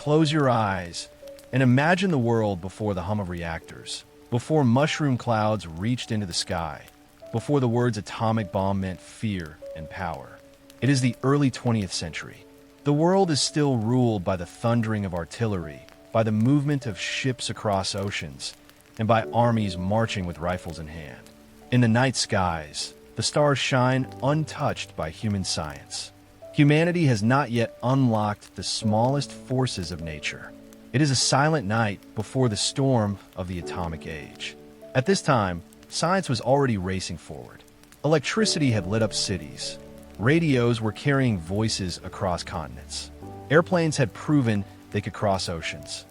Close your eyes and imagine the world before the hum of reactors, before mushroom clouds reached into the sky, before the words atomic bomb meant fear and power. It is the early 20th century. The world is still ruled by the thundering of artillery, by the movement of ships across oceans, and by armies marching with rifles in hand. In the night skies, the stars shine untouched by human science. Humanity has not yet unlocked the smallest forces of nature. It is a silent night before the storm of the atomic age. At this time, science was already racing forward. Electricity had lit up cities. Radios were carrying voices across continents. Airplanes had proven they could cross oceans.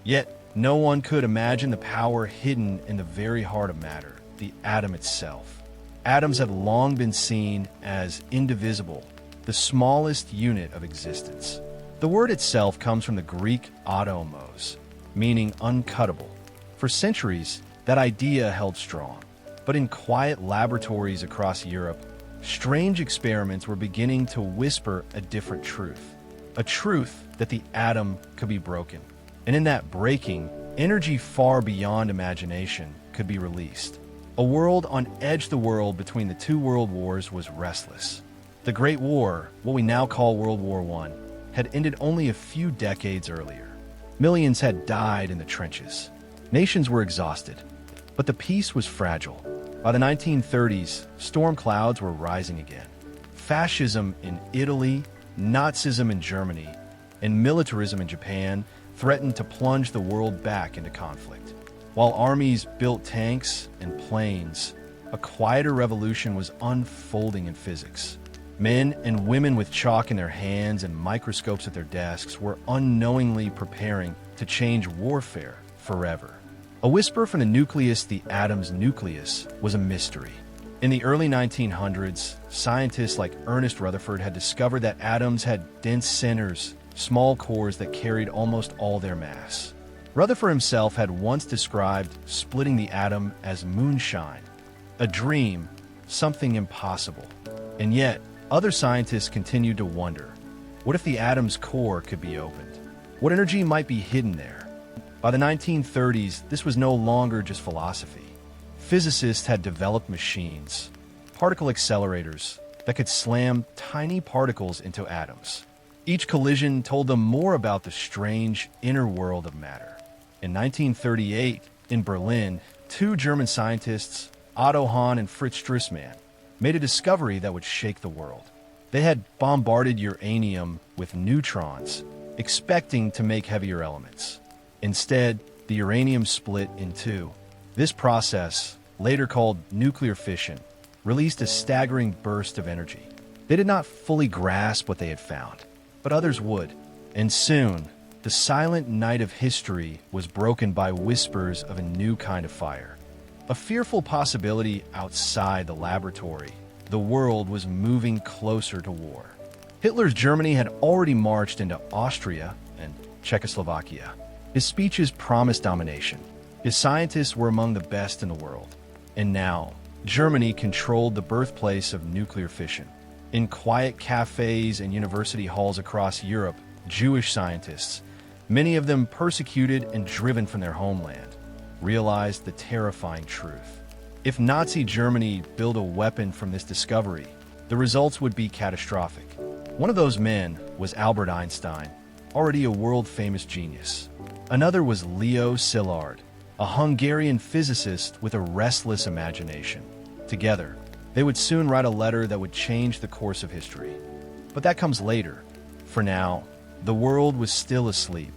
Yet, no one could imagine the power hidden in the very heart of matter, the atom itself. Atoms have long been seen as indivisible, the smallest unit of existence. The word itself comes from the Greek atomos, meaning uncuttable. For centuries, that idea held strong. But in quiet laboratories across Europe, strange experiments were beginning to whisper a different truth. A truth that the atom could be broken. And in that breaking, energy far beyond imagination could be released. A world on edge the world between the two world wars was restless. The Great War, what we now call World War I, had ended only a few decades earlier. Millions had died in the trenches. Nations were exhausted, but the peace was fragile. By the 1930s, storm clouds were rising again. Fascism in Italy, Nazism in Germany, and militarism in Japan threatened to plunge the world back into conflict. While armies built tanks and planes, a quieter revolution was unfolding in physics. Men and women with chalk in their hands and microscopes at their desks were unknowingly preparing to change warfare forever. A whisper from the nucleus, the atom's nucleus, was a mystery. In the early 1900s, scientists like Ernest Rutherford had discovered that atoms had dense centers, small cores that carried almost all their mass. Rutherford himself had once described splitting the atom as moonshine, a dream, something impossible. And yet, other scientists continued to wonder, what if the atom's core could be opened? What energy might be hidden there? By the 1930s, this was no longer just philosophy. Physicists had developed machines, particle accelerators, that could slam tiny particles into atoms. Each collision told them more about the strange inner world of matter. In 1938, in Berlin, two German scientists, Otto Hahn and Fritz Strassmann, made a discovery that would shake the world. They had bombarded uranium with neutrons, expecting to make heavier elements. Instead, the uranium split in two. This process, later called nuclear fission, released a staggering burst of energy. They did not fully grasp what they had found, but others would. And soon, the silent night of history was broken by whispers of a new kind of fire. A fearful possibility outside the laboratory. The world was moving closer to war. Hitler's Germany had already marched into Austria and Czechoslovakia. His speeches promised domination. His scientists were among the best in the world. And now, Germany controlled the birthplace of nuclear fission. In quiet cafes and university halls across Europe, Jewish scientists, many of them persecuted and driven from their homeland, realized the terrifying truth. If Nazi Germany built a weapon from this discovery, the results would be catastrophic. One of those men was Albert Einstein, already a world-famous genius. Another was Leo Szilard, a Hungarian physicist with a restless imagination. Together, they would soon write a letter that would change the course of history. But that comes later. For now, the world was still asleep,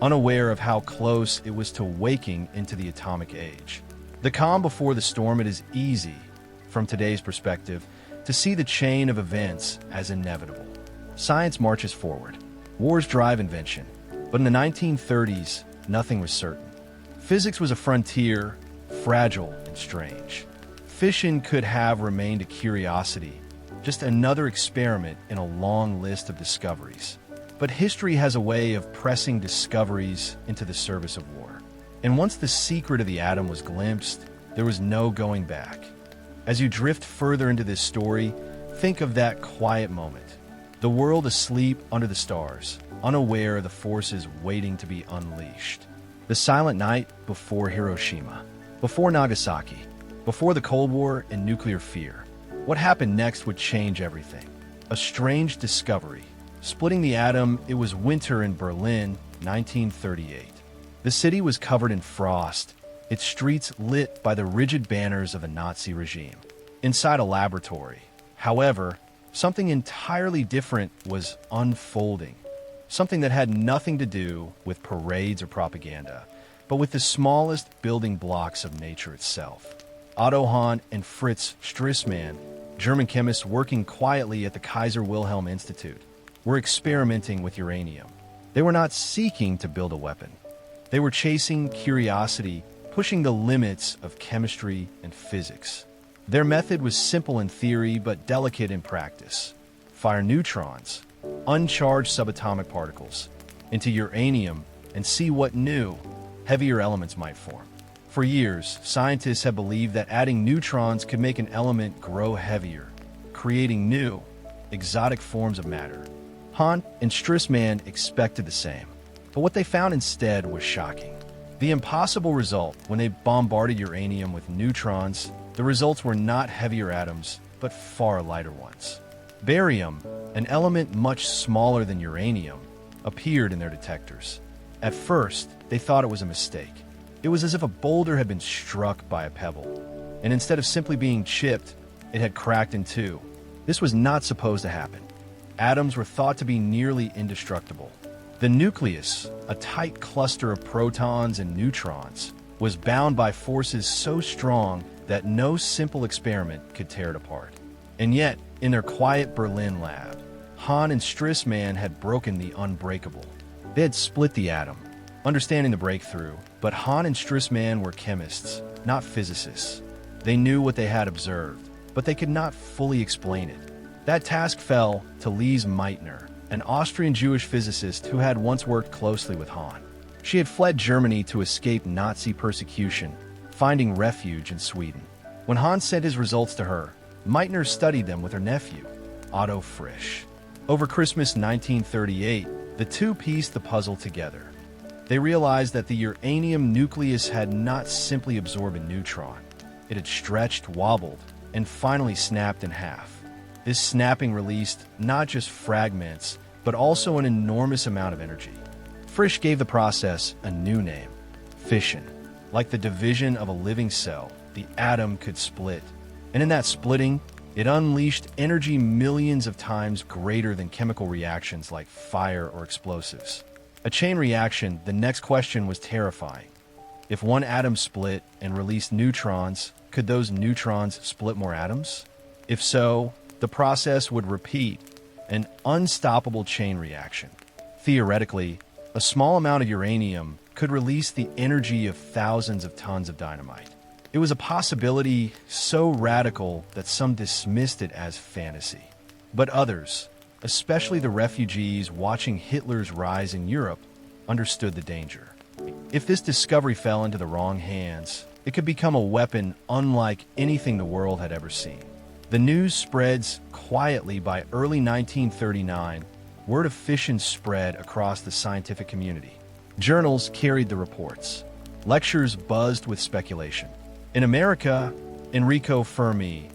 unaware of how close it was to waking into the atomic age. The calm before the storm, it is easy, from today's perspective, to see the chain of events as inevitable. Science marches forward. Wars drive invention. But in the 1930s, nothing was certain. Physics was a frontier, fragile and strange. Fission could have remained a curiosity, just another experiment in a long list of discoveries. But history has a way of pressing discoveries into the service of war. And once the secret of the atom was glimpsed, there was no going back. As you drift further into this story, think of that quiet moment. The world asleep under the stars, unaware of the forces waiting to be unleashed. The silent night before Hiroshima, before Nagasaki, before the Cold War and nuclear fear. What happened next would change everything. A strange discovery. Splitting the atom, it was winter in Berlin, 1938. The city was covered in frost, its streets lit by the rigid banners of the Nazi regime. Inside a laboratory, however, something entirely different was unfolding. Something that had nothing to do with parades or propaganda, but with the smallest building blocks of nature itself. Otto Hahn and Fritz Stresemann, German chemists working quietly at the Kaiser Wilhelm Institute, were experimenting with uranium. They were not seeking to build a weapon. They were chasing curiosity, pushing the limits of chemistry and physics. Their method was simple in theory but delicate in practice. Fire neutrons, uncharged subatomic particles, into uranium and see what new, heavier elements might form. For years, scientists have believed that adding neutrons could make an element grow heavier, creating new, exotic forms of matter. Hahn and Stresemann expected the same, but what they found instead was shocking. The impossible result when they bombarded uranium with neutrons, the results were not heavier atoms, but far lighter ones. Barium, an element much smaller than uranium, appeared in their detectors. At first, they thought it was a mistake. It was as if a boulder had been struck by a pebble, and instead of simply being chipped, it had cracked in two. This was not supposed to happen. Atoms were thought to be nearly indestructible. The nucleus, a tight cluster of protons and neutrons, was bound by forces so strong that no simple experiment could tear it apart. And yet, in their quiet Berlin lab, Hahn and Stresemann had broken the unbreakable. They had split the atom, understanding the breakthrough, but Hahn and Stresemann were chemists, not physicists. They knew what they had observed, but they could not fully explain it. That task fell to Lise Meitner, an Austrian Jewish physicist who had once worked closely with Hahn. She had fled Germany to escape Nazi persecution, finding refuge in Sweden. When Hahn sent his results to her, Meitner studied them with her nephew, Otto Frisch. Over Christmas 1938, the two pieced the puzzle together. They realized that the uranium nucleus had not simply absorbed a neutron. It had stretched, wobbled, and finally snapped in half. This snapping released not just fragments, but also an enormous amount of energy. Frisch gave the process a new name, fission. Like the division of a living cell, the atom could split. And in that splitting, it unleashed energy millions of times greater than chemical reactions like fire or explosives. A chain reaction, the next question was terrifying. If one atom split and released neutrons, could those neutrons split more atoms? If so, the process would repeat, an unstoppable chain reaction. Theoretically, a small amount of uranium could release the energy of thousands of tons of dynamite. It was a possibility so radical that some dismissed it as fantasy. But others, especially the refugees watching Hitler's rise in Europe, understood the danger. If this discovery fell into the wrong hands, it could become a weapon unlike anything the world had ever seen. The news spreads quietly. By early 1939, word of fission spread across the scientific community. Journals carried the reports. Lectures buzzed with speculation. In America, Enrico Fermi,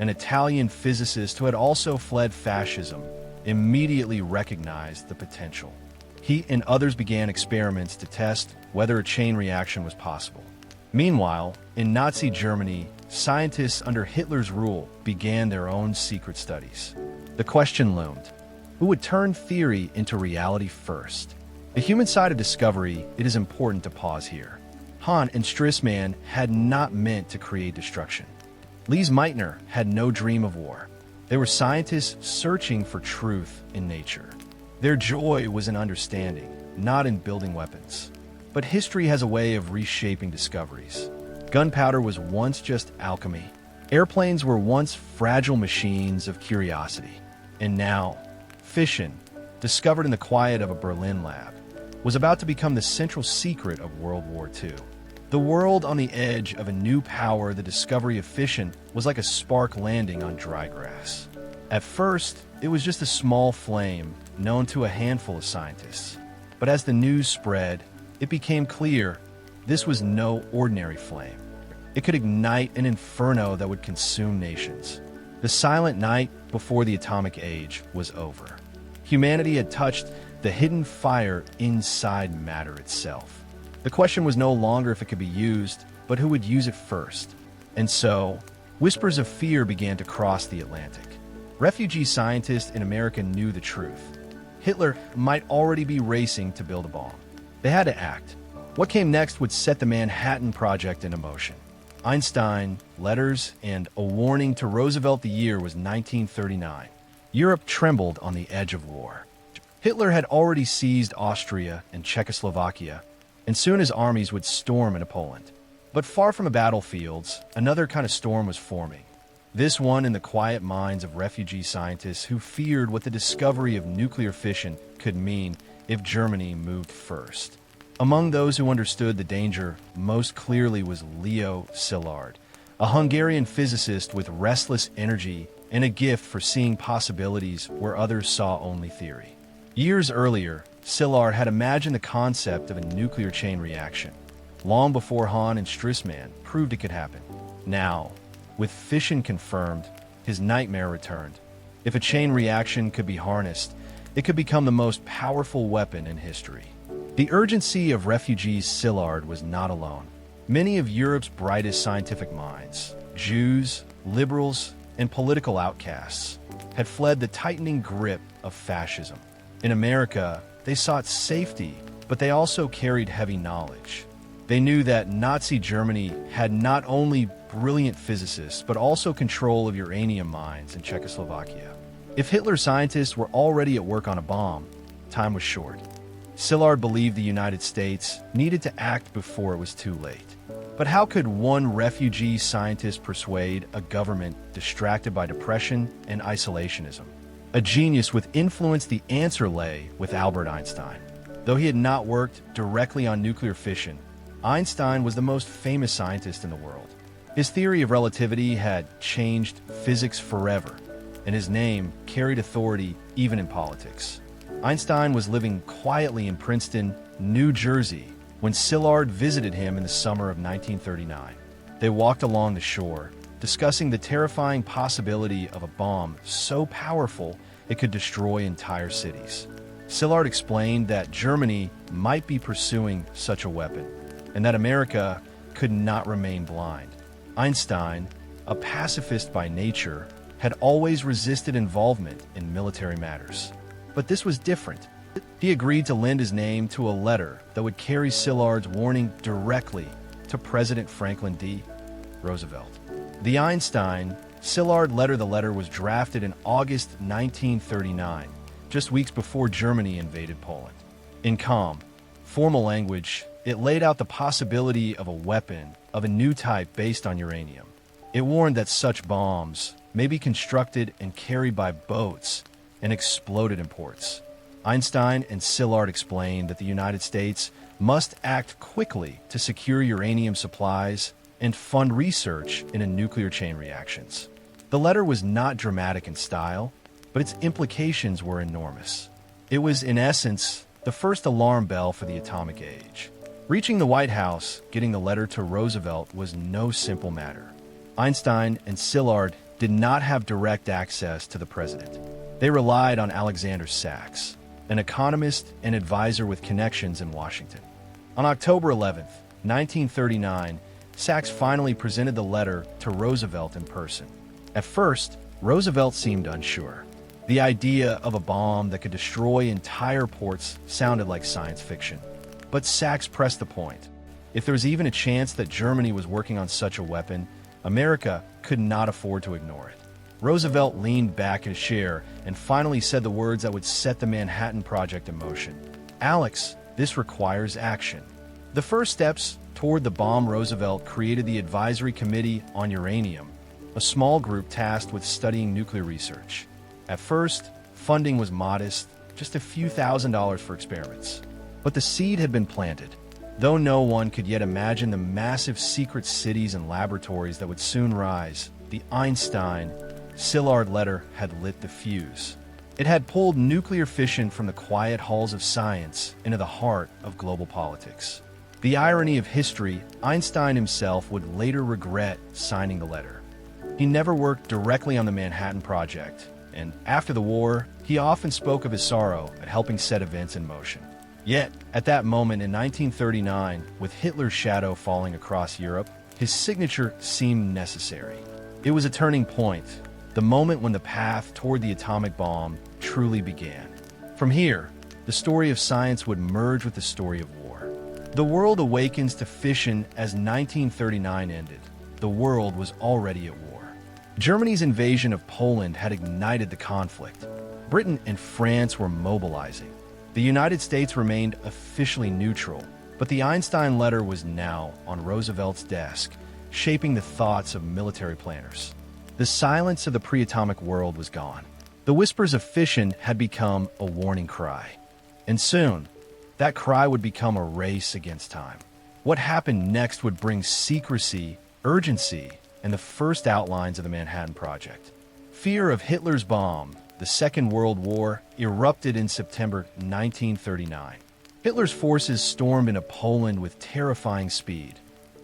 an Italian physicist who had also fled fascism, immediately recognized the potential. He and others began experiments to test whether a chain reaction was possible. Meanwhile, in Nazi Germany, scientists under Hitler's rule began their own secret studies. The question loomed: who would turn theory into reality first? The human side of discovery, it is important to pause here. Hahn and Stresemann had not meant to create destruction. Lise Meitner had no dream of war. They were scientists searching for truth in nature. Their joy was in understanding, not in building weapons. But history has a way of reshaping discoveries. Gunpowder was once just alchemy. Airplanes were once fragile machines of curiosity. And now, fission, discovered in the quiet of a Berlin lab, was about to become the central secret of World War II. The world on the edge of a new power, the discovery of fission was like a spark landing on dry grass. At first, it was just a small flame, known to a handful of scientists. But as the news spread, it became clear this was no ordinary flame. It could ignite an inferno that would consume nations. The silent night before the atomic age was over. Humanity had touched the hidden fire inside matter itself. The question was no longer if it could be used, but who would use it first. And so, whispers of fear began to cross the Atlantic. Refugee scientists in America knew the truth. Hitler might already be racing to build a bomb. They had to act. What came next would set the Manhattan Project into motion. Einstein, letters, and a warning to Roosevelt. The year was 1939. Europe trembled on the edge of war. Hitler had already seized Austria and Czechoslovakia, and soon his armies would storm into Poland. But far from the battlefields, another kind of storm was forming. This one in the quiet minds of refugee scientists who feared what the discovery of nuclear fission could mean if Germany moved first. Among those who understood the danger most clearly was Leo Szilard, a Hungarian physicist with restless energy and a gift for seeing possibilities where others saw only theory. Years earlier, Szilard had imagined the concept of a nuclear chain reaction, long before Hahn and Stresemann proved it could happen. Now, with fission confirmed, his nightmare returned. If a chain reaction could be harnessed, it could become the most powerful weapon in history. The urgency of refugees. Szilard was not alone. Many of Europe's brightest scientific minds, Jews, liberals, and political outcasts, had fled the tightening grip of fascism. In America, they sought safety, but they also carried heavy knowledge. They knew that Nazi Germany had not only brilliant physicists, but also control of uranium mines in Czechoslovakia. If Hitler scientists were already at work on a bomb, time was short. Szilard believed the United States needed to act before it was too late. But how could one refugee scientist persuade a government distracted by depression and isolationism? A genius with influence. The answer lay with Albert Einstein. Though he had not worked directly on nuclear fission, Einstein was the most famous scientist in the world. His theory of relativity had changed physics forever, and his name carried authority even in politics. Einstein was living quietly in Princeton, New Jersey, when Szilard visited him in the summer of 1939. They walked along the shore, discussing the terrifying possibility of a bomb so powerful it could destroy entire cities. Szilard explained that Germany might be pursuing such a weapon, and that America could not remain blind. Einstein, a pacifist by nature, had always resisted involvement in military matters. But this was different. He agreed to lend his name to a letter that would carry Szilard's warning directly to President Franklin D. Roosevelt. The Einstein-Szilard letter. The letter was drafted in August 1939, just weeks before Germany invaded Poland. In calm, formal language, it laid out the possibility of a weapon of a new type based on uranium. It warned that such bombs may be constructed and carried by boats and exploded in ports. Einstein and Szilard explained that the United States must act quickly to secure uranium supplies and fund research into nuclear chain reactions. The letter was not dramatic in style, but its implications were enormous. It was, in essence, the first alarm bell for the atomic age. Reaching the White House, getting the letter to Roosevelt was no simple matter. Einstein and Szilard did not have direct access to the president. They relied on Alexander Sachs, an economist and advisor with connections in Washington. On October 11, 1939, Sachs finally presented the letter to Roosevelt in person. At first, Roosevelt seemed unsure. The idea of a bomb that could destroy entire ports sounded like science fiction. But Sachs pressed the point. If there was even a chance that Germany was working on such a weapon, America could not afford to ignore it. Roosevelt leaned back in his chair and finally said the words that would set the Manhattan Project in motion. "Alex, this requires action." The first steps toward the bomb. Roosevelt created the Advisory Committee on Uranium, a small group tasked with studying nuclear research. At first, funding was modest, just a few $1,000s for experiments. But the seed had been planted. Though no one could yet imagine the massive secret cities and laboratories that would soon rise, the Einstein-Szilard letter had lit the fuse. It had pulled nuclear fission from the quiet halls of science into the heart of global politics. The irony of history, Einstein himself would later regret signing the letter. He never worked directly on the Manhattan Project, and after the war, he often spoke of his sorrow at helping set events in motion. Yet, at that moment in 1939, with Hitler's shadow falling across Europe, his signature seemed necessary. It was a turning point, the moment when the path toward the atomic bomb truly began. From here, the story of science would merge with the story of war. The world awakens to fission as 1939 ended. The world was already at war. Germany's invasion of Poland had ignited the conflict. Britain and France were mobilizing. The United States remained officially neutral, but the Einstein letter was now on Roosevelt's desk, shaping the thoughts of military planners. The silence of the pre-atomic world was gone. The whispers of fission had become a warning cry. And soon, that cry would become a race against time. What happened next would bring secrecy, urgency, and the first outlines of the Manhattan Project. Fear of Hitler's bomb, the Second World War, erupted in September 1939. Hitler's forces stormed into Poland with terrifying speed,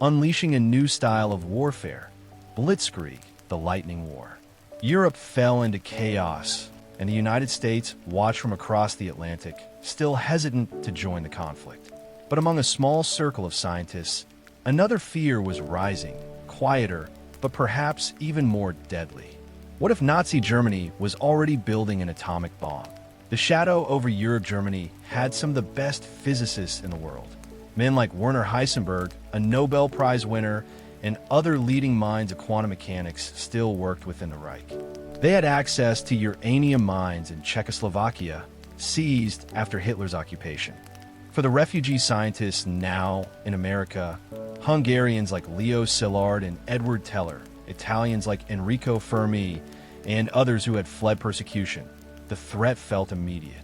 unleashing a new style of warfare, blitzkrieg, the lightning war. Europe fell into chaos, and the United States watched from across the Atlantic, still hesitant to join the conflict. But among a small circle of scientists, another fear was rising, quieter, but perhaps even more deadly. What if Nazi Germany was already building an atomic bomb? The shadow over Europe Germany had some of the best physicists in the world. Men like Werner Heisenberg, a Nobel Prize winner, and other leading minds of quantum mechanics still worked within the Reich. They had access to uranium mines in Czechoslovakia, seized after Hitler's occupation. For the refugee scientists now in America, Hungarians like Leo Szilard and Edward Teller, Italians like Enrico Fermi, and others who had fled persecution, the threat felt immediate.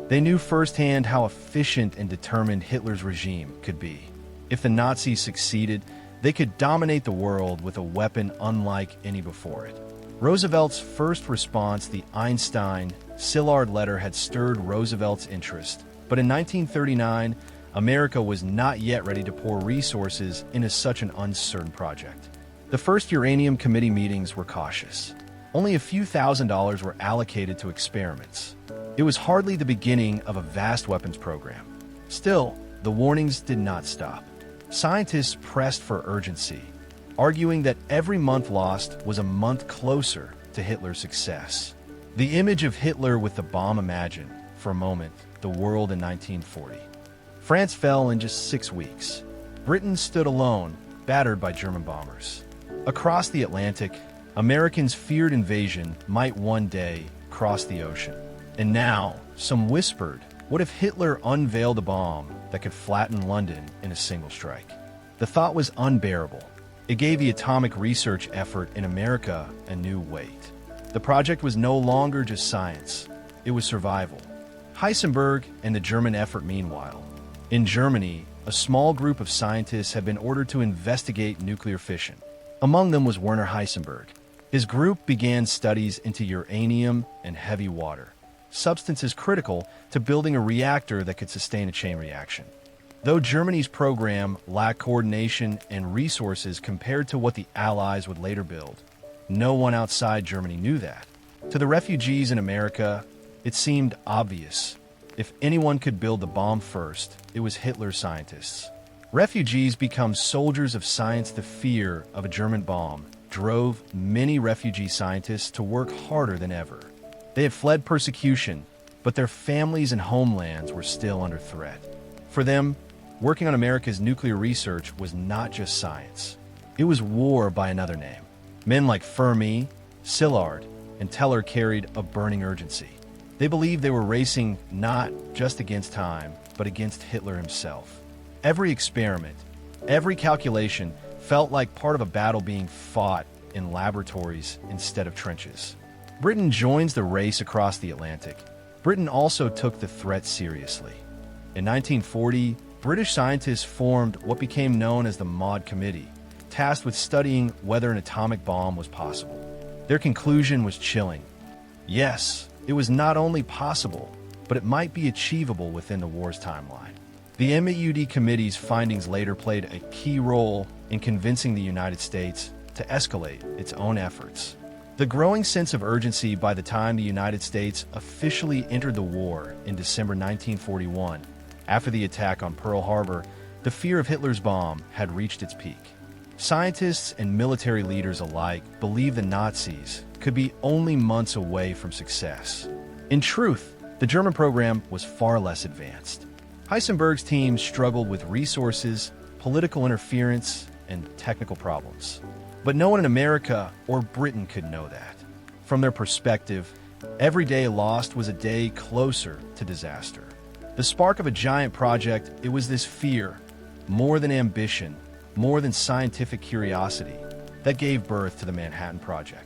They knew firsthand how efficient and determined Hitler's regime could be. If the Nazis succeeded, they could dominate the world with a weapon unlike any before it. Roosevelt's first response, the Einstein-Szilard letter, had stirred Roosevelt's interest. But in 1939, America was not yet ready to pour resources into such an uncertain project. The first uranium committee meetings were cautious. Only a few $1,000s were allocated to experiments. It was hardly the beginning of a vast weapons program. Still, the warnings did not stop. Scientists pressed for urgency, arguing that every month lost was a month closer to Hitler's success. The image of Hitler with the bomb imagined, for a moment, the world in 1940. France fell in just 6 weeks. Britain stood alone, battered by German bombers. Across the Atlantic, Americans feared invasion might one day cross the ocean. And now, some whispered, what if Hitler unveiled a bomb that could flatten London in a single strike? The thought was unbearable. It gave the atomic research effort in America a new weight. The project was no longer just science. It was survival. Heisenberg and the German effort, meanwhile. In Germany, a small group of scientists had been ordered to investigate nuclear fission. Among them was Werner Heisenberg. His group began studies into uranium and heavy water, substances critical to building a reactor that could sustain a chain reaction. Though Germany's program lacked coordination and resources compared to what the Allies would later build, no one outside Germany knew that. To the refugees in America, it seemed obvious. If anyone could build the bomb first, it was Hitler's scientists. Refugees become soldiers of science. The fear of a German bomb drove many refugee scientists to work harder than ever. They had fled persecution, but their families and homelands were still under threat. For them, working on America's nuclear research was not just science. It was war by another name. Men like Fermi, Szilard, and Teller carried a burning urgency. They believed they were racing not just against time, but against Hitler himself. Every experiment, every calculation felt like part of a battle being fought in laboratories instead of trenches. Britain joins the race across the Atlantic. Britain also took the threat seriously. In 1940, British scientists formed what became known as the Maud Committee, tasked with studying whether an atomic bomb was possible. Their conclusion was chilling. Yes, It was not only possible, but it might be achievable within the war's timeline. The MAUD committee's findings later played a key role in convincing the United States to escalate its own efforts. The growing sense of urgency by the time the United States officially entered the war in December 1941, after the attack on Pearl Harbor, the fear of Hitler's bomb had reached its peak. Scientists and military leaders alike believed the Nazis could be only months away from success. In truth, the German program was far less advanced. Heisenberg's team struggled with resources, political interference, and technical problems. But no one in America or Britain could know that. From their perspective, every day lost was a day closer to disaster. The spark of a giant project, it was this fear, more than ambition, more than scientific curiosity, that gave birth to the Manhattan Project.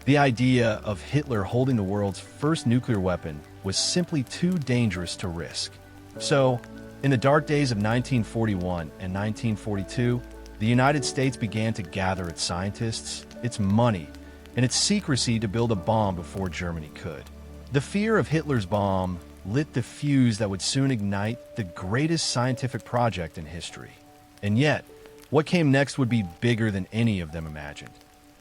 The idea of Hitler holding the world's first nuclear weapon was simply too dangerous to risk. So, in the dark days of 1941 and 1942, the United States began to gather its scientists, its money, and its secrecy to build a bomb before Germany could. The fear of Hitler's bomb lit the fuse that would soon ignite the greatest scientific project in history. And yet, what came next would be bigger than any of them imagined.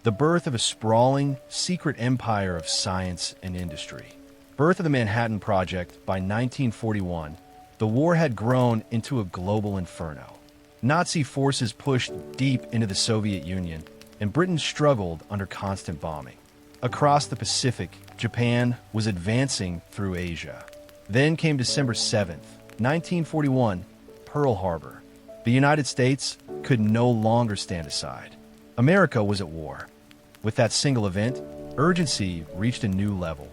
The birth of a sprawling, secret empire of science and industry. Birth of the Manhattan Project by 1941, the war had grown into a global inferno. Nazi forces pushed deep into the Soviet Union, and Britain struggled under constant bombing. Across the Pacific, Japan was advancing through Asia. Then came December 7th, 1941, Pearl Harbor. The United States could no longer stand aside. America was at war. With that single event, urgency reached a new level.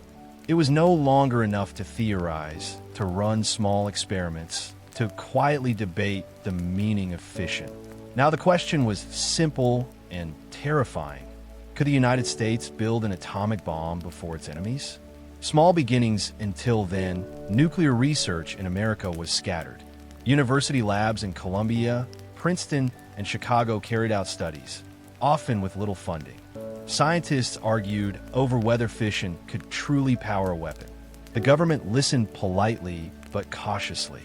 It was no longer enough to theorize, to run small experiments, to quietly debate the meaning of fission. Now the question was simple and terrifying. Could the United States build an atomic bomb before its enemies? Small beginnings until then, nuclear research in America was scattered. University labs in Columbia, Princeton, and Chicago carried out studies, often with little funding. Scientists argued over whether fission could truly power a weapon. The government listened politely but cautiously.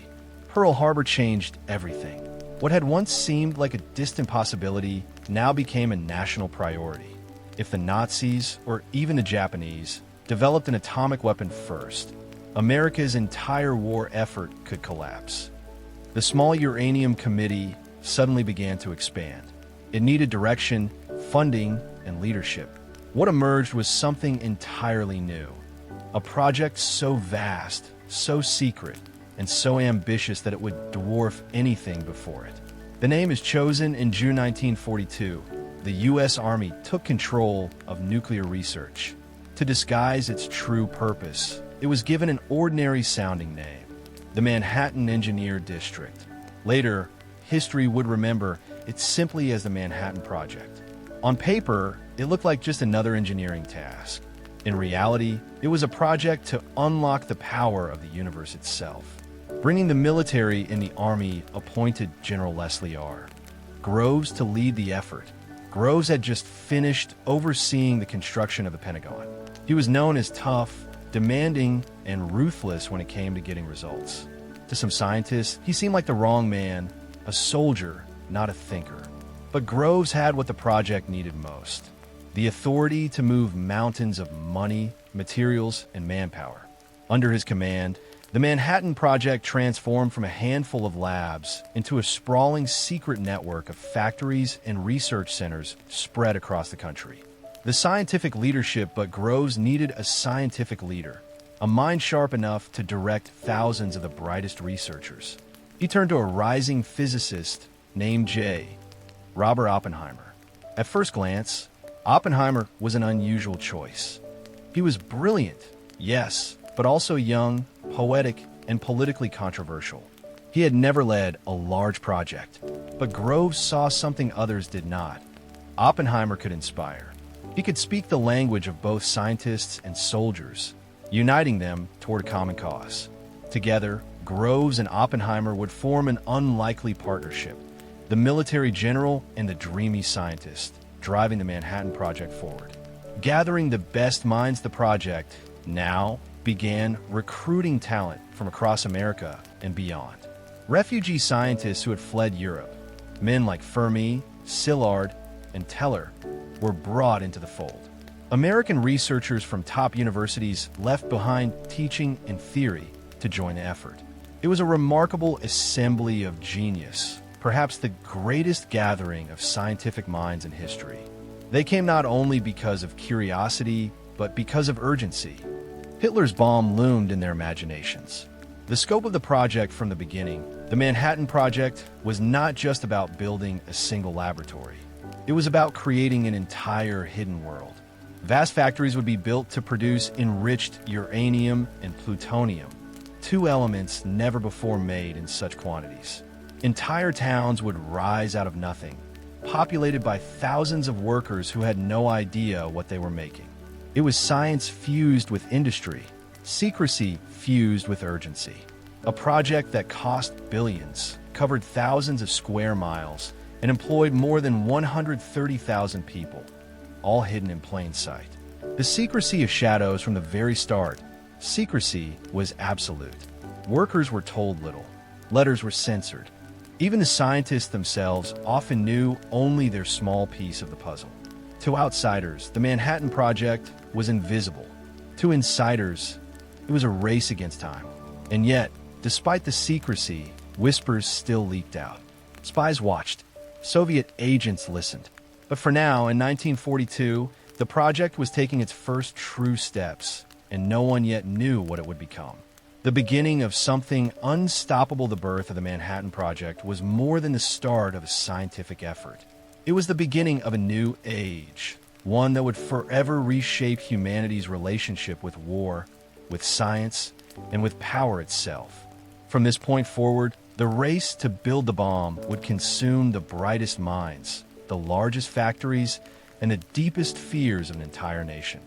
Pearl Harbor changed everything. What had once seemed like a distant possibility now became a national priority. If the Nazis, or even the Japanese, developed an atomic weapon first, America's entire war effort could collapse. The small uranium committee suddenly began to expand. It needed direction, funding, and leadership. What emerged was something entirely new. A project so vast, so secret, and so ambitious that it would dwarf anything before it. The name is chosen in June 1942. The U.S. Army took control of nuclear research. To disguise its true purpose, it was given an ordinary-sounding name, the Manhattan Engineer District. Later, history would remember it simply as the Manhattan Project. On paper, it looked like just another engineering task. In reality, it was a project to unlock the power of the universe itself. Bringing the military and the Army appointed General Leslie R. Groves to lead the effort. Groves had just finished overseeing the construction of the Pentagon. He was known as tough, demanding, and ruthless when it came to getting results. To some scientists, he seemed like the wrong man, a soldier, not a thinker. But Groves had what the project needed most: the authority to move mountains of money, materials, and manpower. Under his command, the Manhattan Project transformed from a handful of labs into a sprawling secret network of factories and research centers spread across the country. The scientific leadership, but Groves needed a scientific leader, a mind sharp enough to direct thousands of the brightest researchers. He turned to a rising physicist named Robert Oppenheimer. At first glance, Oppenheimer was an unusual choice. He was brilliant, yes, but also young, poetic, and politically controversial. He had never led a large project, but Groves saw something others did not. Oppenheimer could inspire. He could speak the language of both scientists and soldiers, uniting them toward a common cause. Together, Groves and Oppenheimer would form an unlikely partnership: the military general and the dreamy scientist, driving the Manhattan Project forward. Gathering the best minds, the project, now began recruiting talent from across America and beyond. Refugee scientists who had fled Europe, men like Fermi, Szilard, and Teller, were brought into the fold. American researchers from top universities left behind teaching and theory to join the effort. It was a remarkable assembly of genius, perhaps the greatest gathering of scientific minds in history. They came not only because of curiosity, but because of urgency. Hitler's bomb loomed in their imaginations. The scope of the project from the beginning, the Manhattan Project, was not just about building a single laboratory. It was about creating an entire hidden world. Vast factories would be built to produce enriched uranium and plutonium, two elements never before made in such quantities. Entire towns would rise out of nothing, populated by thousands of workers who had no idea what they were making. It was science fused with industry, secrecy fused with urgency. A project that cost billions, covered thousands of square miles, and employed more than 130,000 people, all hidden in plain sight. The secrecy of shadows from the very start. Secrecy was absolute. Workers were told little. Letters were censored. Even the scientists themselves often knew only their small piece of the puzzle. To outsiders, the Manhattan Project was invisible. To insiders, it was a race against time. And yet, despite the secrecy, whispers still leaked out. Spies watched. Soviet agents listened. But for now, in 1942, the project was taking its first true steps, and no one yet knew what it would become. The beginning of something unstoppable. The birth of the Manhattan Project was more than the start of a scientific effort. It was the beginning of a new age, one that would forever reshape humanity's relationship with war, with science, and with power itself. From this point forward, the race to build the bomb would consume the brightest minds, the largest factories, and the deepest fears of an entire nation.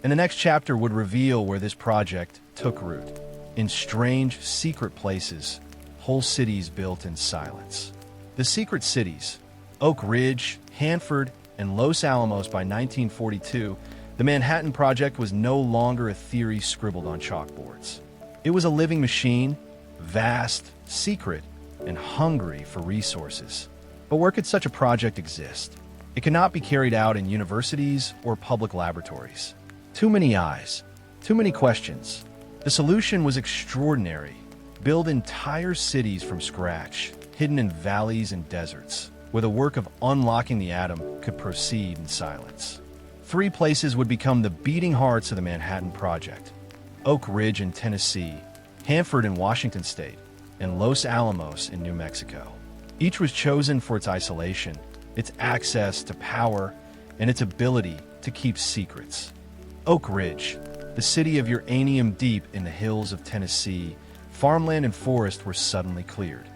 And the next chapter would reveal where this project took root. In strange, secret places, whole cities built in silence. The secret cities, Oak Ridge, Hanford, and Los Alamos. By 1942, the Manhattan Project was no longer a theory scribbled on chalkboards. It was a living machine, vast, secret, and hungry for resources. But where could such a project exist? It could not be carried out in universities or public laboratories. Too many eyes, too many questions. The solution was extraordinary. Build entire cities from scratch, hidden in valleys and deserts, where the work of unlocking the atom could proceed in silence. 3 places would become the beating hearts of the Manhattan Project: Oak Ridge in Tennessee, Hanford in Washington State, and Los Alamos in New Mexico. Each was chosen for its isolation, its access to power, and its ability to keep secrets. Oak Ridge, the city of uranium deep in the hills of Tennessee, farmland and forest were suddenly cleared.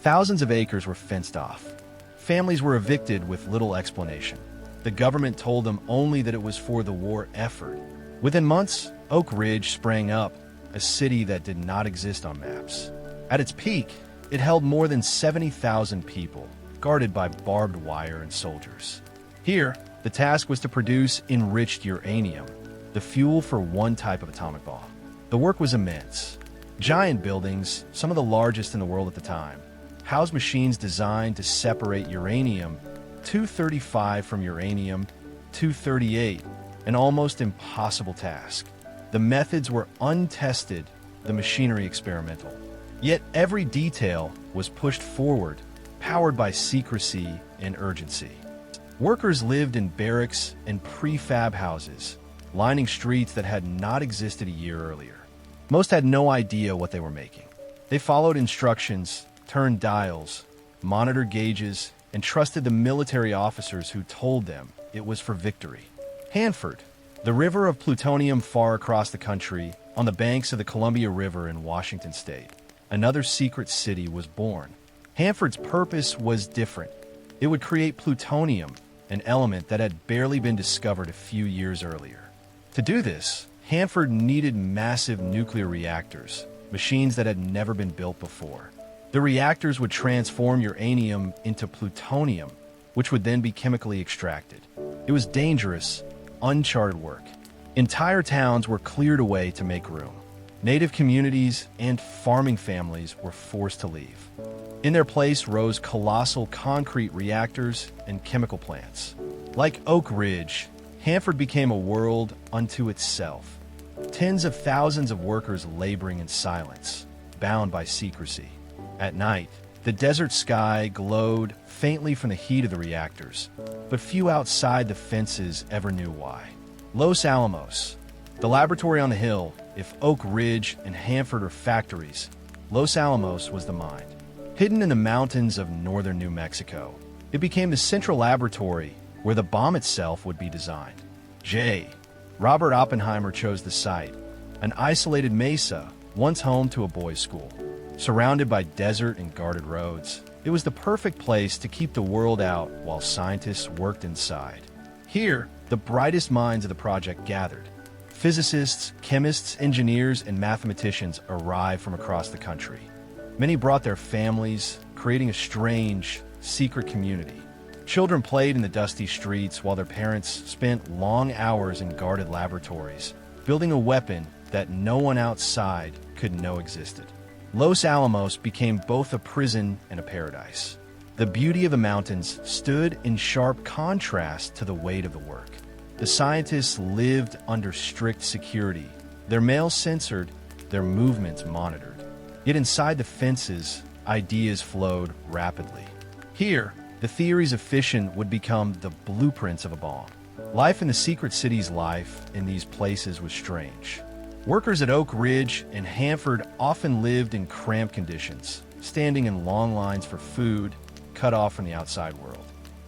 Thousands of acres were fenced off. Families were evicted with little explanation. The government told them only that it was for the war effort. Within months, Oak Ridge sprang up, a city that did not exist on maps. At its peak, it held more than 70,000 people, guarded by barbed wire and soldiers. Here, the task was to produce enriched uranium, the fuel for one type of atomic bomb. The work was immense. Giant buildings, some of the largest in the world at the time, housed machines designed to separate uranium-235 from uranium-238, an almost impossible task. The methods were untested, the machinery experimental. Yet every detail was pushed forward, powered by secrecy and urgency. Workers lived in barracks and prefab houses, lining streets that had not existed a year earlier. Most had no idea what they were making. They followed instructions, turned dials, monitored gauges, and trusted the military officers who told them it was for victory. Hanford, the river of plutonium far across the country, on the banks of the Columbia River in Washington State, another secret city was born. Hanford's purpose was different. It would create plutonium, an element that had barely been discovered a few years earlier. To do this, Hanford needed massive nuclear reactors, machines that had never been built before. The reactors would transform uranium into plutonium, which would then be chemically extracted. It was dangerous, uncharted work. Entire towns were cleared away to make room. Native communities and farming families were forced to leave. In their place rose colossal concrete reactors and chemical plants. Like Oak Ridge, Hanford became a world unto itself. Tens of thousands of workers laboring in silence, bound by secrecy. At night, the desert sky glowed faintly from the heat of the reactors, but few outside the fences ever knew why. Los Alamos, the laboratory on the hill. If Oak Ridge and Hanford are factories, Los Alamos was the mind. Hidden in the mountains of northern New Mexico, it became the central laboratory where the bomb itself would be designed. Robert Oppenheimer chose the site, an isolated mesa once home to a boys' school. Surrounded by desert and guarded roads, it was the perfect place to keep the world out while scientists worked inside. Here, the brightest minds of the project gathered. Physicists, chemists, engineers, and mathematicians arrived from across the country. Many brought their families, creating a strange, secret community. Children played in the dusty streets while their parents spent long hours in guarded laboratories, building a weapon that no one outside could know existed. Los Alamos became both a prison and a paradise. The beauty of the mountains stood in sharp contrast to the weight of the work. The scientists lived under strict security, their mails censored, their movements monitored. Yet inside the fences, ideas flowed rapidly. Here, the theories of fission would become the blueprints of a bomb. Life in the secret city's life in these places was strange. Workers at Oak Ridge and Hanford often lived in cramped conditions, standing in long lines for food, cut off from the outside world.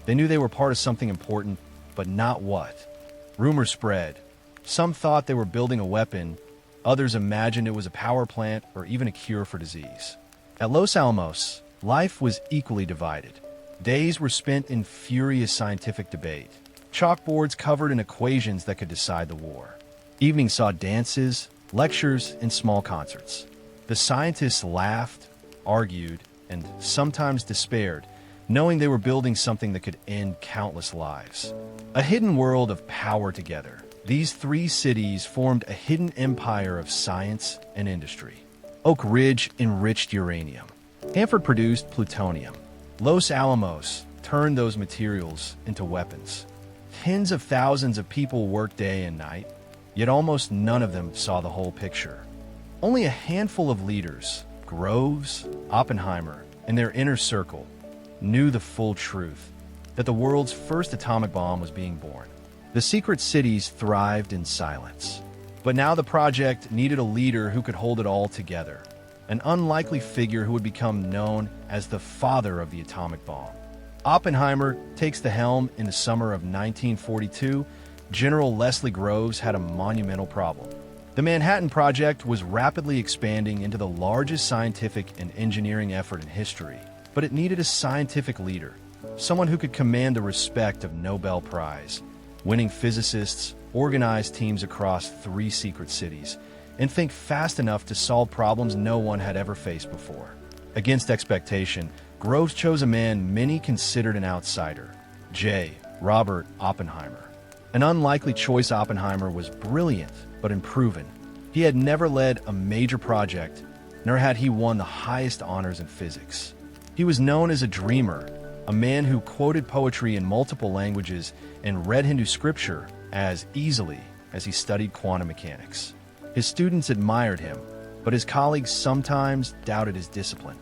They knew they were part of something important, but not what. Rumors spread. Some thought they were building a weapon, others imagined it was a power plant or even a cure for disease. At Los Alamos, life was equally divided. Days were spent in furious scientific debate, chalkboards covered in equations that could decide the war. Evenings saw dances, lectures, and small concerts. The scientists laughed, argued, and sometimes despaired, knowing they were building something that could end countless lives. A hidden world of power together. These three cities formed a hidden empire of science and industry. Oak Ridge enriched uranium. Hanford produced plutonium. Los Alamos turned those materials into weapons. Tens of thousands of people worked day and night, yet almost none of them saw the whole picture. Only a handful of leaders, Groves, Oppenheimer, and their inner circle, knew the full truth, that the world's first atomic bomb was being born. The secret cities thrived in silence. But now the project needed a leader who could hold it all together, an unlikely figure who would become known as the father of the atomic bomb. Oppenheimer takes the helm in the summer of 1942. General Leslie Groves had a monumental problem. The Manhattan Project was rapidly expanding into the largest scientific and engineering effort in history, but it needed a scientific leader, someone who could command the respect of Nobel Prize, winning physicists, organize teams across three secret cities, and think fast enough to solve problems no one had ever faced before. Against expectation, Groves chose a man many considered an outsider, Robert Oppenheimer. An unlikely choice. Oppenheimer was brilliant but unproven. He had never led a major project, nor had he won the highest honors in physics. He was known as a dreamer, a man who quoted poetry in multiple languages and read Hindu scripture as easily as he studied quantum mechanics. His students admired him, but his colleagues sometimes doubted his discipline.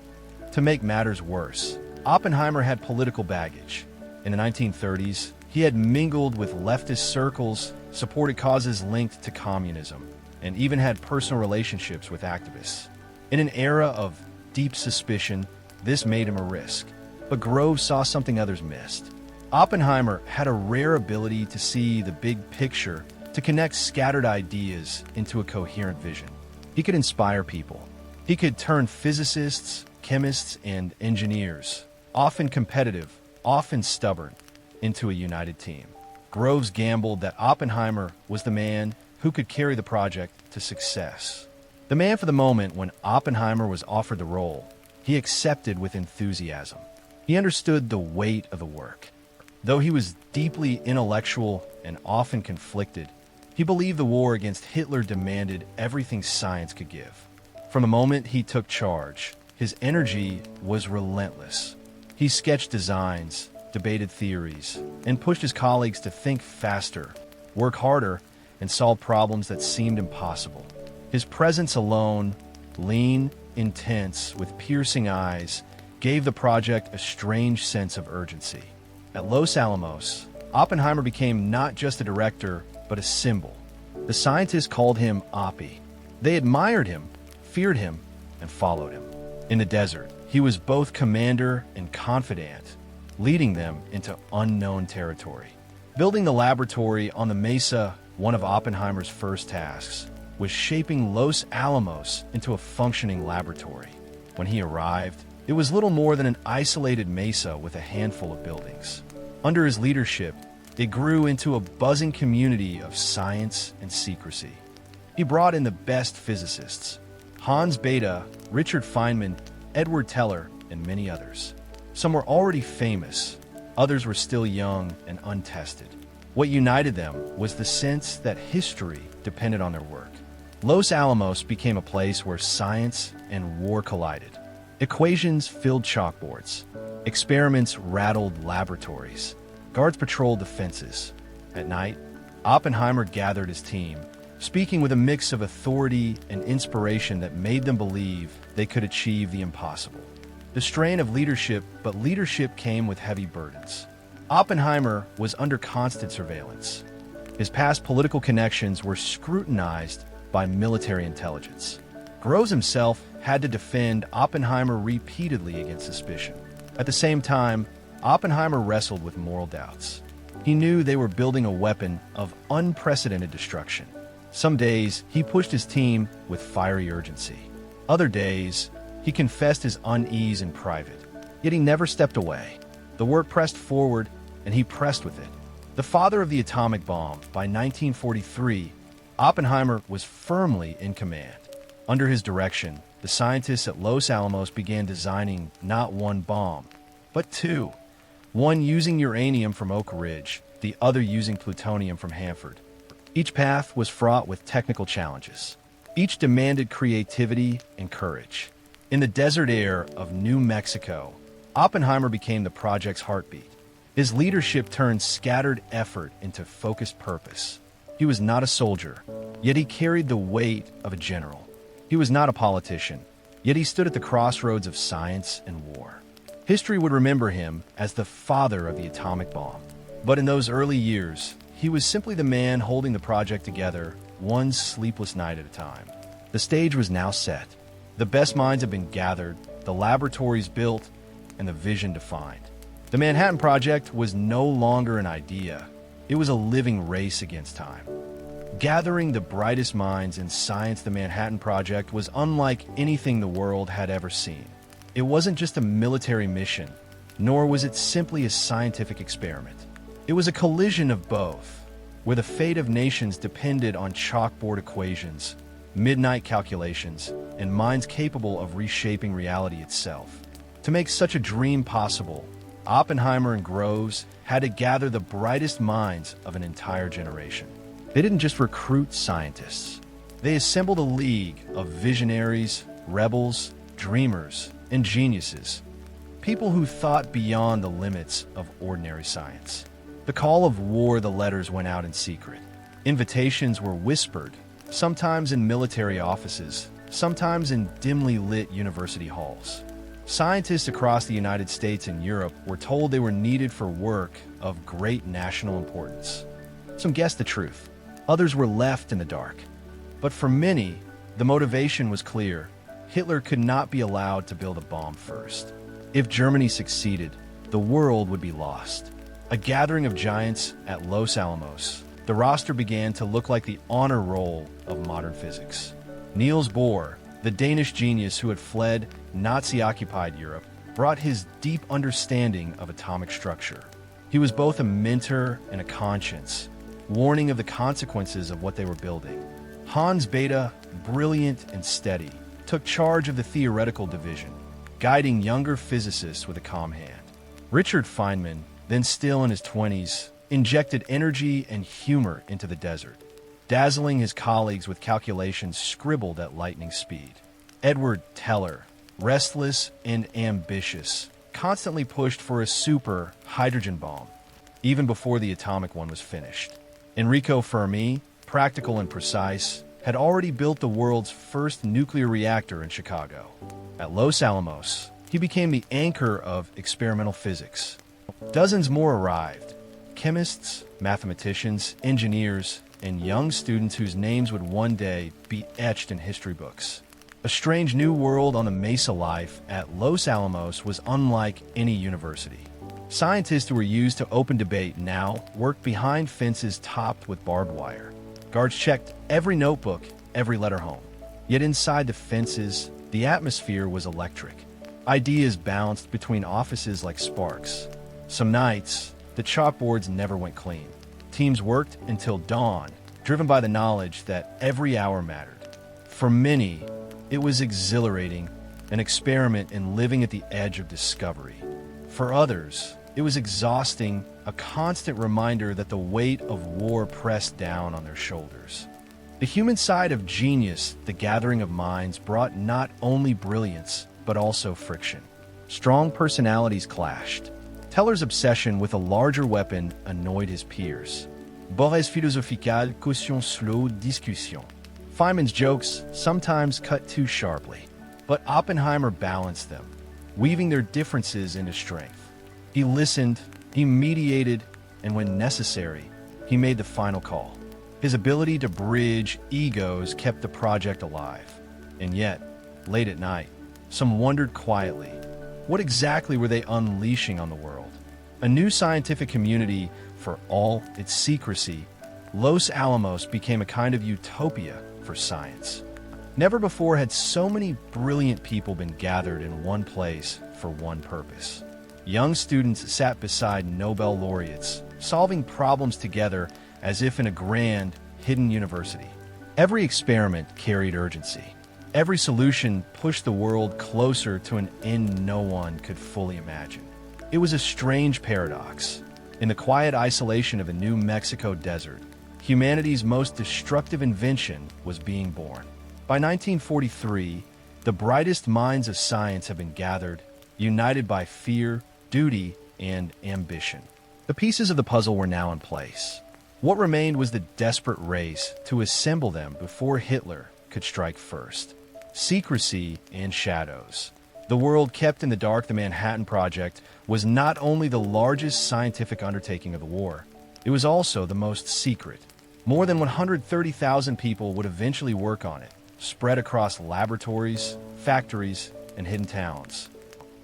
To make matters worse, Oppenheimer had political baggage. In the 1930s, he had mingled with leftist circles, supported causes linked to communism, and even had personal relationships with activists. In an era of deep suspicion, this made him a risk. But Groves saw something others missed. Oppenheimer had a rare ability to see the big picture, to connect scattered ideas into a coherent vision. He could inspire people. He could turn physicists, chemists, and engineers, often competitive, often stubborn, into a united team. Groves gambled that Oppenheimer was the man who could carry the project to success. The man for the moment. When Oppenheimer was offered the role, he accepted with enthusiasm. He understood the weight of the work. Though he was deeply intellectual and often conflicted, He believed the war against Hitler demanded everything science could give. From the moment he took charge, his energy was relentless. He sketched designs, debated theories, and pushed his colleagues to think faster, work harder, and solve problems that seemed impossible. His presence alone, lean, intense, with piercing eyes, gave the project a strange sense of urgency. At Los Alamos, Oppenheimer became not just a director, but a symbol. The scientists called him Oppie. They admired him, feared him, and followed him. In the desert, he was both commander and confidant, leading them into unknown territory. Building the laboratory on the mesa, one of Oppenheimer's first tasks, was shaping Los Alamos into a functioning laboratory. When he arrived, it was little more than an isolated mesa with a handful of buildings. Under his leadership, it grew into a buzzing community of science and secrecy. He brought in the best physicists: Hans Bethe, Richard Feynman, Edward Teller, and many others. Some were already famous, others were still young and untested. What united them was the sense that history depended on their work. Los Alamos became a place where science and war collided. Equations filled chalkboards. Experiments rattled laboratories. Guards patrolled the fences. At night, Oppenheimer gathered his team, speaking with a mix of authority and inspiration that made them believe they could achieve the impossible. The strain of leadership, but leadership came with heavy burdens. Oppenheimer was under constant surveillance. His past political connections were scrutinized by military intelligence. Groves himself had to defend Oppenheimer repeatedly against suspicion. At the same time, Oppenheimer wrestled with moral doubts. He knew they were building a weapon of unprecedented destruction. Some days, he pushed his team with fiery urgency. Other days, he confessed his unease in private. Yet he never stepped away. The work pressed forward, and he pressed with it. The father of the atomic bomb, by 1943, Oppenheimer was firmly in command. Under his direction, the scientists at Los Alamos began designing not one bomb, but two. One using uranium from Oak Ridge, the other using plutonium from Hanford. Each path was fraught with technical challenges. Each demanded creativity and courage. In the desert air of New Mexico, Oppenheimer became the project's heartbeat. His leadership turned scattered effort into focused purpose. He was not a soldier, yet he carried the weight of a general. He was not a politician, yet he stood at the crossroads of science and war. History would remember him as the father of the atomic bomb. But in those early years, he was simply the man holding the project together, one sleepless night at a time. The stage was now set. The best minds had been gathered, the laboratories built, and the vision defined. The Manhattan Project was no longer an idea. It was a living race against time. Gathering the brightest minds in science, the Manhattan Project was unlike anything the world had ever seen. It wasn't just a military mission, nor was it simply a scientific experiment. It was a collision of both, where the fate of nations depended on chalkboard equations, midnight calculations, and minds capable of reshaping reality itself. To make such a dream possible, Oppenheimer and Groves had to gather the brightest minds of an entire generation. They didn't just recruit scientists. They assembled a league of visionaries, rebels, dreamers, and geniuses, people who thought beyond the limits of ordinary science. The call of war, the letters went out in secret. Invitations were whispered, sometimes in military offices, sometimes in dimly lit university halls. Scientists across the United States and Europe were told they were needed for work of great national importance. Some guessed the truth. Others were left in the dark. But for many, the motivation was clear. Hitler could not be allowed to build a bomb first. If Germany succeeded, the world would be lost. A gathering of giants at Los Alamos, the roster began to look like the honor roll of modern physics. Niels Bohr, the Danish genius who had fled Nazi-occupied Europe, brought his deep understanding of atomic structure. He was both a mentor and a conscience, warning of the consequences of what they were building. Hans Bethe, brilliant and steady, took charge of the theoretical division, guiding younger physicists with a calm hand. Richard Feynman, then still in his 20s, injected energy and humor into the desert. dazzling his colleagues with calculations scribbled at lightning speed. Edward Teller, restless and ambitious, constantly pushed for a super hydrogen bomb, even before the atomic one was finished. Enrico Fermi, practical and precise, had already built the world's first nuclear reactor in Chicago. At Los Alamos, he became the anchor of experimental physics. Dozens more arrived: chemists, mathematicians, engineers, and young students whose names would one day be etched in history books. A strange new world on the Mesa life at Los Alamos was unlike any university. Scientists who were used to open debate now worked behind fences topped with barbed wire. Guards checked every notebook, every letter home. Yet inside the fences, the atmosphere was electric. Ideas bounced between offices like sparks. Some nights, the chalkboards never went clean. Teams worked until dawn, driven by the knowledge that every hour mattered. For many, it was exhilarating, an experiment in living at the edge of discovery. For others, it was exhausting, a constant reminder that the weight of war pressed down on their shoulders. The human side of genius, the gathering of minds, brought not only brilliance, but also friction. Strong personalities clashed. Teller's obsession with a larger weapon annoyed his peers. Borès philosophical, caution slow discussion. Feynman's jokes sometimes cut too sharply, but Oppenheimer balanced them, weaving their differences into strength. He listened, he mediated, and when necessary, he made the final call. His ability to bridge egos kept the project alive. And yet, late at night, some wondered quietly, what exactly were they unleashing on the world? A new scientific community, for all its secrecy, Los Alamos became a kind of utopia for science. Never before had so many brilliant people been gathered in one place for one purpose. Young students sat beside Nobel laureates, solving problems together as if in a grand, hidden university. Every experiment carried urgency. Every solution pushed the world closer to an end no one could fully imagine. It was a strange paradox. In the quiet isolation of a New Mexico desert, humanity's most destructive invention was being born. By 1943, the brightest minds of science had been gathered, united by fear, duty, and ambition. The pieces of the puzzle were now in place. What remained was the desperate race to assemble them before Hitler could strike first. Secrecy and shadows. The world kept in the dark. The Manhattan Project was not only the largest scientific undertaking of the war, it was also the most secret. More than 130,000 people would eventually work on it, spread across laboratories, factories, and hidden towns.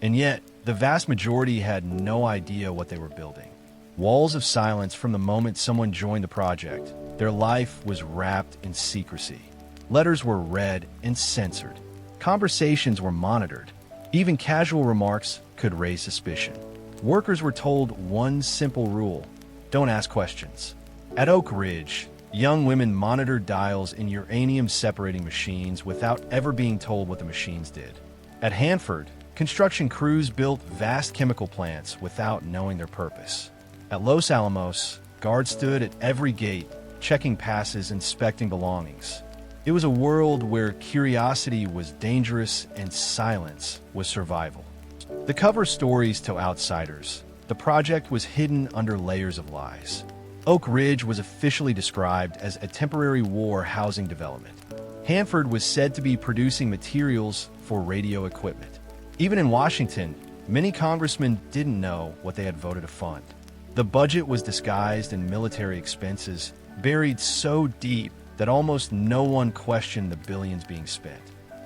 And yet, the vast majority had no idea what they were building. Walls of silence from the moment someone joined the project. Their life was wrapped in secrecy. Letters were read and censored. Conversations were monitored. Even casual remarks could raise suspicion. Workers were told one simple rule: don't ask questions. At Oak Ridge, young women monitored dials in uranium-separating machines without ever being told what the machines did. At Hanford, construction crews built vast chemical plants without knowing their purpose. At Los Alamos, guards stood at every gate, checking passes, inspecting belongings. It was a world where curiosity was dangerous and silence was survival. The cover stories to outsiders. The project was hidden under layers of lies. Oak Ridge was officially described as a temporary war housing development. Hanford was said to be producing materials for radio equipment. Even in Washington, many congressmen didn't know what they had voted to fund. The budget was disguised in military expenses, buried so deep that almost no one questioned the billions being spent.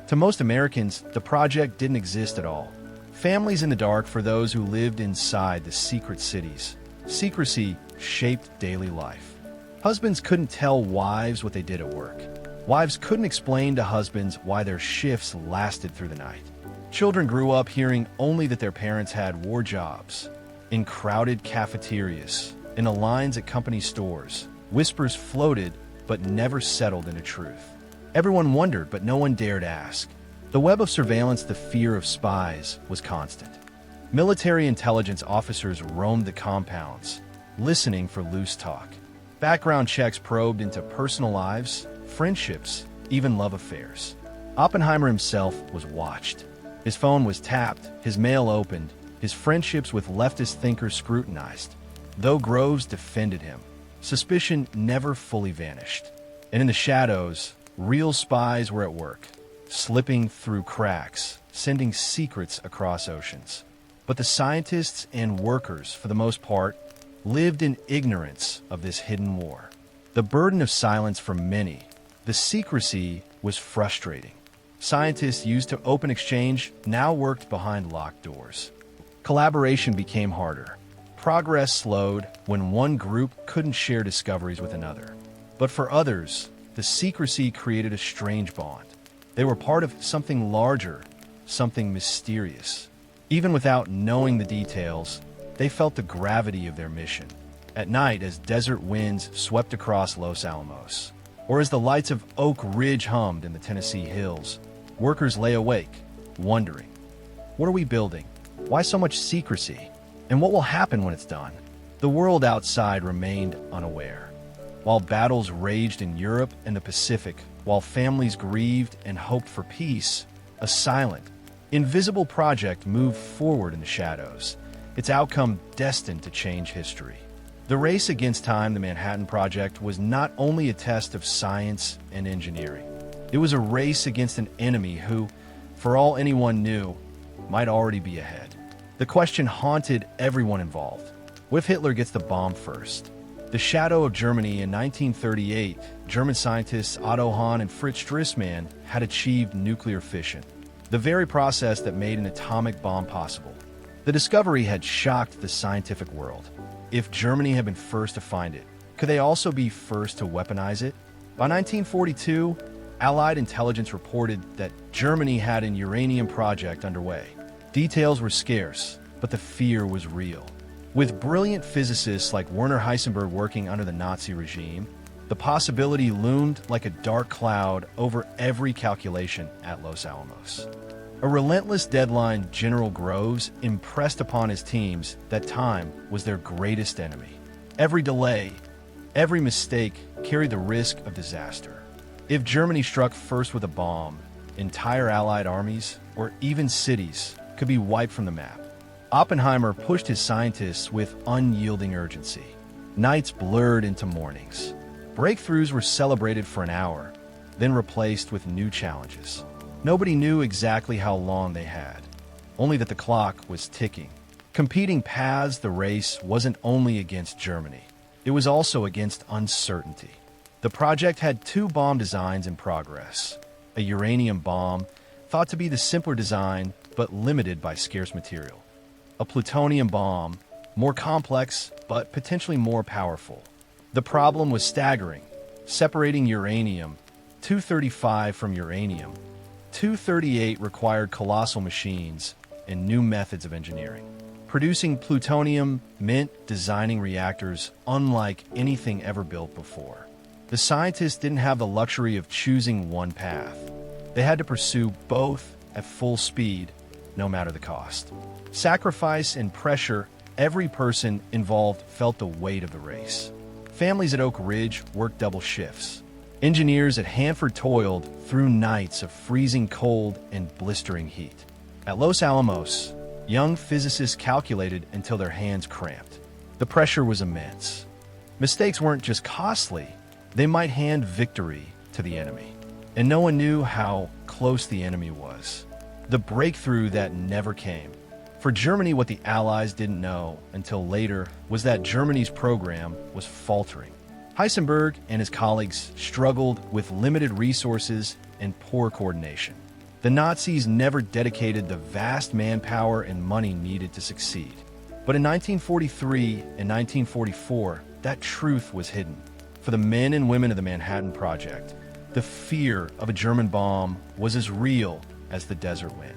To most Americans, the project didn't exist at all. Families in the dark for those who lived inside the secret cities. Secrecy shaped daily life. Husbands couldn't tell wives what they did at work. Wives couldn't explain to husbands why their shifts lasted through the night. Children grew up hearing only that their parents had war jobs. In crowded cafeterias, in the lines at company stores, whispers floated but never settled into truth. Everyone wondered, but no one dared ask. The web of surveillance, the fear of spies, was constant. Military intelligence officers roamed the compounds, listening for loose talk. Background checks probed into personal lives, friendships, even love affairs. Oppenheimer himself was watched. His phone was tapped, his mail opened, his friendships with leftist thinkers scrutinized. Though Groves defended him, suspicion never fully vanished. And in the shadows, real spies were at work, slipping through cracks, sending secrets across oceans. But the scientists and workers, for the most part, lived in ignorance of this hidden war. The burden of silence for many, the secrecy was frustrating. Scientists used to open exchange now worked behind locked doors. Collaboration became harder. Progress slowed when one group couldn't share discoveries with another. But for others, the secrecy created a strange bond. They were part of something larger, something mysterious. Even without knowing the details, they felt the gravity of their mission. At night, as desert winds swept across Los Alamos, or as the lights of Oak Ridge hummed in the Tennessee hills, workers lay awake, wondering, what are we building? Why so much secrecy? And what will happen when it's done? The world outside remained unaware. While battles raged in Europe and the Pacific, while families grieved and hoped for peace, a silent, invisible project moved forward in the shadows, its outcome destined to change history. The race against time, the Manhattan Project, was not only a test of science and engineering. It was a race against an enemy who, for all anyone knew, might already be ahead. The question haunted everyone involved. What if Hitler gets the bomb first? The shadow of Germany in 1938, German scientists Otto Hahn and Fritz Strassmann had achieved nuclear fission, the very process that made an atomic bomb possible. The discovery had shocked the scientific world. If Germany had been first to find it, could they also be first to weaponize it? By 1942, Allied intelligence reported that Germany had an uranium project underway. Details were scarce, but the fear was real. With brilliant physicists like Werner Heisenberg working under the Nazi regime, the possibility loomed like a dark cloud over every calculation at Los Alamos. A relentless deadline, General Groves impressed upon his teams that time was their greatest enemy. Every delay, every mistake carried the risk of disaster. If Germany struck first with a bomb, entire Allied armies, or even cities, could be wiped from the map. Oppenheimer pushed his scientists with unyielding urgency. Nights blurred into mornings. Breakthroughs were celebrated for an hour, then replaced with new challenges. Nobody knew exactly how long they had, only that the clock was ticking. Competing paths, the race wasn't only against Germany. It was also against uncertainty. The project had two bomb designs in progress. A uranium bomb, thought to be the simpler design, but limited by scarce material. A plutonium bomb, more complex, but potentially more powerful. The problem was staggering. Separating uranium-235 from uranium-238 required colossal machines and new methods of engineering. Producing plutonium meant designing reactors unlike anything ever built before. The scientists didn't have the luxury of choosing one path. They had to pursue both at full speed, no matter the cost. Sacrifice and pressure, every person involved felt the weight of the race. Families at Oak Ridge worked double shifts. Engineers at Hanford toiled through nights of freezing cold and blistering heat. At Los Alamos, young physicists calculated until their hands cramped. The pressure was immense. Mistakes weren't just costly, they might hand victory to the enemy. And no one knew how close the enemy was. The breakthrough that never came. For Germany, what the Allies didn't know until later was that Germany's program was faltering. Heisenberg and his colleagues struggled with limited resources and poor coordination. The Nazis never dedicated the vast manpower and money needed to succeed. But in 1943 and 1944, that truth was hidden. For the men and women of the Manhattan Project, the fear of a German bomb was as real as the desert wind.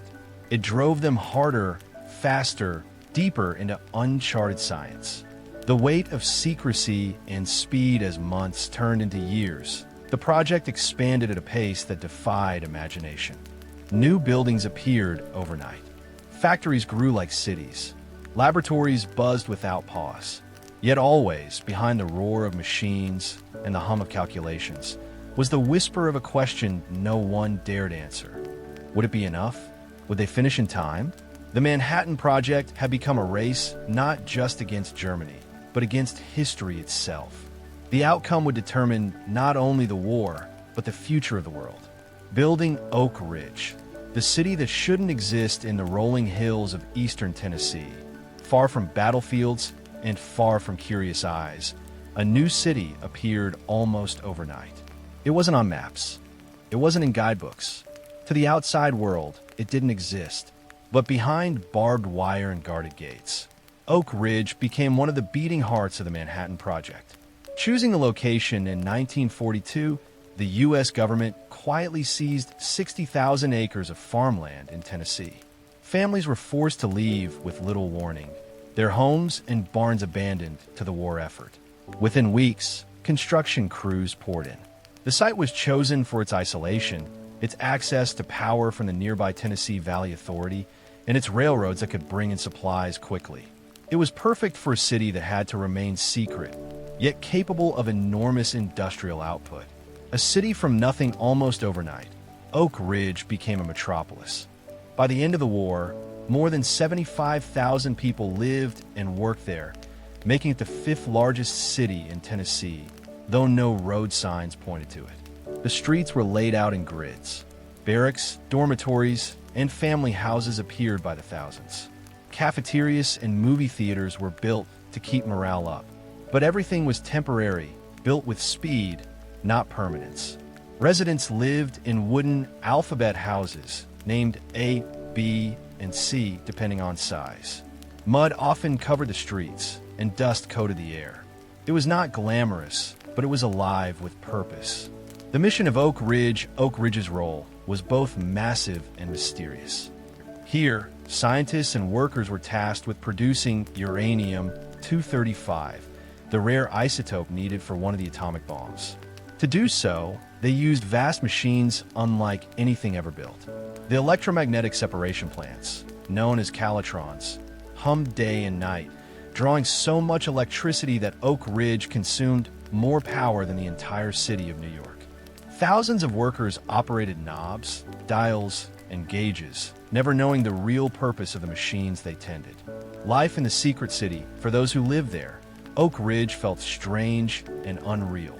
It drove them harder, faster, deeper into uncharted science. The weight of secrecy and speed as months turned into years. The project expanded at a pace that defied imagination. New buildings appeared overnight. Factories grew like cities. Laboratories buzzed without pause. Yet always, behind the roar of machines and the hum of calculations, was the whisper of a question no one dared answer. Would it be enough? Would they finish in time? The Manhattan Project had become a race not just against Germany, but against history itself. The outcome would determine not only the war, but the future of the world. Building Oak Ridge, the city that shouldn't exist in the rolling hills of eastern Tennessee, far from battlefields and far from curious eyes, a new city appeared almost overnight. It wasn't on maps. It wasn't in guidebooks. To the outside world, it didn't exist. But behind barbed wire and guarded gates, Oak Ridge became one of the beating hearts of the Manhattan Project. Choosing the location in 1942, the U.S. government quietly seized 60,000 acres of farmland in Tennessee. Families were forced to leave with little warning, their homes and barns abandoned to the war effort. Within weeks, construction crews poured in. The site was chosen for its isolation, its access to power from the nearby Tennessee Valley Authority, and its railroads that could bring in supplies quickly. It was perfect for a city that had to remain secret, yet capable of enormous industrial output. A city from nothing almost overnight, Oak Ridge became a metropolis. By the end of the war, more than 75,000 people lived and worked there, making it the fifth largest city in Tennessee, though no road signs pointed to it. The streets were laid out in grids. Barracks, dormitories, and family houses appeared by the thousands. Cafeterias and movie theaters were built to keep morale up. But everything was temporary, built with speed, not permanence. Residents lived in wooden alphabet houses, named A, B, and C, depending on size. Mud often covered the streets, and dust coated the air. It was not glamorous, but it was alive with purpose. The mission of Oak Ridge's role, was both massive and mysterious. Here, scientists and workers were tasked with producing uranium-235, the rare isotope needed for one of the atomic bombs. To do so, they used vast machines unlike anything ever built. The electromagnetic separation plants, known as calatrons, hummed day and night, drawing so much electricity that Oak Ridge consumed more power than the entire city of New York. Thousands of workers operated knobs, dials, and gauges, never knowing the real purpose of the machines they tended. Life in the secret city, for those who lived there, Oak Ridge felt strange and unreal.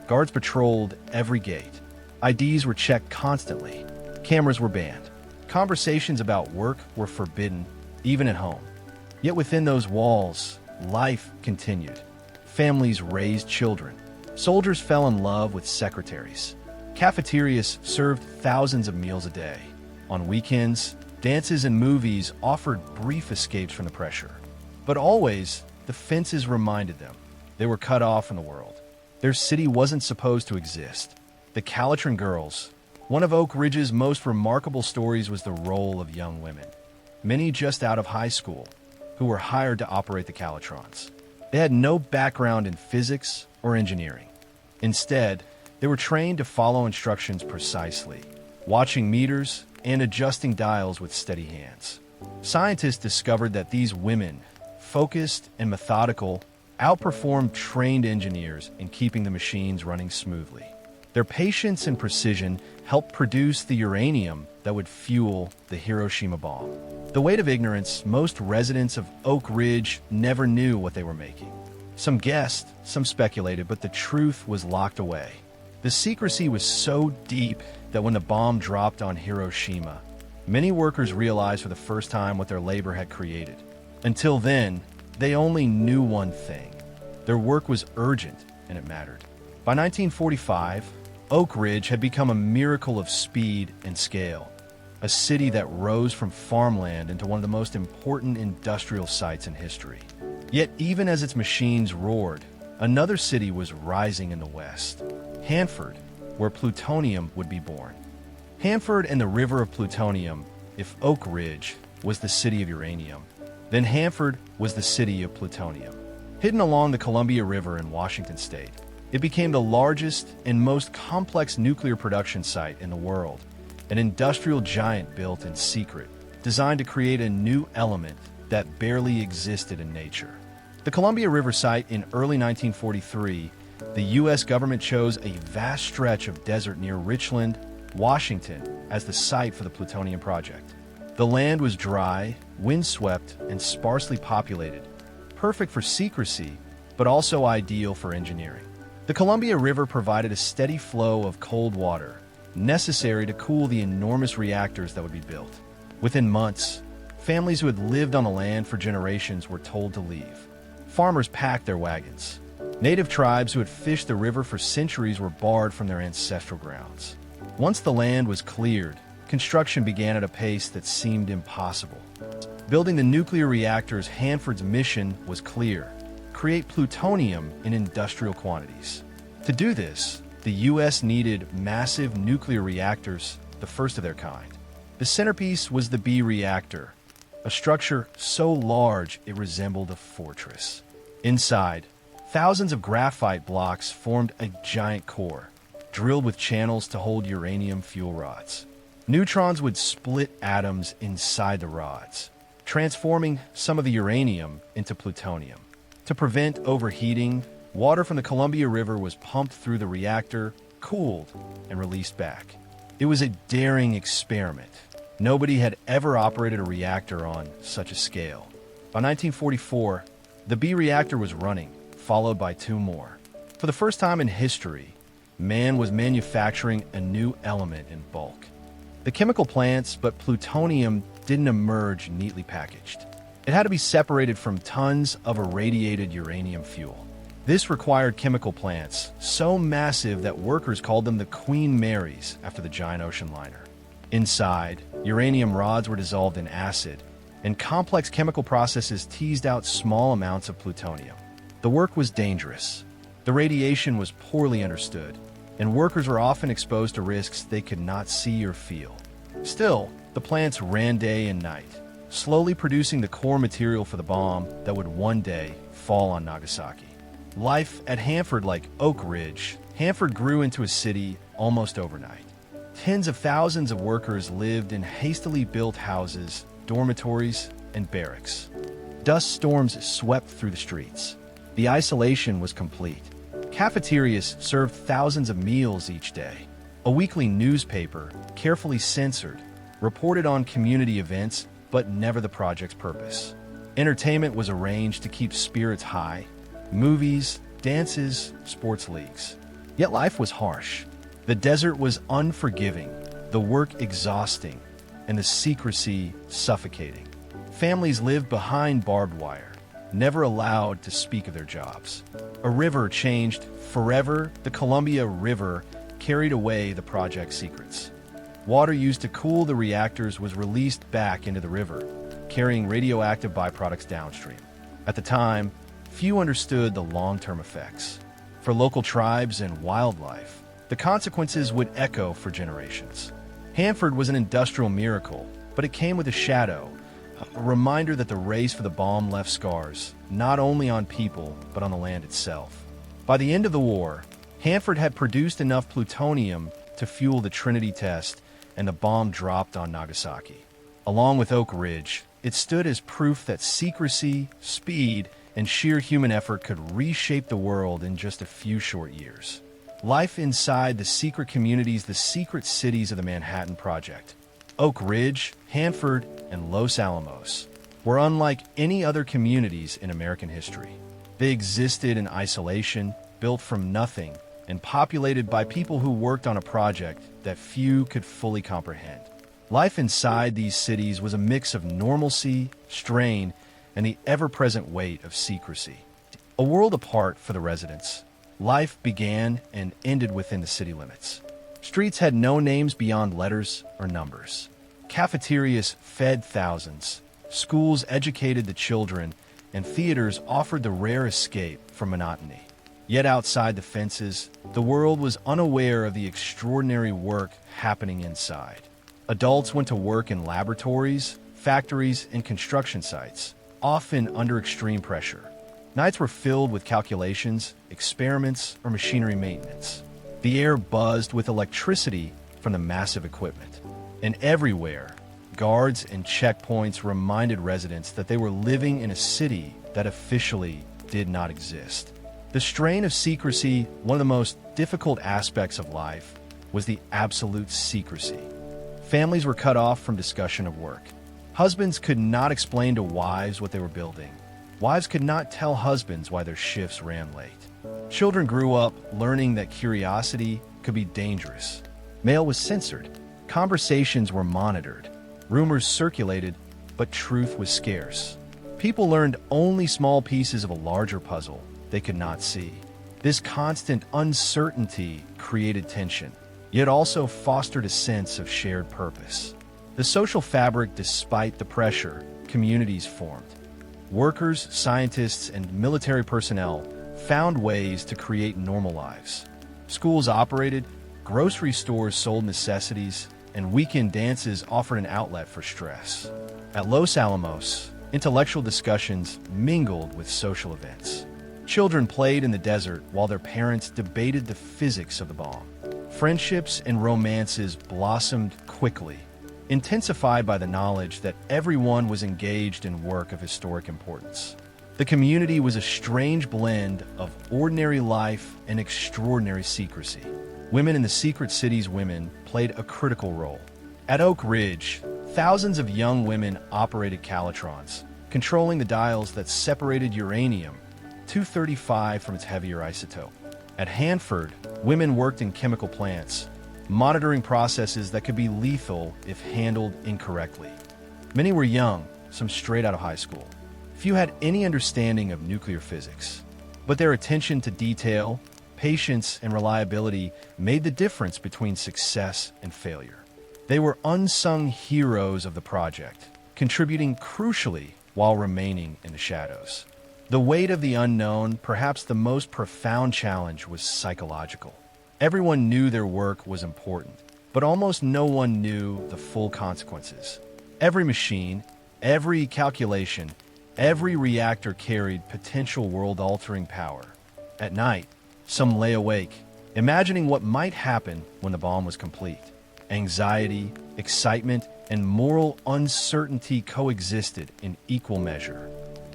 Guards patrolled every gate. IDs were checked constantly. Cameras were banned. Conversations about work were forbidden, even at home. Yet within those walls, life continued. Families raised children. Soldiers fell in love with secretaries. Cafeterias served thousands of meals a day. On weekends, dances and movies offered brief escapes from the pressure. But always, the fences reminded them they were cut off from the world. Their city wasn't supposed to exist. The Calatron Girls. One of Oak Ridge's most remarkable stories was the role of young women, many just out of high school, who were hired to operate the Calatrons. They had no background in physics or engineering. Instead, they were trained to follow instructions precisely, watching meters and adjusting dials with steady hands. Scientists discovered that these women, focused and methodical, outperformed trained engineers in keeping the machines running smoothly. Their patience and precision helped produce the uranium that would fuel the Hiroshima bomb. The weight of ignorance, most residents of Oak Ridge never knew what they were making. Some guessed, some speculated, but the truth was locked away. The secrecy was so deep that when the bomb dropped on Hiroshima, many workers realized for the first time what their labor had created. Until then, they only knew one thing. Their work was urgent, and it mattered. By 1945, Oak Ridge had become a miracle of speed and scale, a city that rose from farmland into one of the most important industrial sites in history. Yet even as its machines roared, another city was rising in the west, Hanford, where plutonium would be born. Hanford and the river of plutonium. If Oak Ridge was the city of uranium, then Hanford was the city of plutonium. Hidden along the Columbia River in Washington state, it became the largest and most complex nuclear production site in the world, an industrial giant built in secret, designed to create a new element that barely existed in nature. The Columbia River site in early 1943, the U.S. government chose a vast stretch of desert near Richland, Washington, as the site for the plutonium project. The land was dry, windswept, and sparsely populated, perfect for secrecy, but also ideal for engineering. The Columbia River provided a steady flow of cold water, necessary to cool the enormous reactors that would be built. Within months, families who had lived on the land for generations were told to leave. Farmers packed their wagons. Native tribes who had fished the river for centuries were barred from their ancestral grounds. Once the land was cleared, construction began at a pace that seemed impossible. Building the nuclear reactors, Hanford's mission was clear: create plutonium in industrial quantities. To do this, the U.S. needed massive nuclear reactors, the first of their kind. The centerpiece was the B reactor, a structure so large it resembled a fortress. Inside, thousands of graphite blocks formed a giant core, drilled with channels to hold uranium fuel rods. Neutrons would split atoms inside the rods, transforming some of the uranium into plutonium. To prevent overheating, water from the Columbia River was pumped through the reactor, cooled, and released back. It was a daring experiment. Nobody had ever operated a reactor on such a scale. By 1944, the B reactor was running, followed by two more. For the first time in history, man was manufacturing a new element in bulk. The chemical plants, but plutonium didn't emerge neatly packaged. It had to be separated from tons of irradiated uranium fuel. This required chemical plants so massive that workers called them the Queen Marys after the giant ocean liner. Inside, uranium rods were dissolved in acid, and complex chemical processes teased out small amounts of plutonium. The work was dangerous. The radiation was poorly understood, and workers were often exposed to risks they could not see or feel. Still, the plants ran day and night, slowly producing the core material for the bomb that would one day fall on Nagasaki. Life at Hanford, like Oak Ridge, Hanford grew into a city almost overnight. Tens of thousands of workers lived in hastily built houses, dormitories, and barracks. Dust storms swept through the streets. The isolation was complete. Cafeterias served thousands of meals each day. A weekly newspaper, carefully censored, reported on community events, but never the project's purpose. Entertainment was arranged to keep spirits high. Movies, dances, sports leagues. Yet life was harsh. The desert was unforgiving, the work exhausting, and the secrecy suffocating. Families lived behind barbed wire, never allowed to speak of their jobs. A river changed forever. The Columbia River carried away the project's secrets. Water used to cool the reactors was released back into the river, carrying radioactive byproducts downstream. At the time, few understood the long-term effects. For local tribes and wildlife, the consequences would echo for generations. Hanford was an industrial miracle, but it came with a shadow, a reminder that the race for the bomb left scars, not only on people, but on the land itself. By the end of the war, Hanford had produced enough plutonium to fuel the Trinity test, and the bomb dropped on Nagasaki. Along with Oak Ridge, it stood as proof that secrecy, speed, and sheer human effort could reshape the world in just a few short years. Life inside the secret communities, the secret cities of the Manhattan Project, Oak Ridge, Hanford, and Los Alamos, were unlike any other communities in American history. They existed in isolation, built from nothing, and populated by people who worked on a project that few could fully comprehend. Life inside these cities was a mix of normalcy, strain, and the ever-present weight of secrecy. A world apart for the residents, life began and ended within the city limits. Streets had no names beyond letters or numbers. Cafeterias fed thousands, schools educated the children, and theaters offered the rare escape from monotony. Yet outside the fences, the world was unaware of the extraordinary work happening inside. Adults went to work in laboratories, factories, and construction sites, often under extreme pressure. Nights were filled with calculations, experiments, or machinery maintenance. The air buzzed with electricity from the massive equipment. And everywhere, guards and checkpoints reminded residents that they were living in a city that officially did not exist. The strain of secrecy, one of the most difficult aspects of life, was the absolute secrecy. Families were cut off from discussion of work. Husbands could not explain to wives what they were building. Wives could not tell husbands why their shifts ran late. Children grew up learning that curiosity could be dangerous. Mail was censored. Conversations were monitored. Rumors circulated, but truth was scarce. People learned only small pieces of a larger puzzle they could not see. This constant uncertainty created tension, yet also fostered a sense of shared purpose. The social fabric, despite the pressure, communities formed. Workers, scientists, and military personnel found ways to create normal lives. Schools operated, grocery stores sold necessities, and weekend dances offered an outlet for stress. At Los Alamos, intellectual discussions mingled with social events. Children played in the desert while their parents debated the physics of the bomb. Friendships and romances blossomed quickly, intensified by the knowledge that everyone was engaged in work of historic importance. The community was a strange blend of ordinary life and extraordinary secrecy. Women in the secret city's women played a critical role. At Oak Ridge, thousands of young women operated calatrons, controlling the dials that separated uranium-235 from its heavier isotope. At Hanford, women worked in chemical plants, monitoring processes that could be lethal if handled incorrectly. Many were young, some straight out of high school. Few had any understanding of nuclear physics, but their attention to detail, patience, and reliability made the difference between success and failure. They were unsung heroes of the project, contributing crucially while remaining in the shadows. The weight of the unknown, perhaps the most profound challenge, was psychological. Everyone knew their work was important, but almost no one knew the full consequences. Every machine, every calculation, every reactor carried potential world-altering power. At night, some lay awake, imagining what might happen when the bomb was complete. Anxiety, excitement, and moral uncertainty coexisted in equal measure.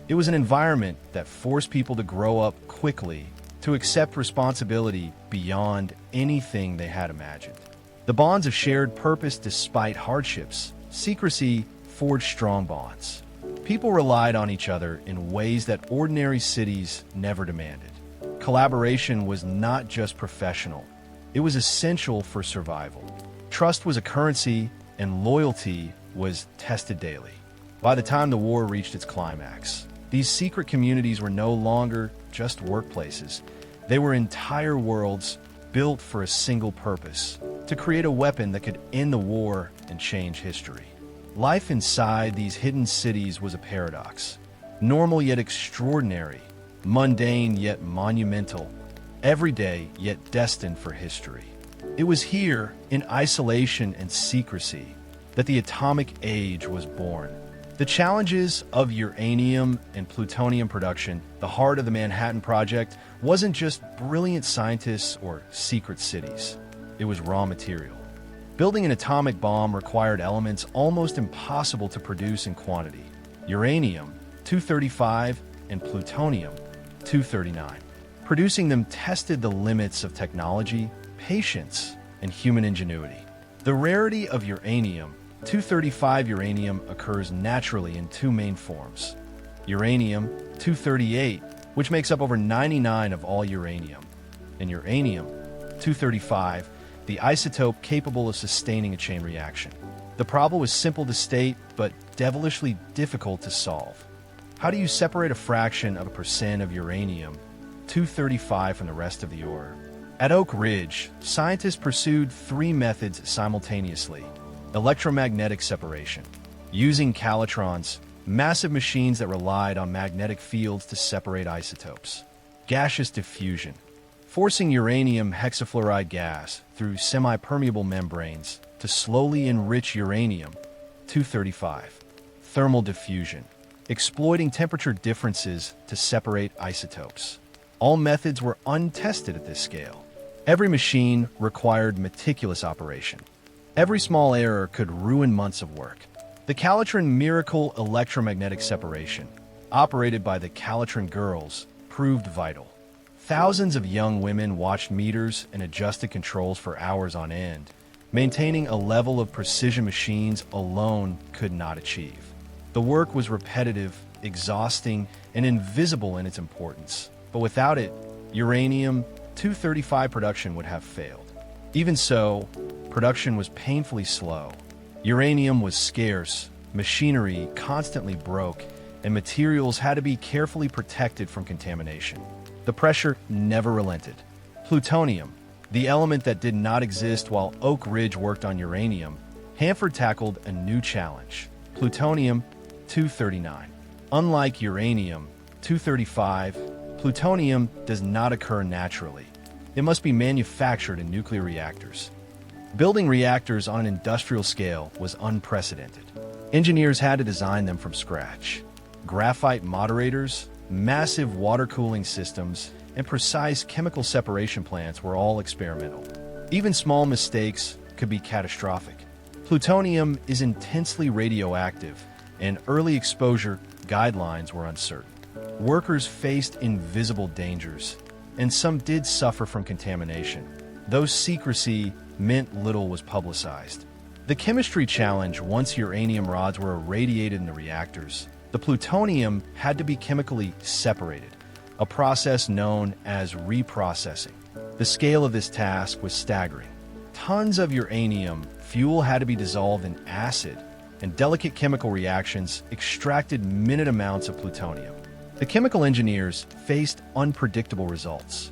It was an environment that forced people to grow up quickly, to accept responsibility beyond anything they had imagined. The bonds of shared purpose, despite hardships, secrecy forged strong bonds. People relied on each other in ways that ordinary cities never demanded. Collaboration was not just professional, it was essential for survival. Trust was a currency, and loyalty was tested daily. By the time the war reached its climax, these secret communities were no longer just workplaces. They were entire worlds built for a single purpose: to create a weapon that could end the war and change history. Life inside these hidden cities was a paradox. Normal yet extraordinary, mundane yet monumental, everyday yet destined for history. It was here, in isolation and secrecy, that the atomic age was born. The challenges of uranium and plutonium production, the heart of the Manhattan Project, wasn't just brilliant scientists or secret cities. It was raw material. Building an atomic bomb required elements almost impossible to produce in quantity: uranium-235 and plutonium-239. Producing them tested the limits of technology, patience, and human ingenuity. The rarity of uranium-235 uranium occurs naturally in two main forms: uranium-238, which makes up over 99% of all uranium, and uranium-235, the isotope capable of sustaining a chain reaction. The problem was simple to state, but devilishly difficult to solve. How do you separate a fraction of a percent of uranium-235 from the rest of the ore? At Oak Ridge, scientists pursued three methods simultaneously: electromagnetic separation, using calatrons, massive machines that relied on magnetic fields to separate isotopes; gaseous diffusion, forcing uranium hexafluoride gas through semi-permeable membranes to slowly enrich uranium-235; thermal diffusion, exploiting temperature differences to separate isotopes. All methods were untested at this scale. Every machine required meticulous operation. Every small error could ruin months of work. The Calatrin Miracle Electromagnetic Separation, operated by the Calatrin Girls, proved vital. Thousands of young women watched meters and adjusted controls for hours on end, maintaining a level of precision machines alone could not achieve. The work was repetitive, exhausting, and invisible in its importance. But without it, uranium-235 production would have failed. Even so, production was painfully slow. Uranium was scarce, machinery constantly broke, and materials had to be carefully protected from contamination. The pressure never relented. Plutonium, the element that did not exist while Oak Ridge worked on uranium, Hanford tackled a new challenge: plutonium-239. Unlike uranium-235, plutonium does not occur naturally. It must be manufactured in nuclear reactors. Building reactors on an industrial scale was unprecedented. Engineers had to design them from scratch. Graphite moderators, massive water cooling systems, and precise chemical separation plants were all experimental. Even small mistakes could be catastrophic. Plutonium is intensely radioactive, and early exposure guidelines were uncertain. Workers faced invisible dangers, and some did suffer from contamination, though secrecy meant little was publicized. The chemistry challenge: once uranium rods were irradiated in the reactors, the plutonium had to be chemically separated, a process known as reprocessing. The scale of this task was staggering. Tons of uranium fuel had to be dissolved in acid, and delicate chemical reactions extracted minute amounts of plutonium. The chemical engineers faced unpredictable results.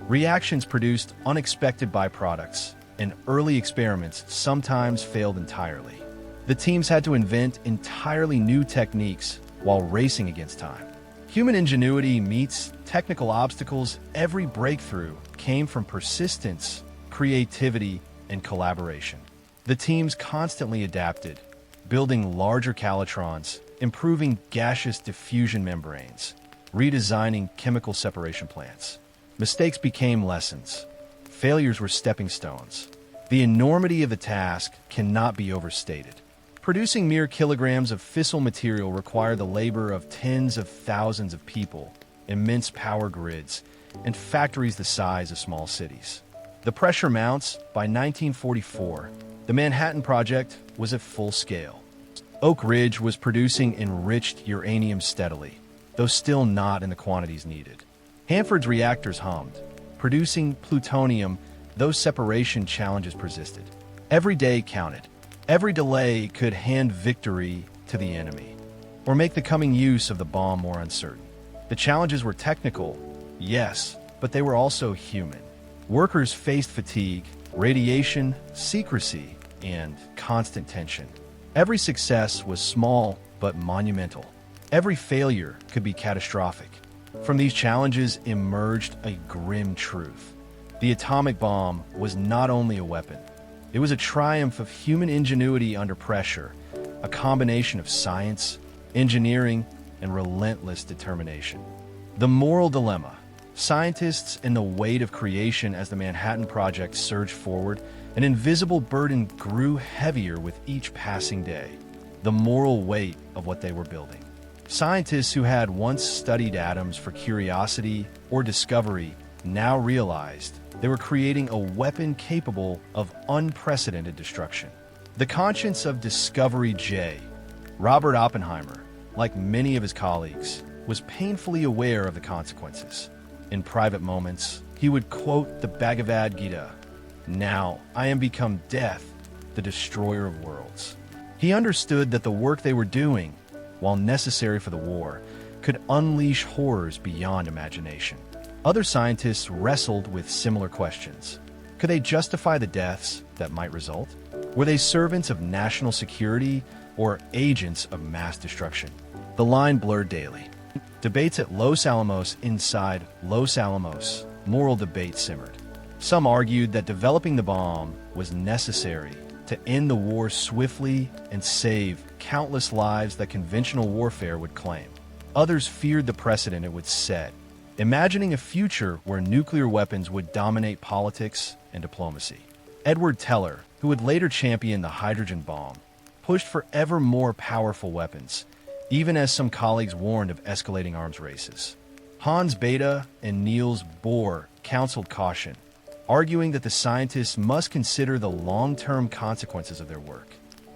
Reactions produced unexpected byproducts, and early experiments sometimes failed entirely. The teams had to invent entirely new techniques while racing against time. Human ingenuity meets technical obstacles. Every breakthrough came from persistence, creativity, and collaboration. The teams constantly adapted, building larger calatrons, improving gaseous diffusion membranes, redesigning chemical separation plants. Mistakes became lessons. Failures were stepping stones. The enormity of the task cannot be overstated. Producing mere kilograms of fissile material required the labor of tens of thousands of people, immense power grids, and factories the size of small cities. The pressure mounts: by 1944, the Manhattan Project was at full scale. Oak Ridge was producing enriched uranium steadily, though still not in the quantities needed. Hanford's reactors hummed, producing plutonium, though separation challenges persisted. Every day counted. Every delay could hand victory to the enemy, or make the coming use of the bomb more uncertain. The challenges were technical, yes, but they were also human. Workers faced fatigue, radiation, secrecy, and constant tension. Every success was small but monumental. Every failure could be catastrophic. From these challenges emerged a grim truth. The atomic bomb was not only a weapon, it was a triumph of human ingenuity under pressure, a combination of science, engineering, and relentless determination. The moral dilemma: scientists in the weight of creation. As the Manhattan Project surged forward, an invisible burden grew heavier with each passing day: the moral weight of what they were building. Scientists who had once studied atoms for curiosity or discovery now realized they were creating a weapon capable of unprecedented destruction. The conscience of Discovery J. Robert Oppenheimer, like many of his colleagues, was painfully aware of the consequences. In private moments, he would quote the Bhagavad Gita: "Now I am become death, the destroyer of worlds." He understood that the work they were doing, while necessary for the war, could unleash horrors beyond imagination. Other scientists wrestled with similar questions. Could they justify the deaths that might result? Were they servants of national security or agents of mass destruction? The line blurred daily. Debates at Los Alamos. Inside Los Alamos, moral debate simmered. Some argued that developing the bomb was necessary to end the war swiftly and save countless lives that conventional warfare would claim. Others feared the precedent it would set, imagining a future where nuclear weapons would dominate politics and diplomacy. Edward Teller, who would later champion the hydrogen bomb, pushed for ever more powerful weapons, even as some colleagues warned of escalating arms races. Hans Bethe and Niels Bohr counseled caution, arguing that the scientists must consider the long-term consequences of their work.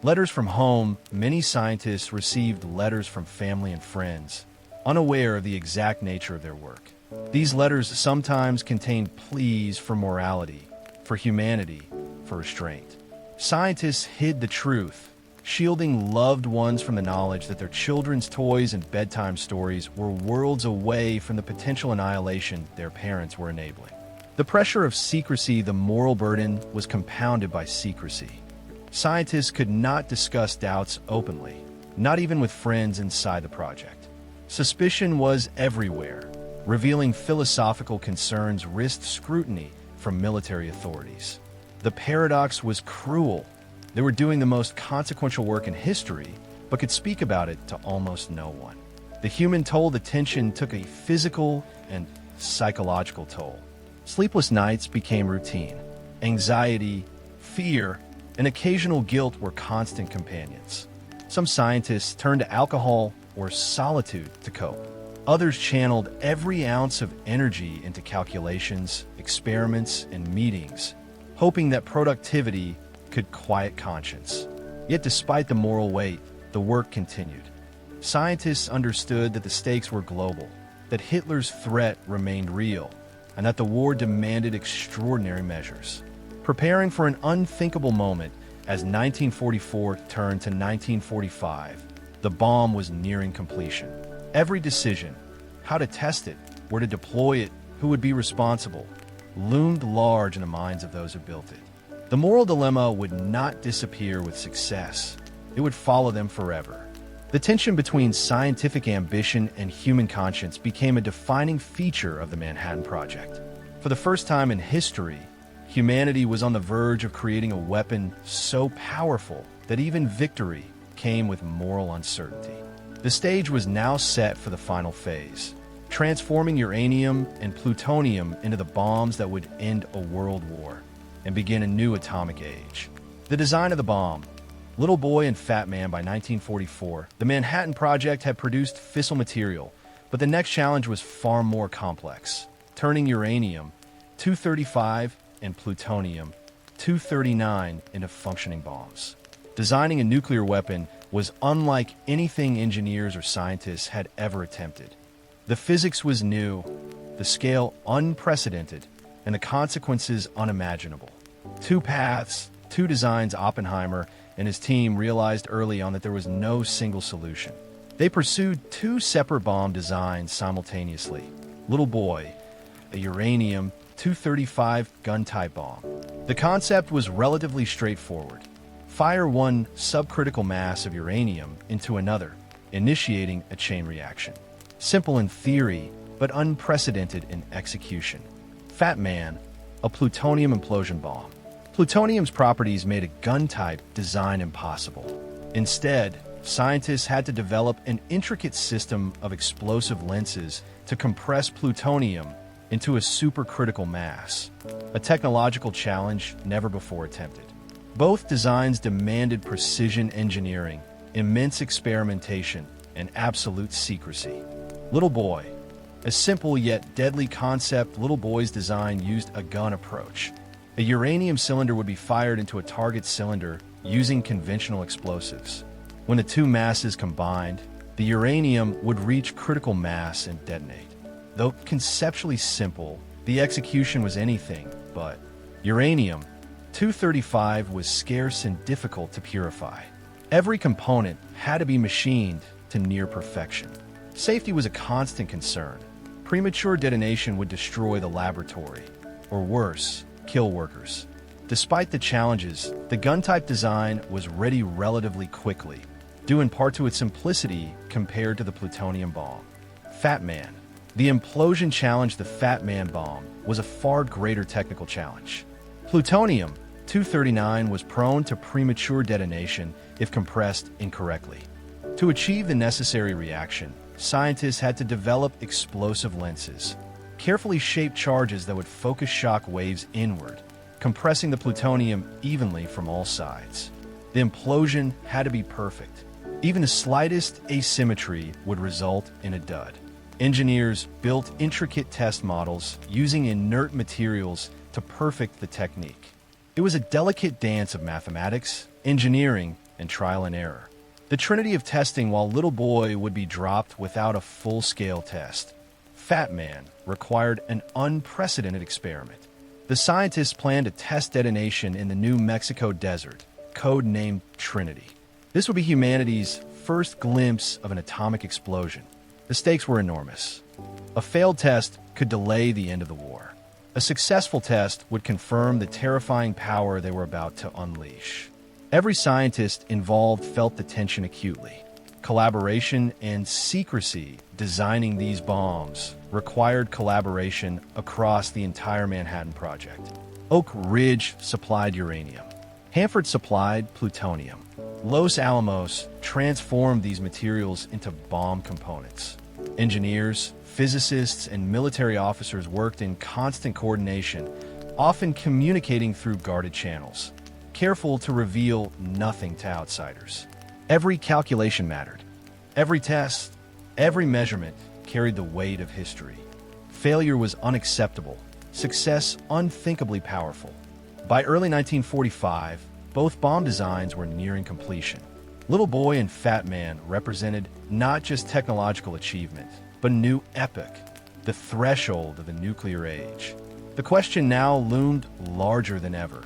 Letters from home: many scientists received letters from family and friends, unaware of the exact nature of their work. These letters sometimes contained pleas for morality, for humanity, for restraint. Scientists hid the truth, shielding loved ones from the knowledge that their children's toys and bedtime stories were worlds away from the potential annihilation their parents were enabling. The pressure of secrecy, the moral burden, was compounded by secrecy. Scientists could not discuss doubts openly, not even with friends inside the project. Suspicion was everywhere. Revealing philosophical concerns risked scrutiny from military authorities. The paradox was cruel. They were doing the most consequential work in history, but could speak about it to almost no one. The human toll, the tension, took a physical and psychological toll. Sleepless nights became routine. Anxiety, fear, and occasional guilt were constant companions. Some scientists turned to alcohol or solitude to cope. Others channeled every ounce of energy into calculations, experiments, and meetings, hoping that productivity could quiet conscience. Yet despite the moral weight, the work continued. Scientists understood that the stakes were global, that Hitler's threat remained real, and that the war demanded extraordinary measures. Preparing for an unthinkable moment, as 1944 turned to 1945, the bomb was nearing completion. Every decision, how to test it, where to deploy it, who would be responsible, loomed large in the minds of those who built it. The moral dilemma would not disappear with success. It would follow them forever. The tension between scientific ambition and human conscience became a defining feature of the Manhattan Project. For the first time in history, humanity was on the verge of creating a weapon so powerful that even victory came with moral uncertainty. The stage was now set for the final phase, transforming uranium and plutonium into the bombs that would end a world war and begin a new atomic age. The design of the bomb: Little Boy and Fat Man. By 1944, the Manhattan Project had produced fissile material, but the next challenge was far more complex: turning uranium-235 and plutonium-239 into functioning bombs. Designing a nuclear weapon was unlike anything engineers or scientists had ever attempted. The physics was new, the scale unprecedented, and the consequences unimaginable. Two paths, two designs. Oppenheimer and his team realized early on that there was no single solution. They pursued two separate bomb designs simultaneously. Little Boy, a uranium-235 gun-type bomb. The concept was relatively straightforward. Fire one subcritical mass of uranium into another, initiating a chain reaction. Simple in theory, but unprecedented in execution. Fat Man, a plutonium implosion bomb. Plutonium's properties made a gun-type design impossible. Instead, scientists had to develop an intricate system of explosive lenses to compress plutonium into a supercritical mass, a technological challenge never before attempted. Both designs demanded precision engineering, immense experimentation, and absolute secrecy. Little Boy, a simple yet deadly concept. Little Boy's design used a gun approach. A uranium cylinder would be fired into a target cylinder using conventional explosives. When the two masses combined, the uranium would reach critical mass and detonate. Though conceptually simple, the execution was anything but. Uranium-235 was scarce and difficult to purify. Every component had to be machined to near perfection. Safety was a constant concern. Premature detonation would destroy the laboratory, or worse, kill workers. Despite the challenges, the gun-type design was ready relatively quickly, due in part to its simplicity compared to the plutonium bomb. Fat Man. The implosion challenge, the Fat Man bomb, was a far greater technical challenge. Plutonium-239 was prone to premature detonation if compressed incorrectly. To achieve the necessary reaction, scientists had to develop explosive lenses, carefully shaped charges that would focus shock waves inward, compressing the plutonium evenly from all sides. The implosion had to be perfect. Even the slightest asymmetry would result in a dud. Engineers built intricate test models using inert materials to perfect the technique. It was a delicate dance of mathematics, engineering, and trial and error. The trinity of testing while Little Boy would be dropped without a full-scale test. Fat Man required an unprecedented experiment. The scientists planned a test detonation in the New Mexico desert, code-named Trinity. This would be humanity's first glimpse of an atomic explosion. The stakes were enormous. A failed test could delay the end of the war. A successful test would confirm the terrifying power they were about to unleash. Every scientist involved felt the tension acutely. Collaboration and secrecy designing these bombs required collaboration across the entire Manhattan Project. Oak Ridge supplied uranium. Hanford supplied plutonium. Los Alamos transformed these materials into bomb components. Engineers, physicists, and military officers worked in constant coordination, often communicating through guarded channels, careful to reveal nothing to outsiders. Every calculation mattered. Every test, every measurement carried the weight of history. Failure was unacceptable, success unthinkably powerful. By early 1945, both bomb designs were nearing completion. Little Boy and Fat Man represented not just technological achievement, but a new epoch, the threshold of the nuclear age. The question now loomed larger than ever.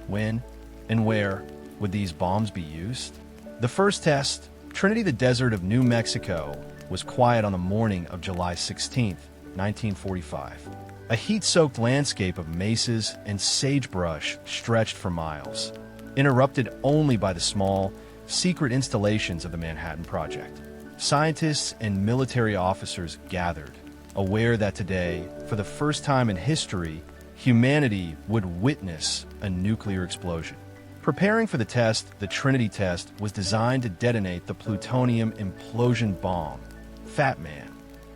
When and where would these bombs be used? The first test, Trinity, the desert of New Mexico, was quiet on the morning of July 16, 1945. A heat-soaked landscape of mesas and sagebrush stretched for miles, interrupted only by the small, secret installations of the Manhattan Project. Scientists and military officers gathered, aware that today, for the first time in history, humanity would witness a nuclear explosion. Preparing for the test, the Trinity test was designed to detonate the plutonium implosion bomb, Fat Man,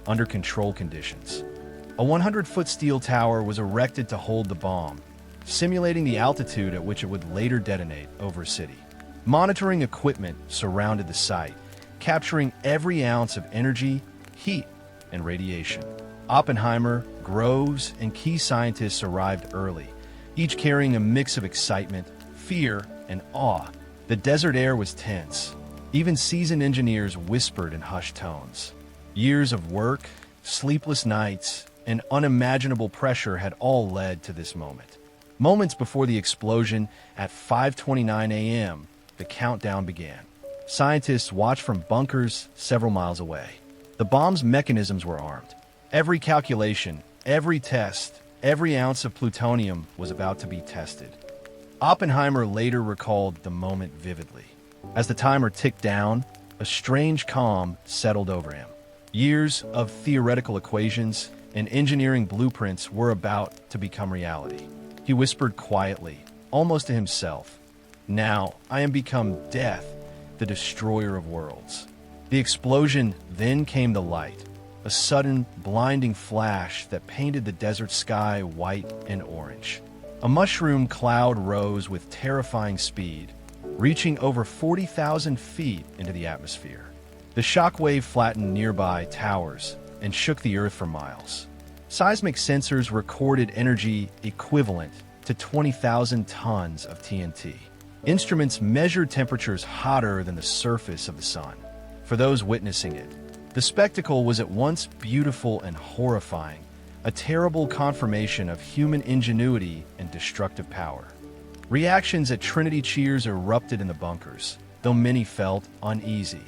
under control conditions. A 100-foot steel tower was erected to hold the bomb, simulating the altitude at which it would later detonate over a city. Monitoring equipment surrounded the site, capturing every ounce of energy, heat, and radiation. Oppenheimer, Groves, and key scientists arrived early, each carrying a mix of excitement, fear, and awe. The desert air was tense. Even seasoned engineers whispered in hushed tones. Years of work, sleepless nights, and unimaginable pressure had all led to this moment. Moments before the explosion, at 5:29 a.m., the countdown began. Scientists watched from bunkers several miles away. The bomb's mechanisms were armed. Every calculation, every test, every ounce of plutonium was about to be tested. Oppenheimer later recalled the moment vividly. As the timer ticked down, a strange calm settled over him. Years of theoretical equations and engineering blueprints were about to become reality. He whispered quietly, almost to himself, "Now I am become death, the destroyer of worlds." The explosion, then came the light, a sudden, blinding flash that painted the desert sky white and orange. A mushroom cloud rose with terrifying speed, reaching over 40,000 feet into the atmosphere. The shockwave flattened nearby towers and shook the earth for miles. Seismic sensors recorded energy equivalent to 20,000 tons of TNT. Instruments measured temperatures hotter than the surface of the sun. For those witnessing it, the spectacle was at once beautiful and horrifying, a terrible confirmation of human ingenuity and destructive power. Reactions at Trinity cheers erupted in the bunkers, though many felt uneasy.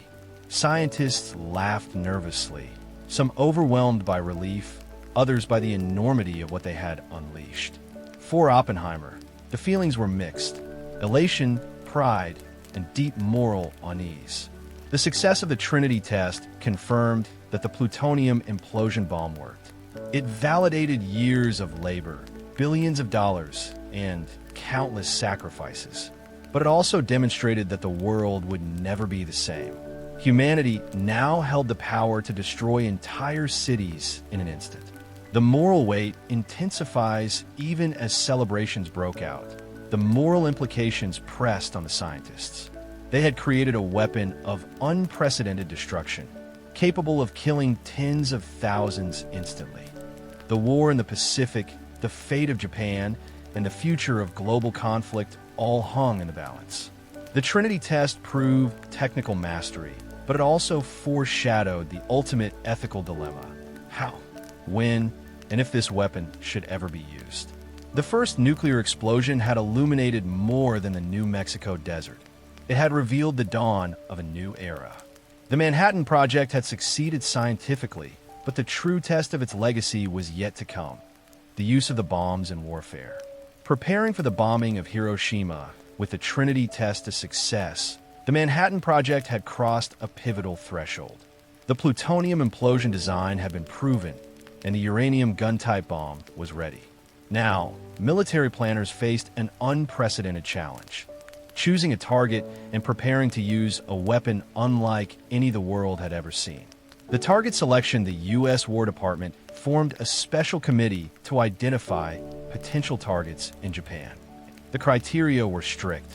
Scientists laughed nervously, some overwhelmed by relief, others by the enormity of what they had unleashed. For Oppenheimer, the feelings were mixed: elation, pride, and deep moral unease. The success of the Trinity test confirmed that the plutonium implosion bomb worked. It validated years of labor, billions of dollars, and countless sacrifices. But it also demonstrated that the world would never be the same. Humanity now held the power to destroy entire cities in an instant. The moral weight intensifies even as celebrations broke out. The moral implications pressed on the scientists. They had created a weapon of unprecedented destruction, capable of killing tens of thousands instantly. The war in the Pacific, the fate of Japan, and the future of global conflict all hung in the balance. The Trinity test proved technical mastery, but it also foreshadowed the ultimate ethical dilemma: how, when, and if this weapon should ever be used. The first nuclear explosion had illuminated more than the New Mexico desert. It had revealed the dawn of a new era. The Manhattan Project had succeeded scientifically, but the true test of its legacy was yet to come: the use of the bombs in warfare. Preparing for the bombing of Hiroshima with the Trinity test a success, the Manhattan Project had crossed a pivotal threshold. The plutonium implosion design had been proven, and the uranium gun-type bomb was ready. Now, military planners faced an unprecedented challenge: choosing a target and preparing to use a weapon unlike any the world had ever seen. The target selection, the U.S. War Department formed a special committee to identify potential targets in Japan. The criteria were strict.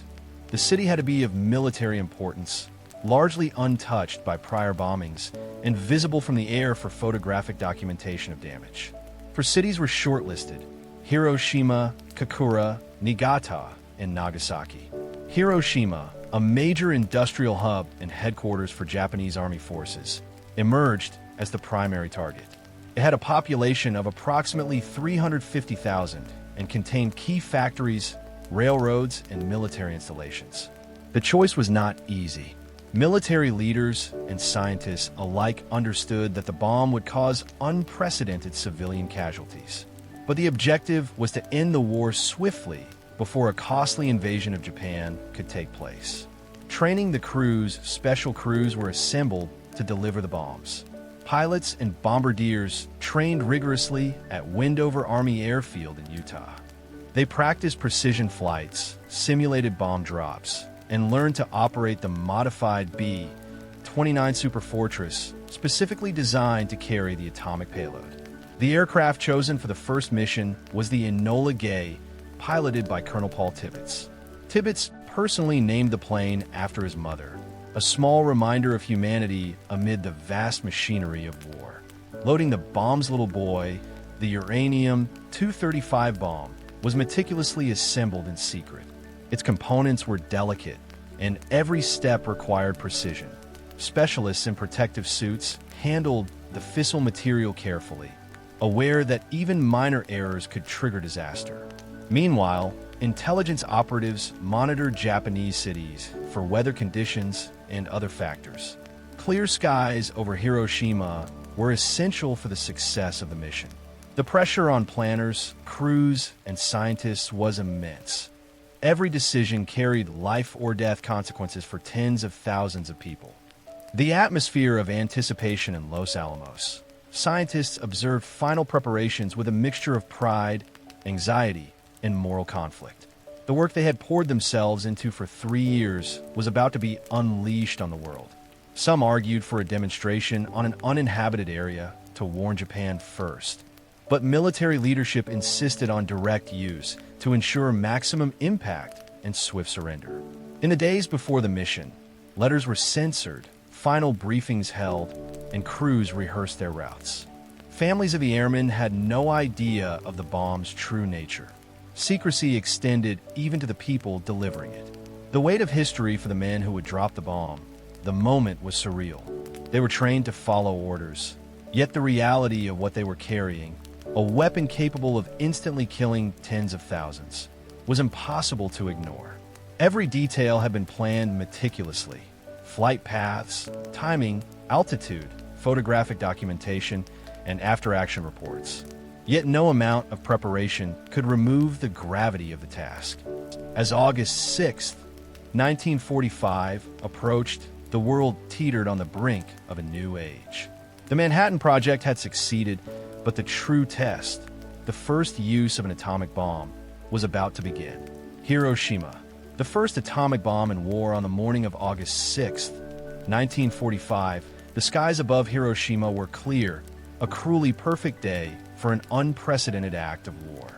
The city had to be of military importance, largely untouched by prior bombings, and visible from the air for photographic documentation of damage. For cities were shortlisted: Hiroshima, Kokura, Niigata, and Nagasaki. Hiroshima, a major industrial hub and headquarters for Japanese Army forces, emerged as the primary target. It had a population of approximately 350,000 and contained key factories, railroads, and military installations. The choice was not easy. Military leaders and scientists alike understood that the bomb would cause unprecedented civilian casualties. But the objective was to end the war swiftly before a costly invasion of Japan could take place. Training the crews, special crews were assembled to deliver the bombs. Pilots and bombardiers trained rigorously at Wendover Army Airfield in Utah. They practiced precision flights, simulated bomb drops, and learned to operate the modified B-29 Superfortress, specifically designed to carry the atomic payload. The aircraft chosen for the first mission was the Enola Gay, piloted by Colonel Paul Tibbets. Tibbets personally named the plane after his mother, a small reminder of humanity amid the vast machinery of war. Loading the bomb's little boy, the uranium-235 bomb, was meticulously assembled in secret. Its components were delicate, and every step required precision. Specialists in protective suits handled the fissile material carefully, aware that even minor errors could trigger disaster. Meanwhile, intelligence operatives monitored Japanese cities for weather conditions and other factors. Clear skies over Hiroshima were essential for the success of the mission. The pressure on planners, crews, and scientists was immense. Every decision carried life or death consequences for tens of thousands of people. The atmosphere of anticipation in Los Alamos. Scientists observed final preparations with a mixture of pride, anxiety, and moral conflict. The work they had poured themselves into for 3 years was about to be unleashed on the world. Some argued for a demonstration on an uninhabited area to warn Japan first. But military leadership insisted on direct use to ensure maximum impact and swift surrender. In the days before the mission, letters were censored, final briefings held, and crews rehearsed their routes. Families of the airmen had no idea of the bomb's true nature. Secrecy extended even to the people delivering it. The weight of history for the men who would drop the bomb. The moment was surreal. They were trained to follow orders, yet the reality of what they were carrying, a weapon capable of instantly killing tens of thousands, was impossible to ignore. Every detail had been planned meticulously: flight paths, timing, altitude, photographic documentation, and after-action reports. Yet no amount of preparation could remove the gravity of the task. As August 6, 1945, approached, the world teetered on the brink of a new age. The Manhattan Project had succeeded, but the true test, the first use of an atomic bomb, was about to begin. Hiroshima, the first atomic bomb in war. On the morning of August 6, 1945, the skies above Hiroshima were clear, a cruelly perfect day for an unprecedented act of war.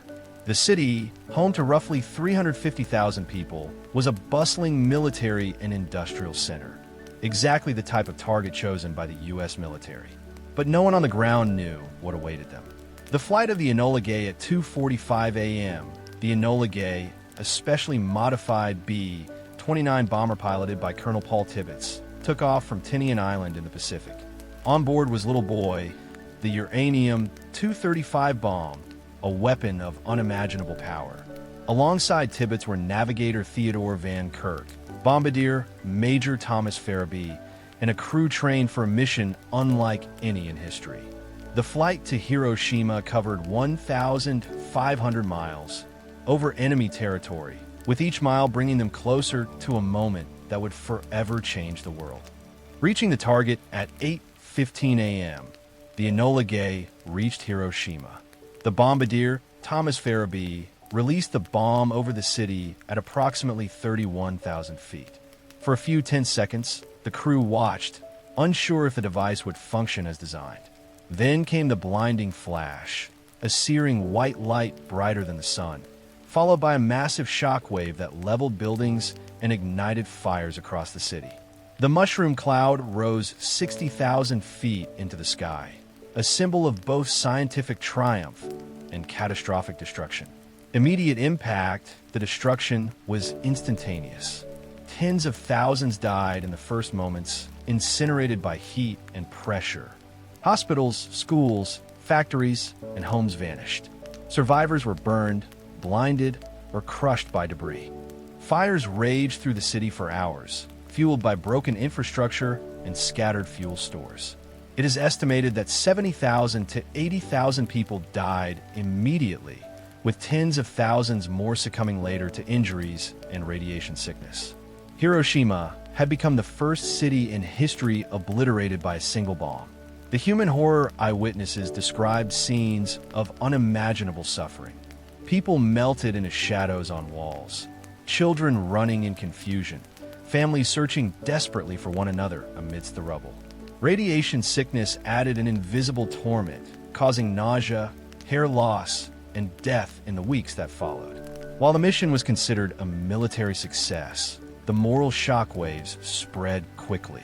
The city, home to roughly 350,000 people, was a bustling military and industrial center. exactly the type of target chosen by the U.S. military. But no one on the ground knew what awaited them. The flight of the Enola Gay at 2:45 a.m., the Enola Gay, a specially modified B-29 bomber piloted by Colonel Paul Tibbets, took off from Tinian Island in the Pacific. On board was Little Boy, the uranium-235 bomb, a weapon of unimaginable power. Alongside Tibbets were Navigator Theodore Van Kirk, Bombardier Major Thomas Farabee, and a crew trained for a mission unlike any in history. The flight to Hiroshima covered 1,500 miles over enemy territory, with each mile bringing them closer to a moment that would forever change the world. Reaching the target at 8:15 a.m., the Enola Gay reached Hiroshima. The bombardier, Thomas Farabee, released the bomb over the city at approximately 31,000 feet. For a few tense seconds, the crew watched, unsure if the device would function as designed. Then came the blinding flash, a searing white light brighter than the sun, followed by a massive shockwave that leveled buildings and ignited fires across the city. The mushroom cloud rose 60,000 feet into the sky, a symbol of both scientific triumph and catastrophic destruction. Immediate impact, the destruction was instantaneous. Tens of thousands died in the first moments, incinerated by heat and pressure. Hospitals, schools, factories, and homes vanished. Survivors were burned, blinded, or crushed by debris. Fires raged through the city for hours, fueled by broken infrastructure and scattered fuel stores. It is estimated that 70,000 to 80,000 people died immediately, with tens of thousands more succumbing later to injuries and radiation sickness. Hiroshima had become the first city in history obliterated by a single bomb. The human horror eyewitnesses described scenes of unimaginable suffering. People melted into shadows on walls, children running in confusion, families searching desperately for one another amidst the rubble. Radiation sickness added an invisible torment, causing nausea, hair loss, and death in the weeks that followed. While the mission was considered a military success, the moral shockwaves spread quickly.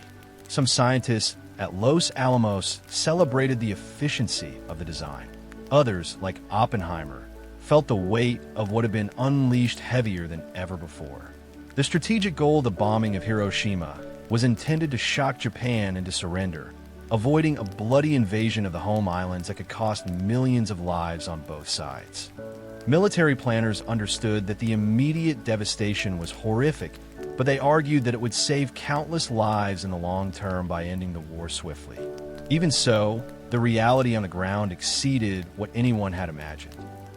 Some scientists at Los Alamos celebrated the efficiency of the design. Others, like Oppenheimer, felt the weight of what had been unleashed heavier than ever before. The strategic goal of the bombing of Hiroshima was intended to shock Japan into surrender, avoiding a bloody invasion of the home islands that could cost millions of lives on both sides. Military planners understood that the immediate devastation was horrific, but they argued that it would save countless lives in the long term by ending the war swiftly. Even so, the reality on the ground exceeded what anyone had imagined.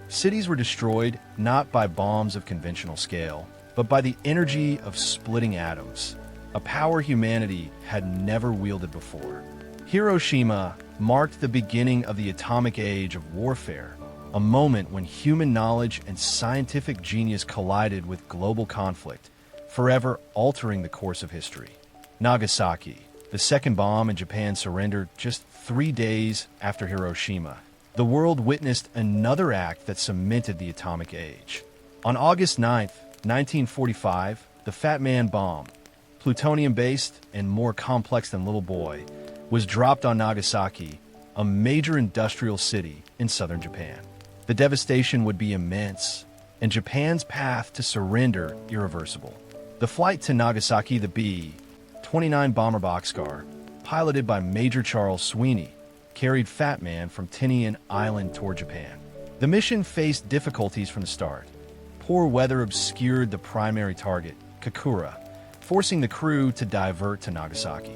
Cities were destroyed not by bombs of conventional scale, but by the energy of splitting atoms, a power humanity had never wielded before. Hiroshima marked the beginning of the atomic age of warfare, a moment when human knowledge and scientific genius collided with global conflict, forever altering the course of history. Nagasaki, the second bomb in Japan, surrendered just 3 days after Hiroshima. The world witnessed another act that cemented the atomic age. On August 9, 1945, the Fat Man bomb, plutonium-based and more complex than Little Boy, was dropped on Nagasaki, a major industrial city in southern Japan. The devastation would be immense, and Japan's path to surrender irreversible. The flight to Nagasaki, the B-29 bomber boxcar, piloted by Major Charles Sweeney, carried Fat Man from Tinian Island toward Japan. The mission faced difficulties from the start. Poor weather obscured the primary target, Kokura, forcing the crew to divert to Nagasaki.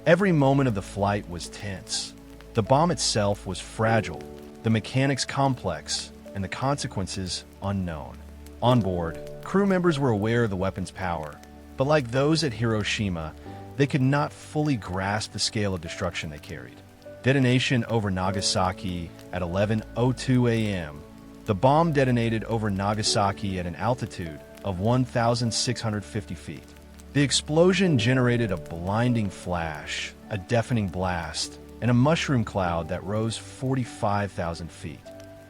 Every moment of the flight was tense. The bomb itself was fragile, the mechanics complex, and the consequences unknown. On board, crew members were aware of the weapon's power, but like those at Hiroshima, they could not fully grasp the scale of destruction they carried. Detonation over Nagasaki at 11:02 a.m. The bomb detonated over Nagasaki at an altitude of 1,650 feet. The explosion generated a blinding flash, a deafening blast, and a mushroom cloud that rose 45,000 feet.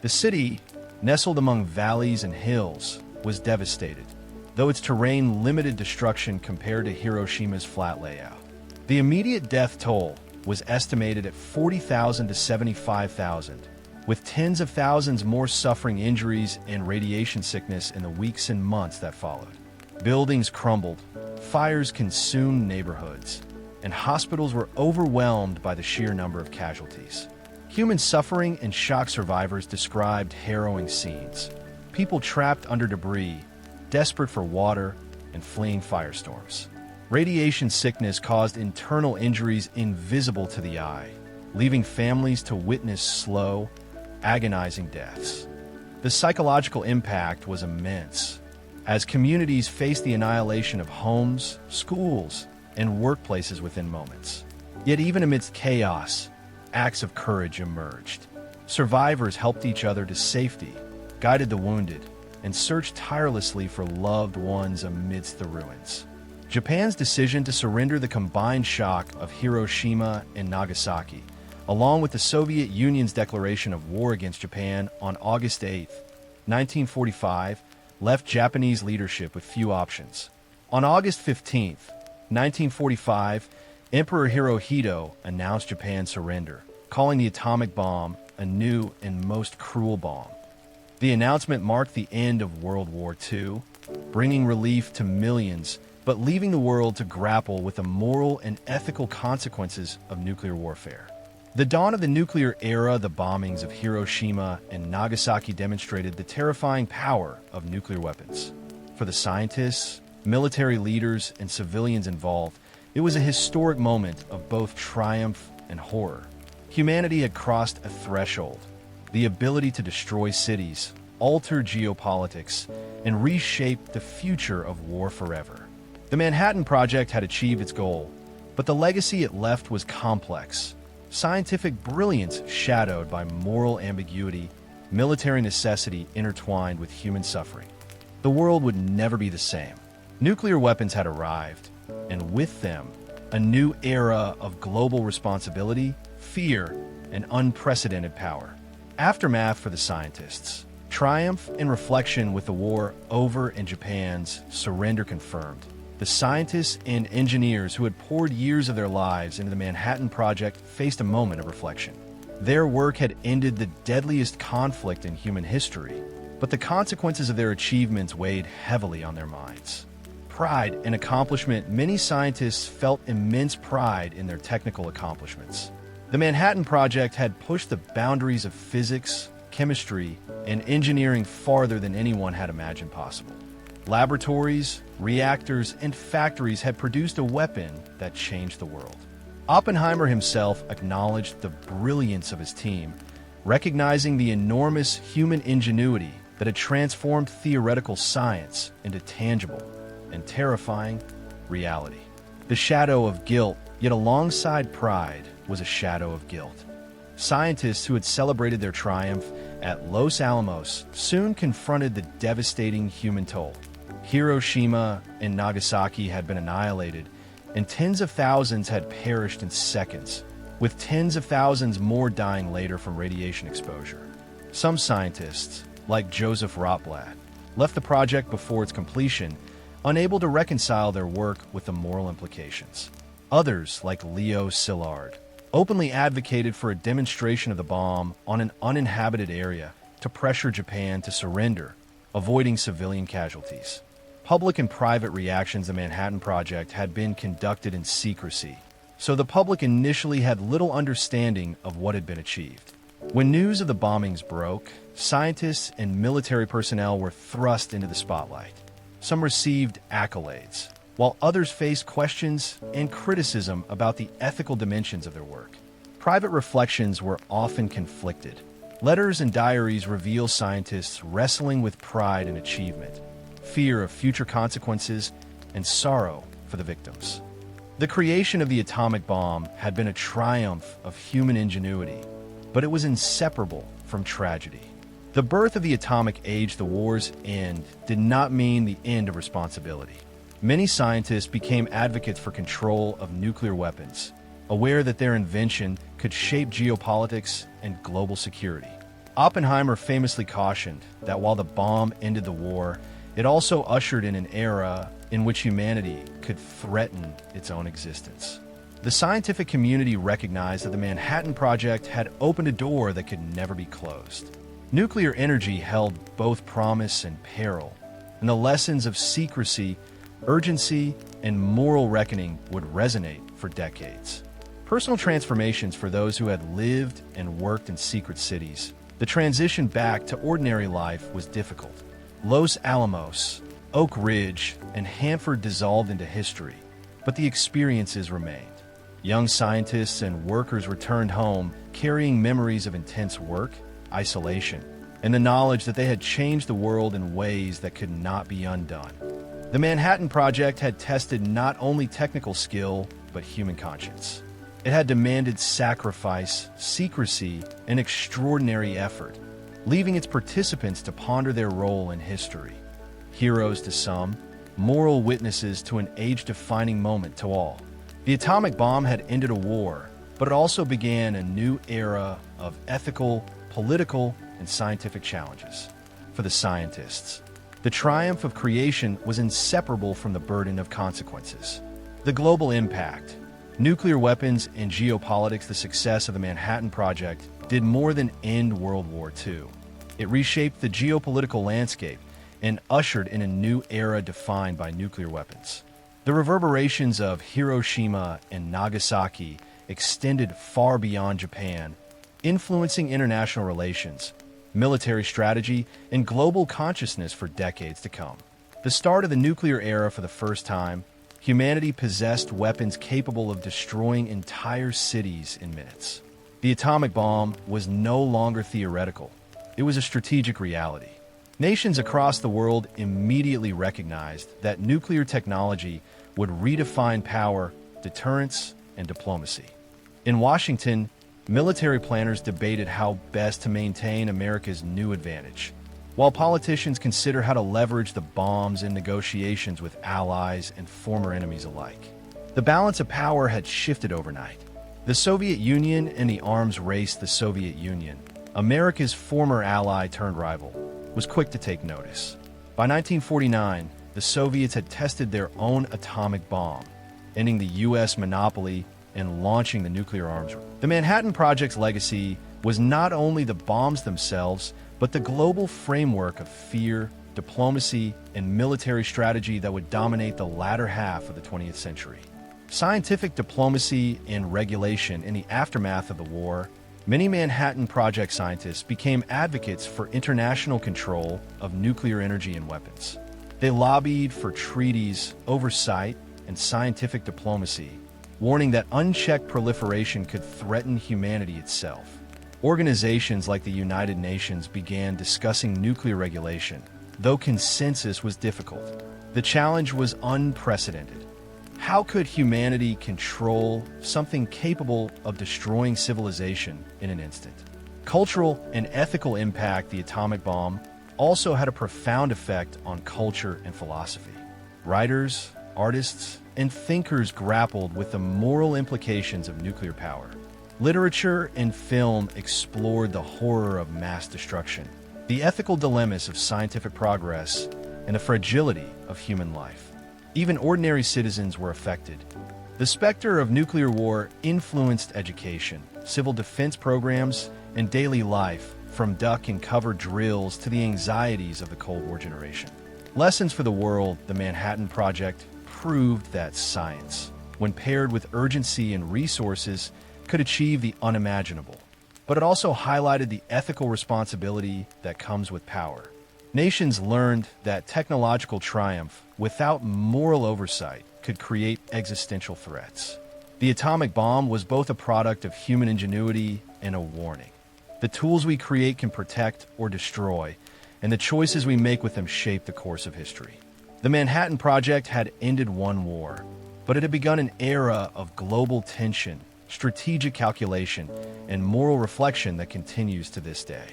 The city, nestled among valleys and hills, was devastated, though its terrain limited destruction compared to Hiroshima's flat layout. The immediate death toll was estimated at 40,000 to 75,000, with tens of thousands more suffering injuries and radiation sickness in the weeks and months that followed. Buildings crumbled, fires consumed neighborhoods, and hospitals were overwhelmed by the sheer number of casualties. Human suffering and shock survivors described harrowing scenes. People trapped under debris, desperate for water, and fleeing firestorms. Radiation sickness caused internal injuries invisible to the eye, leaving families to witness slow, agonizing deaths. The psychological impact was immense, as communities faced the annihilation of homes, schools, and workplaces within moments. Yet even amidst chaos, acts of courage emerged. Survivors helped each other to safety, guided the wounded, and searched tirelessly for loved ones amidst the ruins. Japan's decision to surrender the combined shock of Hiroshima and Nagasaki, along with the Soviet Union's declaration of war against Japan on August 8, 1945, left Japanese leadership with few options. On August 15, 1945, Emperor Hirohito announced Japan's surrender, calling the atomic bomb a new and most cruel bomb. The announcement marked the end of World War II, bringing relief to millions, but leaving the world to grapple with the moral and ethical consequences of nuclear warfare. The dawn of the nuclear era, the bombings of Hiroshima and Nagasaki demonstrated the terrifying power of nuclear weapons. For the scientists, military leaders, and civilians involved, it was a historic moment of both triumph and horror. Humanity had crossed a threshold, the ability to destroy cities, alter geopolitics, and reshape the future of war forever. The Manhattan Project had achieved its goal, but the legacy it left was complex. Scientific brilliance shadowed by moral ambiguity, military necessity intertwined with human suffering. The world would never be the same. Nuclear weapons had arrived, and with them, a new era of global responsibility, fear, and unprecedented power. Aftermath for the scientists. Triumph and reflection with the war over and Japan's surrender confirmed. The scientists and engineers who had poured years of their lives into the Manhattan Project faced a moment of reflection. Their work had ended the deadliest conflict in human history, but the consequences of their achievements weighed heavily on their minds. Pride and accomplishment. Many scientists felt immense pride in their technical accomplishments. The Manhattan Project had pushed the boundaries of physics, chemistry, and engineering farther than anyone had imagined possible. Laboratories, reactors, and factories had produced a weapon that changed the world. Oppenheimer himself acknowledged the brilliance of his team, recognizing the enormous human ingenuity that had transformed theoretical science into tangible and terrifying reality. The shadow of guilt, yet alongside pride, was a shadow of guilt. Scientists who had celebrated their triumph at Los Alamos soon confronted the devastating human toll. Hiroshima and Nagasaki had been annihilated, and tens of thousands had perished in seconds, with tens of thousands more dying later from radiation exposure. Some scientists, like Joseph Rotblat, left the project before its completion, unable to reconcile their work with the moral implications. Others, like Leo Szilard, openly advocated for a demonstration of the bomb on an uninhabited area to pressure Japan to surrender, avoiding civilian casualties. Public and private reactions to the Manhattan Project had been conducted in secrecy, so the public initially had little understanding of what had been achieved. When news of the bombings broke, scientists and military personnel were thrust into the spotlight. Some received accolades, while others faced questions and criticism about the ethical dimensions of their work. Private reflections were often conflicted. Letters and diaries reveal scientists wrestling with pride and achievement, fear of future consequences, and sorrow for the victims. The creation of the atomic bomb had been a triumph of human ingenuity, but it was inseparable from tragedy. The birth of the atomic age, the war's end, did not mean the end of responsibility. Many scientists became advocates for control of nuclear weapons, aware that their invention could shape geopolitics and global security. Oppenheimer famously cautioned that while the bomb ended the war, it also ushered in an era in which humanity could threaten its own existence. The scientific community recognized that the Manhattan Project had opened a door that could never be closed. Nuclear energy held both promise and peril, and the lessons of secrecy, urgency, and moral reckoning would resonate for decades. Personal transformations for those who had lived and worked in secret cities. The transition back to ordinary life was difficult. Los Alamos, Oak Ridge, and Hanford dissolved into history, but the experiences remained. Young scientists and workers returned home carrying memories of intense work, isolation, and the knowledge that they had changed the world in ways that could not be undone. The Manhattan Project had tested not only technical skill, but human conscience. It had demanded sacrifice, secrecy, and extraordinary effort, leaving its participants to ponder their role in history. Heroes to some, moral witnesses to an age-defining moment to all. The atomic bomb had ended a war, but it also began a new era of ethical, political, and scientific challenges. For the scientists, the triumph of creation was inseparable from the burden of consequences. The global impact, nuclear weapons, and geopolitics. The success of the Manhattan Project did more than end World War II. It reshaped the geopolitical landscape and ushered in a new era defined by nuclear weapons. The reverberations of Hiroshima and Nagasaki extended far beyond Japan, influencing international relations, military strategy, and global consciousness for decades to come. The start of the nuclear era. For the first time, humanity possessed weapons capable of destroying entire cities in minutes. The atomic bomb was no longer theoretical. It was a strategic reality. Nations across the world immediately recognized that nuclear technology would redefine power, deterrence, and diplomacy. In Washington, military planners debated how best to maintain America's new advantage, while politicians consider how to leverage the bombs in negotiations with allies and former enemies alike. The balance of power had shifted overnight. The Soviet Union and the arms race. The Soviet Union, America's former ally turned rival, was quick to take notice. By 1949, the Soviets had tested their own atomic bomb, ending the U.S. monopoly and launching the nuclear arms race. The Manhattan Project's legacy was not only the bombs themselves, but the global framework of fear, diplomacy, and military strategy that would dominate the latter half of the 20th century. Scientific diplomacy and regulation. In the aftermath of the war, many Manhattan Project scientists became advocates for international control of nuclear energy and weapons. They lobbied for treaties, oversight, and scientific diplomacy, warning that unchecked proliferation could threaten humanity itself. Organizations like the United Nations began discussing nuclear regulation, though consensus was difficult. The challenge was unprecedented. How could humanity control something capable of destroying civilization in an instant? Cultural and ethical impact. The atomic bomb also had a profound effect on culture and philosophy. Writers, artists, and thinkers grappled with the moral implications of nuclear power. Literature and film explored the horror of mass destruction, the ethical dilemmas of scientific progress, and the fragility of human life. Even ordinary citizens were affected. The specter of nuclear war influenced education, civil defense programs, and daily life, from duck and cover drills to the anxieties of the Cold War generation. Lessons for the world. The Manhattan Project proved that science, when paired with urgency and resources, could achieve the unimaginable. But it also highlighted the ethical responsibility that comes with power. Nations learned that technological triumph without moral oversight could create existential threats. The atomic bomb was both a product of human ingenuity and a warning. The tools we create can protect or destroy, and the choices we make with them shape the course of history. The Manhattan Project had ended one war, but it had begun an era of global tension, strategic calculation, and moral reflection that continues to this day.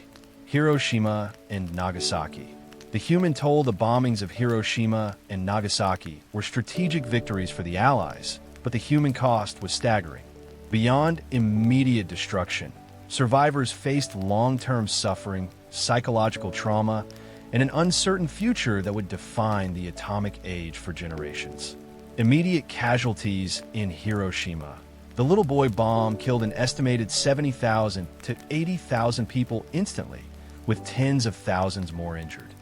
Hiroshima and Nagasaki. The human toll. The bombings of Hiroshima and Nagasaki were strategic victories for the Allies, but the human cost was staggering. Beyond immediate destruction, survivors faced long-term suffering, psychological trauma, and an uncertain future that would define the atomic age for generations. Immediate casualties in Hiroshima. The little boy bomb killed an estimated 70,000 to 80,000 people instantly, with tens of thousands more injured.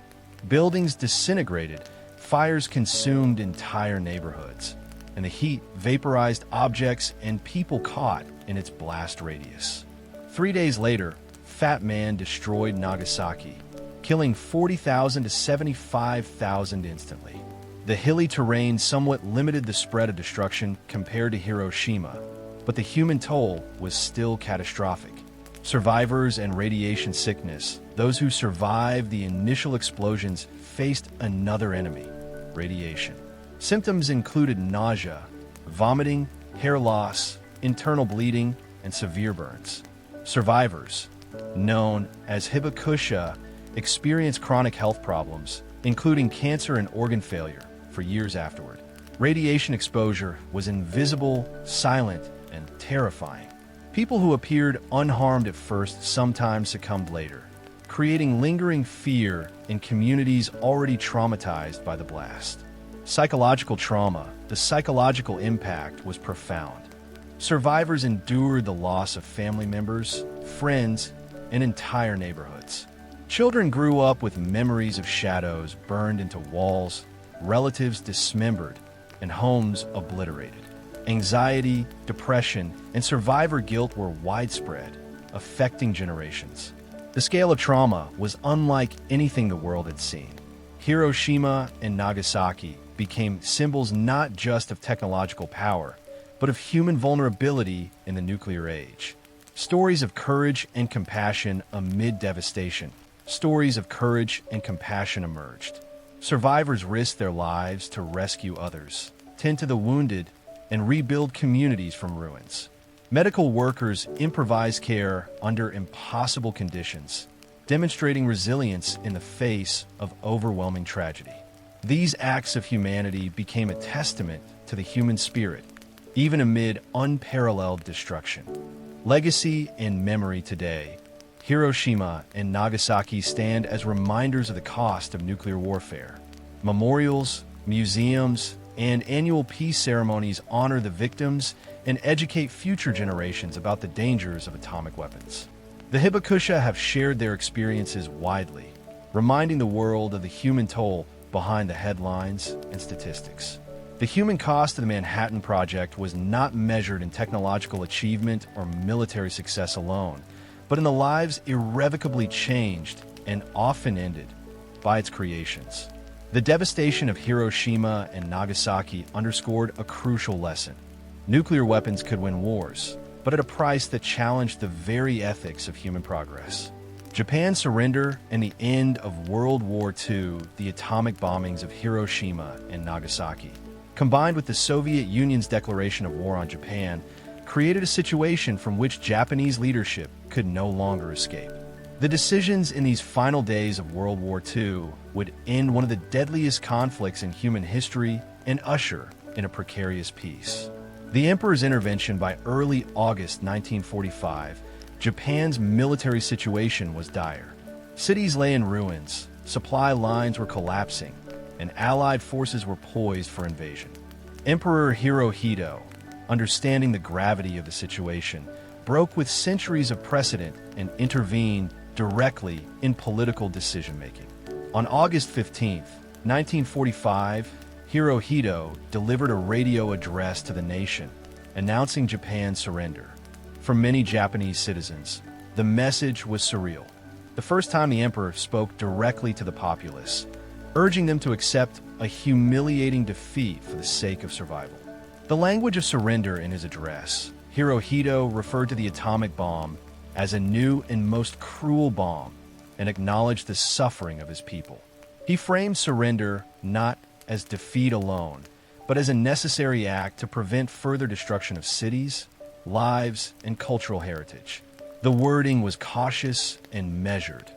Buildings disintegrated, fires consumed entire neighborhoods, and the heat vaporized objects and people caught in its blast radius. 3 days later, Fat Man destroyed Nagasaki, killing 40,000 to 75,000 instantly. The hilly terrain somewhat limited the spread of destruction compared to Hiroshima, but the human toll was still catastrophic. Survivors and radiation sickness, those who survived the initial explosions, faced another enemy: radiation. Symptoms included nausea, vomiting, hair loss, internal bleeding, and severe burns. Survivors, known as hibakusha, experienced chronic health problems, including cancer and organ failure, for years afterward. Radiation exposure was invisible, silent, and terrifying. People who appeared unharmed at first sometimes succumbed later, creating lingering fear in communities already traumatized by the blast. Psychological trauma, the psychological impact was profound. Survivors endured the loss of family members, friends, and entire neighborhoods. Children grew up with memories of shadows burned into walls, relatives dismembered, and homes obliterated. Anxiety, depression, and survivor guilt were widespread, affecting generations. The scale of trauma was unlike anything the world had seen. Hiroshima and Nagasaki became symbols not just of technological power, but of human vulnerability in the nuclear age. Stories of courage and compassion amid devastation. Stories of courage and compassion emerged. Survivors risked their lives to rescue others, tend to the wounded, and rebuild communities from ruins. Medical workers improvised care under impossible conditions, demonstrating resilience in the face of overwhelming tragedy. These acts of humanity became a testament to the human spirit, even amid unparalleled destruction. Legacy and memory today, Hiroshima and Nagasaki stand as reminders of the cost of nuclear warfare. Memorials, museums, and annual peace ceremonies honor the victims and educate future generations about the dangers of atomic weapons. The hibakusha have shared their experiences widely, reminding the world of the human toll behind the headlines and statistics. The human cost of the Manhattan Project was not measured in technological achievement or military success alone, but in the lives irrevocably changed and often ended by its creations. The devastation of Hiroshima and Nagasaki underscored a crucial lesson. Nuclear weapons could win wars, but at a price that challenged the very ethics of human progress. Japan's surrender and the end of World War II, the atomic bombings of Hiroshima and Nagasaki, combined with the Soviet Union's declaration of war on Japan, created a situation from which Japanese leadership could no longer escape. The decisions in these final days of World War II would end one of the deadliest conflicts in human history and usher in a precarious peace. The Emperor's intervention by early August 1945, Japan's military situation was dire. Cities lay in ruins, supply lines were collapsing, and Allied forces were poised for invasion. Emperor Hirohito, understanding the gravity of the situation, broke with centuries of precedent and intervened directly in political decision-making. On August 15, 1945, Hirohito delivered a radio address to the nation, announcing Japan's surrender. For many Japanese citizens, the message was surreal. The first time the emperor spoke directly to the populace, urging them to accept a humiliating defeat for the sake of survival. The language of surrender in his address, Hirohito referred to the atomic bomb as a new and most cruel bomb and acknowledged the suffering of his people. He framed surrender not as defeat alone, but as a necessary act to prevent further destruction of cities, lives, and cultural heritage. The wording was cautious and measured,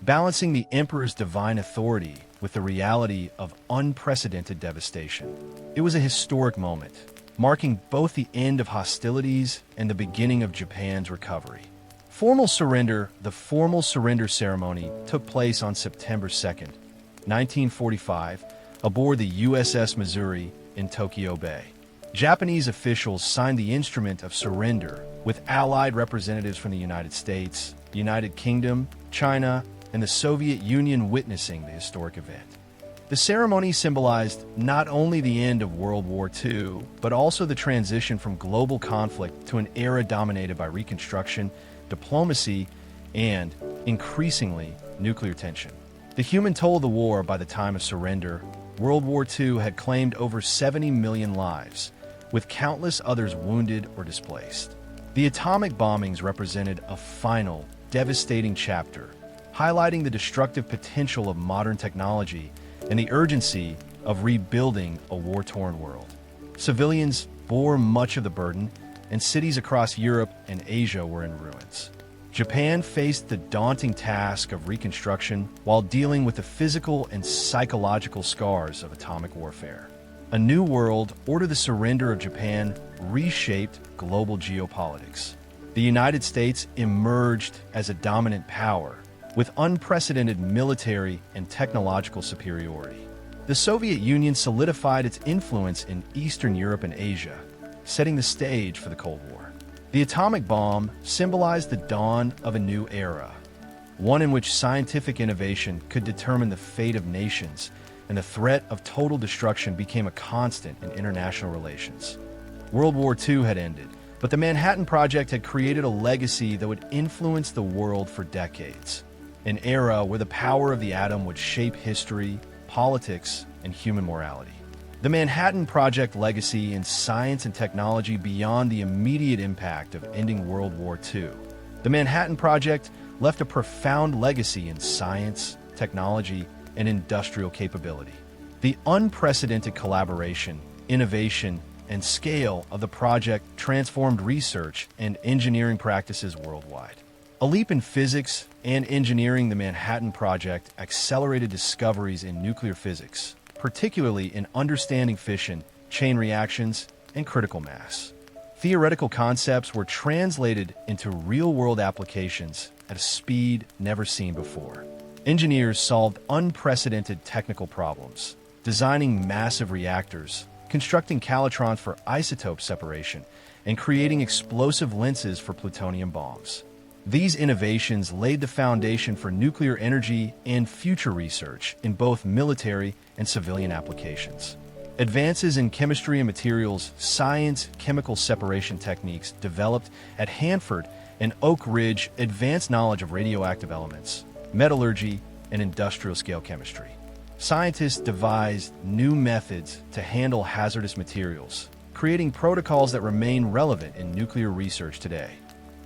balancing the emperor's divine authority with the reality of unprecedented devastation. It was a historic moment, marking both the end of hostilities and the beginning of Japan's recovery. The formal surrender ceremony took place on September 2nd, 1945, aboard the USS Missouri in Tokyo Bay. Japanese officials signed the Instrument of Surrender with Allied representatives from the United States, the United Kingdom, China, and the Soviet Union witnessing the historic event. The ceremony symbolized not only the end of World War II, but also the transition from global conflict to an era dominated by reconstruction, diplomacy, and, increasingly, nuclear tension. The human toll of the war by the time of surrender, World War II had claimed over 70 million lives, with countless others wounded or displaced. The atomic bombings represented a final, devastating chapter, highlighting the destructive potential of modern technology and the urgency of rebuilding a war-torn world. Civilians bore much of the burden, and cities across Europe and Asia were in ruins. Japan faced the daunting task of reconstruction while dealing with the physical and psychological scars of atomic warfare. A new world order, the surrender of Japan, reshaped global geopolitics. The United States emerged as a dominant power, with unprecedented military and technological superiority. The Soviet Union solidified its influence in Eastern Europe and Asia, setting the stage for the Cold War. The atomic bomb symbolized the dawn of a new era, one in which scientific innovation could determine the fate of nations, and the threat of total destruction became a constant in international relations. World War II had ended, but the Manhattan Project had created a legacy that would influence the world for decades. An era where the power of the atom would shape history, politics, and human morality. The Manhattan Project legacy in science and technology beyond the immediate impact of ending World War II. The Manhattan Project left a profound legacy in science, technology, and industrial capability. The unprecedented collaboration, innovation, and scale of the project transformed research and engineering practices worldwide. A leap in physics and engineering, the Manhattan Project accelerated discoveries in nuclear physics, particularly in understanding fission, chain reactions, and critical mass. Theoretical concepts were translated into real-world applications at a speed never seen before. Engineers solved unprecedented technical problems, designing massive reactors, constructing calatrons for isotope separation, and creating explosive lenses for plutonium bombs. These innovations laid the foundation for nuclear energy and future research in both military and civilian applications. Advances in chemistry and materials science, chemical separation techniques developed at Hanford and Oak Ridge advanced knowledge of radioactive elements, metallurgy, and industrial-scale chemistry. Scientists devised new methods to handle hazardous materials, creating protocols that remain relevant in nuclear research today.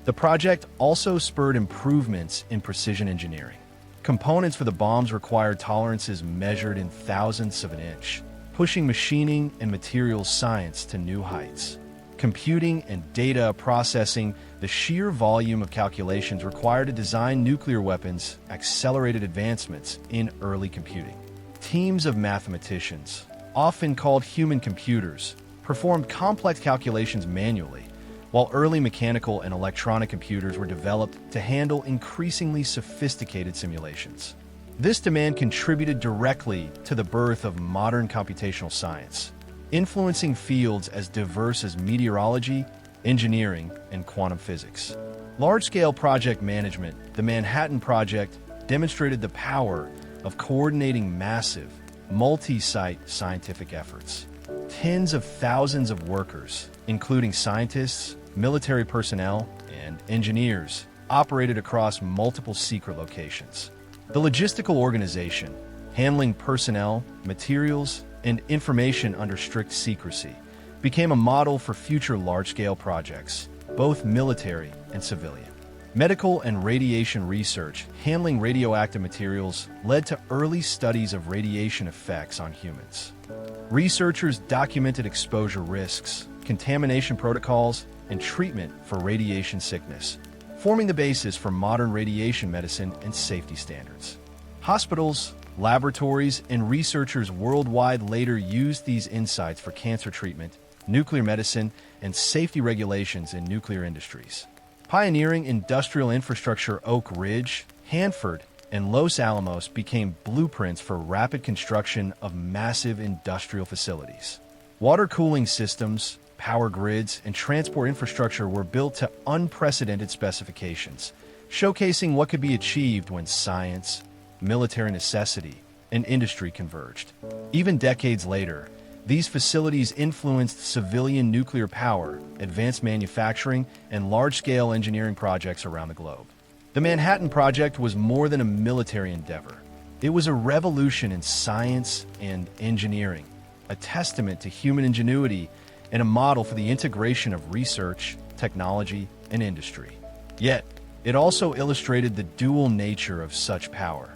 The project also spurred improvements in precision engineering. Components for the bombs required tolerances measured in thousandths of an inch, pushing machining and materials science to new heights. Computing and data processing, the sheer volume of calculations required to design nuclear weapons, accelerated advancements in early computing. Teams of mathematicians, often called human computers, performed complex calculations manually, while early mechanical and electronic computers were developed to handle increasingly sophisticated simulations. This demand contributed directly to the birth of modern computational science, influencing fields as diverse as meteorology, engineering, and quantum physics. Large-scale project management, the Manhattan Project demonstrated the power of coordinating massive, multi-site scientific efforts. Tens of thousands of workers, including scientists, military personnel, and engineers, operated across multiple secret locations. The logistical organization, handling personnel, materials, and information under strict secrecy, became a model for future large-scale projects, both military and civilian. Medical and radiation research handling radioactive materials led to early studies of radiation effects on humans. Researchers documented exposure risks, contamination protocols, and treatment for radiation sickness, forming the basis for modern radiation medicine and safety standards. Hospitals, laboratories, and researchers worldwide later used these insights for cancer treatment, nuclear medicine, and safety regulations in nuclear industries. Pioneering industrial infrastructure, Oak Ridge, Hanford, and Los Alamos became blueprints for rapid construction of massive industrial facilities. Water cooling systems, power grids, and transport infrastructure were built to unprecedented specifications, showcasing what could be achieved when science, military necessity, and industry converged. Even decades later, these facilities influenced civilian nuclear power, advanced manufacturing, and large-scale engineering projects around the globe. The Manhattan Project was more than a military endeavor. It was a revolution in science and engineering, a testament to human ingenuity and a model for the integration of research, technology, and industry. Yet, it also illustrated the dual nature of such power,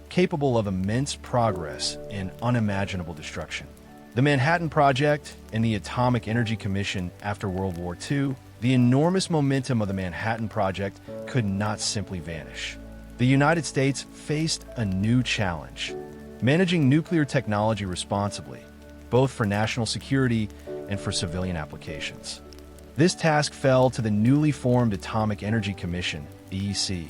capable of immense progress and unimaginable destruction. The Manhattan Project and the Atomic Energy Commission after World War II, the enormous momentum of the Manhattan Project could not simply vanish. The United States faced a new challenge: managing nuclear technology responsibly, both for national security and for civilian applications. This task fell to the newly formed Atomic Energy Commission, EEC.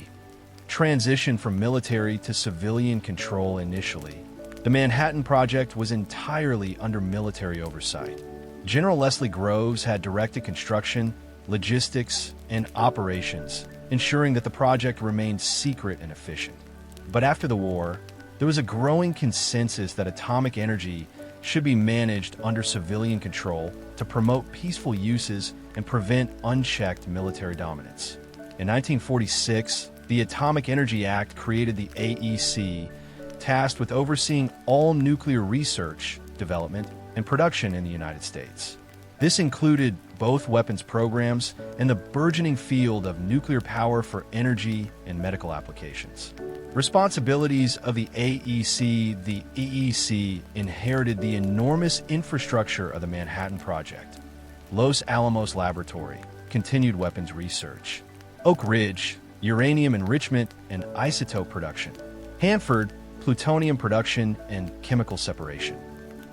Transition from military to civilian control initially, the Manhattan Project was entirely under military oversight. General Leslie Groves had directed construction, logistics, and operations, ensuring that the project remained secret and efficient. But after the war, there was a growing consensus that atomic energy should be managed under civilian control to promote peaceful uses and prevent unchecked military dominance. In 1946, the Atomic Energy Act created the AEC, tasked with overseeing all nuclear research, development, and production in the United States. This included both weapons programs and the burgeoning field of nuclear power for energy and medical applications. Responsibilities of the AEC, the EEC inherited the enormous infrastructure of the Manhattan Project, Los Alamos Laboratory, continued weapons research, Oak Ridge, uranium enrichment and isotope production, Hanford, plutonium production and chemical separation.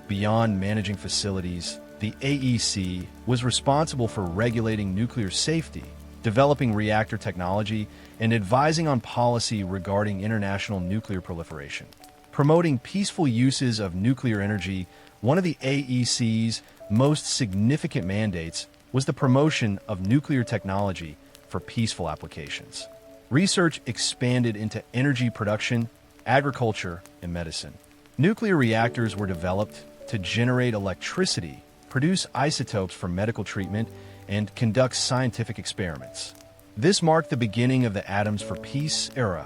Beyond managing facilities, the AEC was responsible for regulating nuclear safety, developing reactor technology, and advising on policy regarding international nuclear proliferation. Promoting peaceful uses of nuclear energy, one of the AEC's most significant mandates was the promotion of nuclear technology for peaceful applications. Research expanded into energy production, agriculture, and medicine. Nuclear reactors were developed to generate electricity, produce isotopes for medical treatment, and conduct scientific experiments. This marked the beginning of the Atoms for Peace era,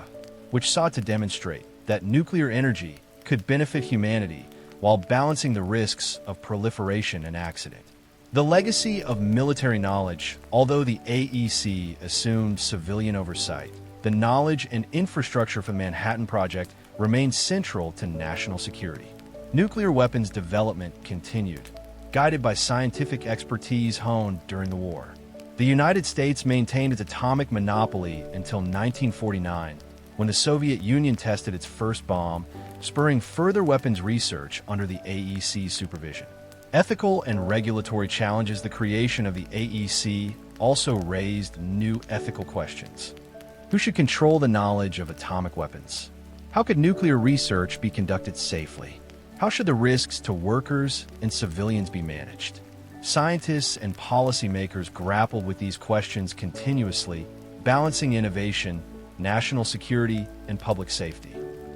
which sought to demonstrate that nuclear energy could benefit humanity while balancing the risks of proliferation and accident. The legacy of military knowledge, although the AEC assumed civilian oversight, the knowledge and infrastructure for the Manhattan Project remained central to national security. Nuclear weapons development continued, guided by scientific expertise honed during the war. The United States maintained its atomic monopoly until 1949, when the Soviet Union tested its first bomb, spurring further weapons research under the AEC's supervision. Ethical and regulatory challenges the creation of the AEC also raised new ethical questions. Who should control the knowledge of atomic weapons? How could nuclear research be conducted safely? How should the risks to workers and civilians be managed? Scientists and policymakers grappled with these questions continuously, balancing innovation, national security, and public safety.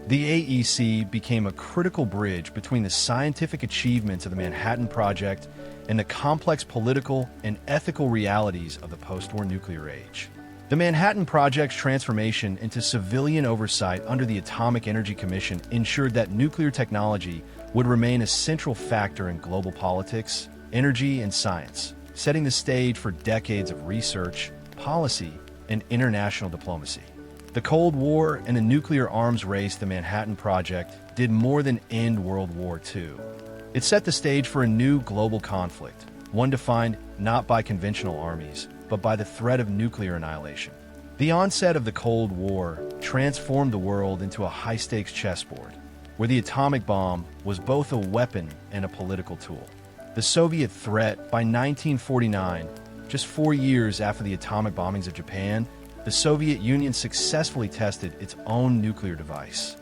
The AEC became a critical bridge between the scientific achievements of the Manhattan Project and the complex political and ethical realities of the post-war nuclear age. The Manhattan Project's transformation into civilian oversight under the Atomic Energy Commission ensured that nuclear technology would remain a central factor in global politics, energy, and science, setting the stage for decades of research, policy, and international diplomacy. The Cold War and the nuclear arms race, the Manhattan Project, did more than end World War II. It set the stage for a new global conflict, one defined not by conventional armies, but by the threat of nuclear annihilation. The onset of the Cold War transformed the world into a high-stakes chessboard, where the atomic bomb was both a weapon and a political tool. The Soviet threat, by 1949, just 4 years after the atomic bombings of Japan, the Soviet Union successfully tested its own nuclear device.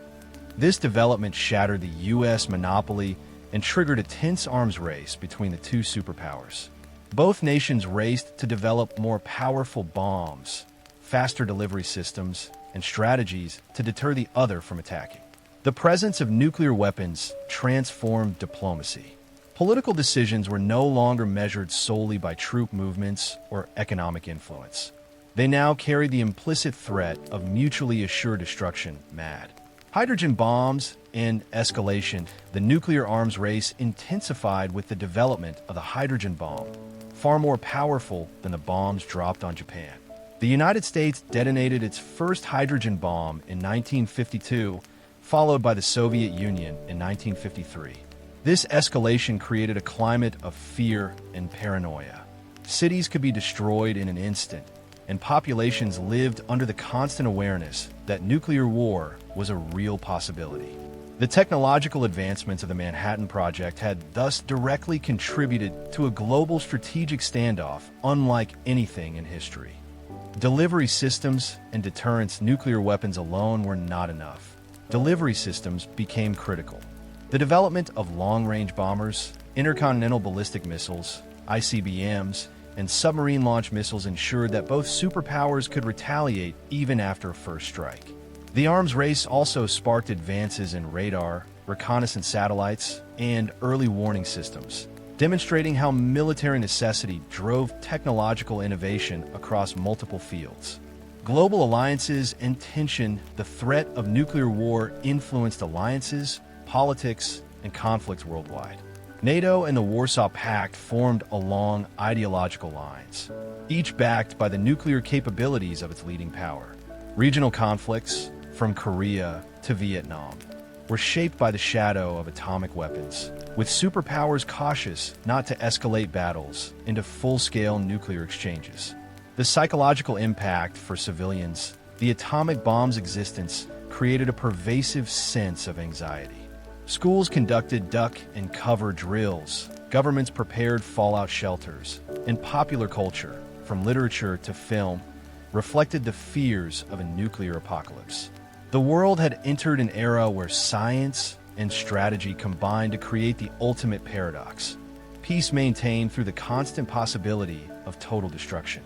This development shattered the U.S. monopoly and triggered a tense arms race between the two superpowers. Both nations raced to develop more powerful bombs, faster delivery systems, and strategies to deter the other from attacking. The presence of nuclear weapons transformed diplomacy. Political decisions were no longer measured solely by troop movements or economic influence. They now carried the implicit threat of mutually assured destruction, MAD. Hydrogen bombs and escalation. The nuclear arms race intensified with the development of the hydrogen bomb, far more powerful than the bombs dropped on Japan. The United States detonated its first hydrogen bomb in 1952, followed by the Soviet Union in 1953. This escalation created a climate of fear and paranoia. Cities could be destroyed in an instant, and populations lived under the constant awareness that nuclear war was a real possibility. The technological advancements of the Manhattan Project had thus directly contributed to a global strategic standoff unlike anything in history. Delivery systems and deterrence. Nuclear weapons alone were not enough. Delivery systems became critical. The development of long-range bombers, intercontinental ballistic missiles, ICBMs, and submarine-launched missiles ensured that both superpowers could retaliate even after a first strike. The arms race also sparked advances in radar, reconnaissance satellites, and early warning systems, demonstrating how military necessity drove technological innovation across multiple fields. Global alliances and tension. The threat of nuclear war influenced alliances, politics, and conflicts worldwide. NATO and the Warsaw Pact formed along ideological lines, each backed by the nuclear capabilities of its leading power. Regional conflicts, from Korea to Vietnam, were shaped by the shadow of atomic weapons, with superpowers cautious not to escalate battles into full-scale nuclear exchanges. The psychological impact for civilians. The atomic bomb's existence created a pervasive sense of anxiety. Schools conducted duck and cover drills, governments prepared fallout shelters, and popular culture, from literature to film, reflected the fears of a nuclear apocalypse. The world had entered an era where science and strategy combined to create the ultimate paradox: peace maintained through the constant possibility of total destruction.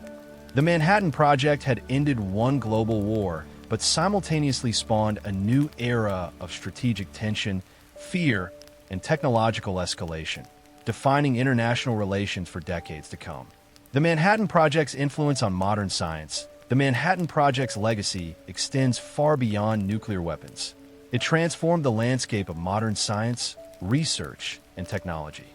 The Manhattan Project had ended one global war, but simultaneously spawned a new era of strategic tension, fear, and technological escalation, defining international relations for decades to come. The Manhattan Project's influence on modern science. The Manhattan Project's legacy extends far beyond nuclear weapons. It transformed the landscape of modern science, research, and technology.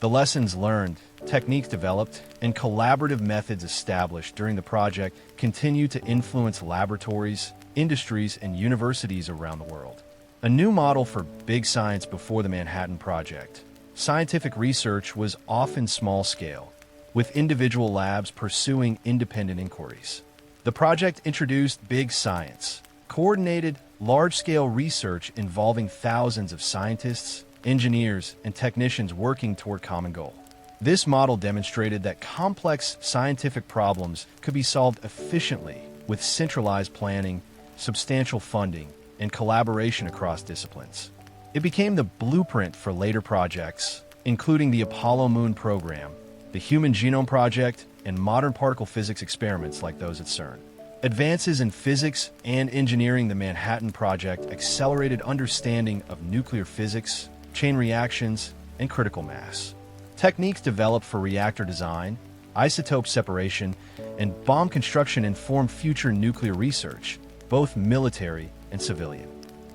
The lessons learned, techniques developed, and collaborative methods established during the project continue to influence laboratories, industries, and universities around the world. A new model for big science. Before the Manhattan Project, scientific research was often small-scale, with individual labs pursuing independent inquiries. The project introduced big science, coordinated, large-scale research involving thousands of scientists, engineers, and technicians working toward a common goal. This model demonstrated that complex scientific problems could be solved efficiently with centralized planning, substantial funding, and collaboration across disciplines. It became the blueprint for later projects, including the Apollo Moon program, the Human Genome Project, and modern particle physics experiments like those at CERN. Advances in physics and engineering. The Manhattan Project accelerated understanding of nuclear physics, chain reactions, and critical mass. Techniques developed for reactor design, isotope separation, and bomb construction informed future nuclear research, both military and civilian.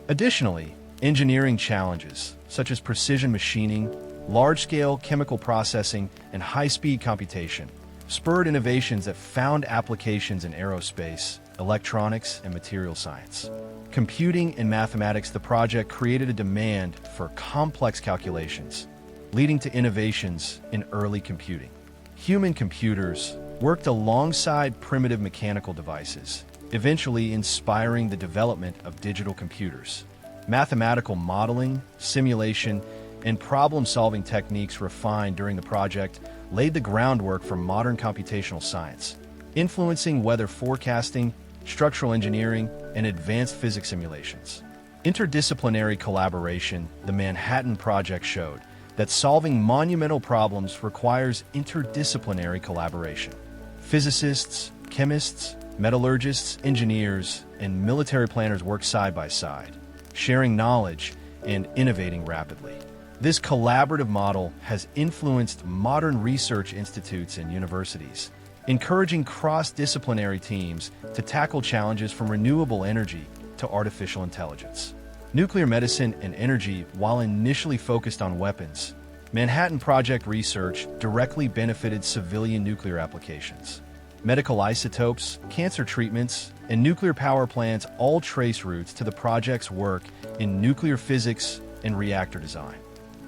Additionally, engineering challenges, such as precision machining, large-scale chemical processing, and high-speed computation, spurred innovations that found applications in aerospace, electronics, and material science. Computing and mathematics. The project created a demand for complex calculations, leading to innovations in early computing. Human computers worked alongside primitive mechanical devices, eventually inspiring the development of digital computers. Mathematical modeling, simulation, and problem-solving techniques refined during the project laid the groundwork for modern computational science, influencing weather forecasting, structural engineering, and advanced physics simulations. Interdisciplinary collaboration. The Manhattan Project showed that solving monumental problems requires interdisciplinary collaboration. Physicists, chemists, metallurgists, engineers, and military planners work side by side, sharing knowledge and innovating rapidly. This collaborative model has influenced modern research institutes and universities, encouraging cross-disciplinary teams to tackle challenges from renewable energy to artificial intelligence. Nuclear medicine and energy, while initially focused on weapons, Manhattan Project research directly benefited civilian nuclear applications. Medical isotopes, cancer treatments, and nuclear power plants all trace roots to the project's work in nuclear physics and reactor design.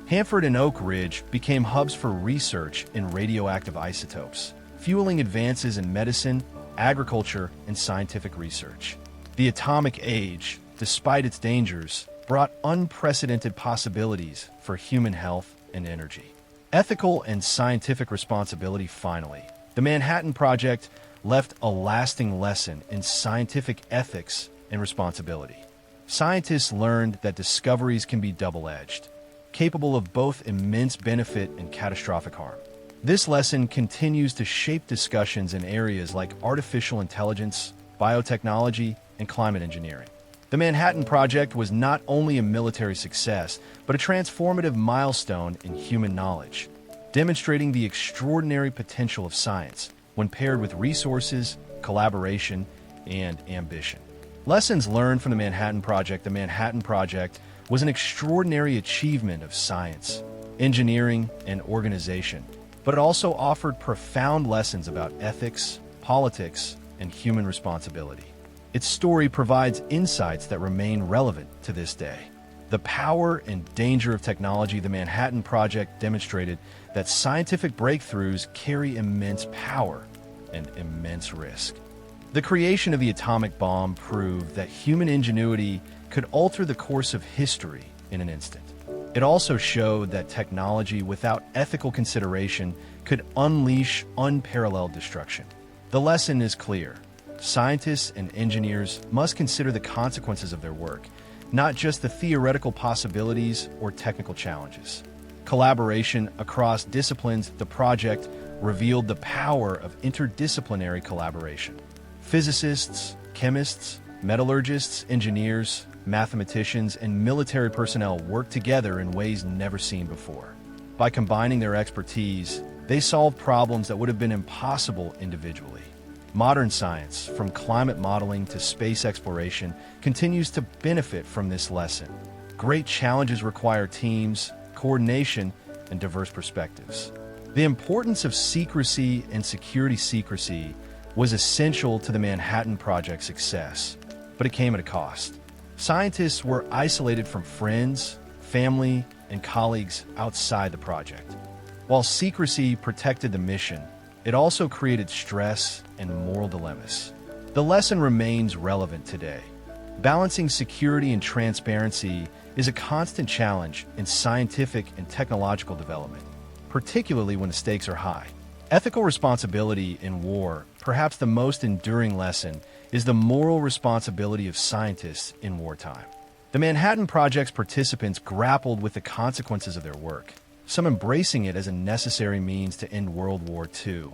Hanford and Oak Ridge became hubs for research in radioactive isotopes, fueling advances in medicine, agriculture, and scientific research. The atomic age, despite its dangers, brought unprecedented possibilities for human health and energy. Ethical and scientific responsibility. Finally, the Manhattan Project left a lasting lesson in scientific ethics and responsibility. Scientists learned that discoveries can be double-edged, capable of both immense benefit and catastrophic harm. This lesson continues to shape discussions in areas like artificial intelligence, biotechnology, and climate engineering. The Manhattan Project was not only a military success, but a transformative milestone in human knowledge, demonstrating the extraordinary potential of science when paired with resources, collaboration, and ambition. Lessons learned from the Manhattan Project. The Manhattan Project was an extraordinary achievement of science, engineering, and organization, but it also offered profound lessons about ethics, politics, and human responsibility. Its story provides insights that remain relevant to this day. The power and danger of technology. The Manhattan Project demonstrated that scientific breakthroughs carry immense power and immense risk. The creation of the atomic bomb proved that human ingenuity could alter the course of history in an instant. It also showed that technology without ethical consideration could unleash unparalleled destruction. The lesson is clear. Scientists and engineers must consider the consequences of their work, not just the theoretical possibilities or technical challenges. Collaboration across disciplines. The project revealed the power of interdisciplinary collaboration. Physicists, chemists, metallurgists, engineers, mathematicians, and military personnel worked together in ways never seen before. By combining their expertise, they solved problems that would have been impossible individually. Modern science, from climate modeling to space exploration, continues to benefit from this lesson. Great challenges require teams, coordination, and diverse perspectives. The importance of secrecy and security was essential to the Manhattan Project's success, but it came at a cost. Scientists were isolated from friends, family, and colleagues outside the project. While secrecy protected the mission, it also created stress and moral dilemmas. The lesson remains relevant today. Balancing security and transparency is a constant challenge in scientific and technological development, particularly when the stakes are high. Ethical responsibility in war, perhaps the most enduring lesson, is the moral responsibility of scientists in wartime. The Manhattan Project's participants grappled with the consequences of their work, some embracing it as a necessary means to end World War II,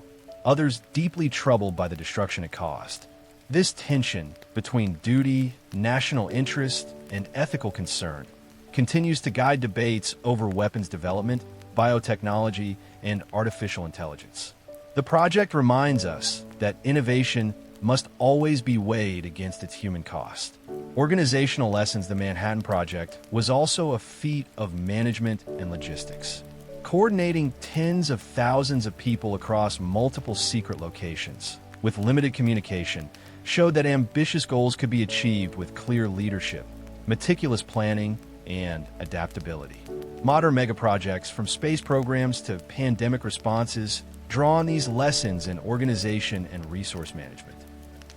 others deeply troubled by the destruction it caused. This tension between duty, national interest, and ethical concern continues to guide debates over weapons development, biotechnology, and artificial intelligence. The project reminds us that innovation must always be weighed against its human cost. Organizational lessons. The Manhattan Project was also a feat of management and logistics. Coordinating tens of thousands of people across multiple secret locations with limited communication showed that ambitious goals could be achieved with clear leadership, meticulous planning, and adaptability. Modern megaprojects, from space programs to pandemic responses, draw on these lessons in organization and resource management.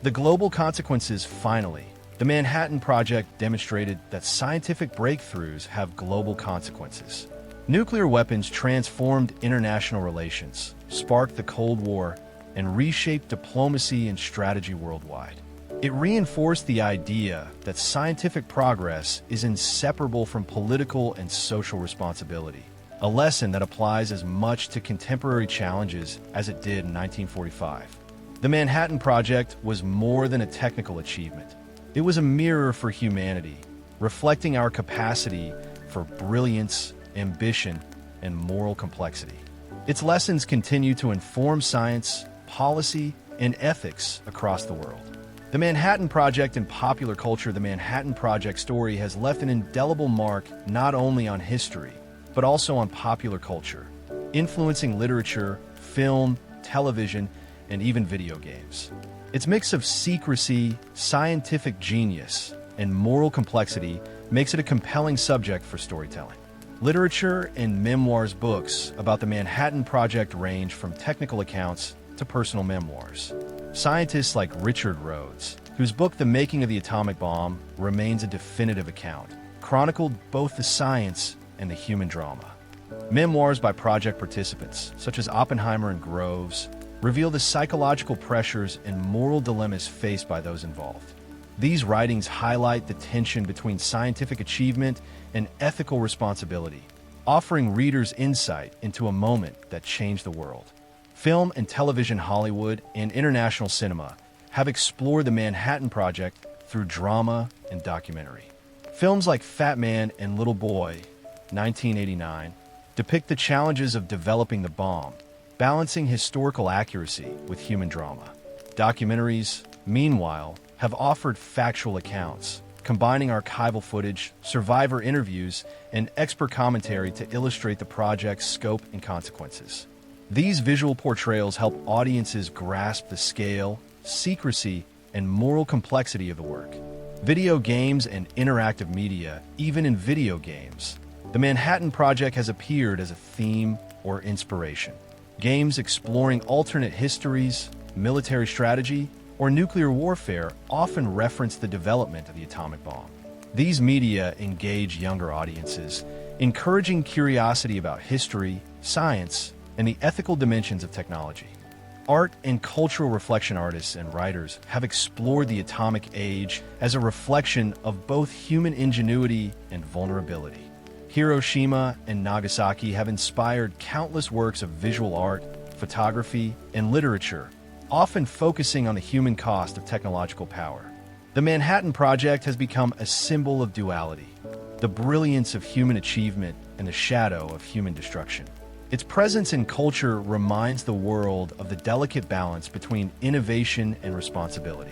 The global consequences. Finally, the Manhattan Project demonstrated that scientific breakthroughs have global consequences. Nuclear weapons transformed international relations, sparked the Cold War, and reshaped diplomacy and strategy worldwide. It reinforced the idea that scientific progress is inseparable from political and social responsibility, a lesson that applies as much to contemporary challenges as it did in 1945. The Manhattan Project was more than a technical achievement. It was a mirror for humanity, reflecting our capacity for brilliance, ambition, and moral complexity. Its lessons continue to inform science, policy, and ethics across the world. The Manhattan Project in popular culture. The Manhattan Project story has left an indelible mark not only on history, but also on popular culture, influencing literature, film, television, and even video games. Its mix of secrecy, scientific genius, and moral complexity makes it a compelling subject for storytelling. Literature and memoirs books about the Manhattan Project range from technical accounts to personal memoirs. Scientists like Richard Rhodes, whose book The Making of the Atomic Bomb remains a definitive account, chronicled both the science and the human drama. Memoirs by project participants, such as Oppenheimer and Groves, reveal the psychological pressures and moral dilemmas faced by those involved. These writings highlight the tension between scientific achievement and ethical responsibility, offering readers insight into a moment that changed the world. Film and television, Hollywood, and international cinema have explored the Manhattan Project through drama and documentary. Films like Fat Man and Little Boy, 1989, depict the challenges of developing the bomb, balancing historical accuracy with human drama. Documentaries, meanwhile, have offered factual accounts, combining archival footage, survivor interviews, and expert commentary to illustrate the project's scope and consequences. These visual portrayals help audiences grasp the scale, secrecy, and moral complexity of the work. Video games and interactive media. Even in video games, the Manhattan Project has appeared as a theme or inspiration. Games exploring alternate histories, military strategy, or nuclear warfare often reference the development of the atomic bomb. These media engage younger audiences, encouraging curiosity about history, science, and the ethical dimensions of technology. Art and cultural reflection. Artists and writers have explored the atomic age as a reflection of both human ingenuity and vulnerability. Hiroshima and Nagasaki have inspired countless works of visual art, photography, and literature, often focusing on the human cost of technological power. The Manhattan Project has become a symbol of duality, the brilliance of human achievement and the shadow of human destruction. Its presence in culture reminds the world of the delicate balance between innovation and responsibility.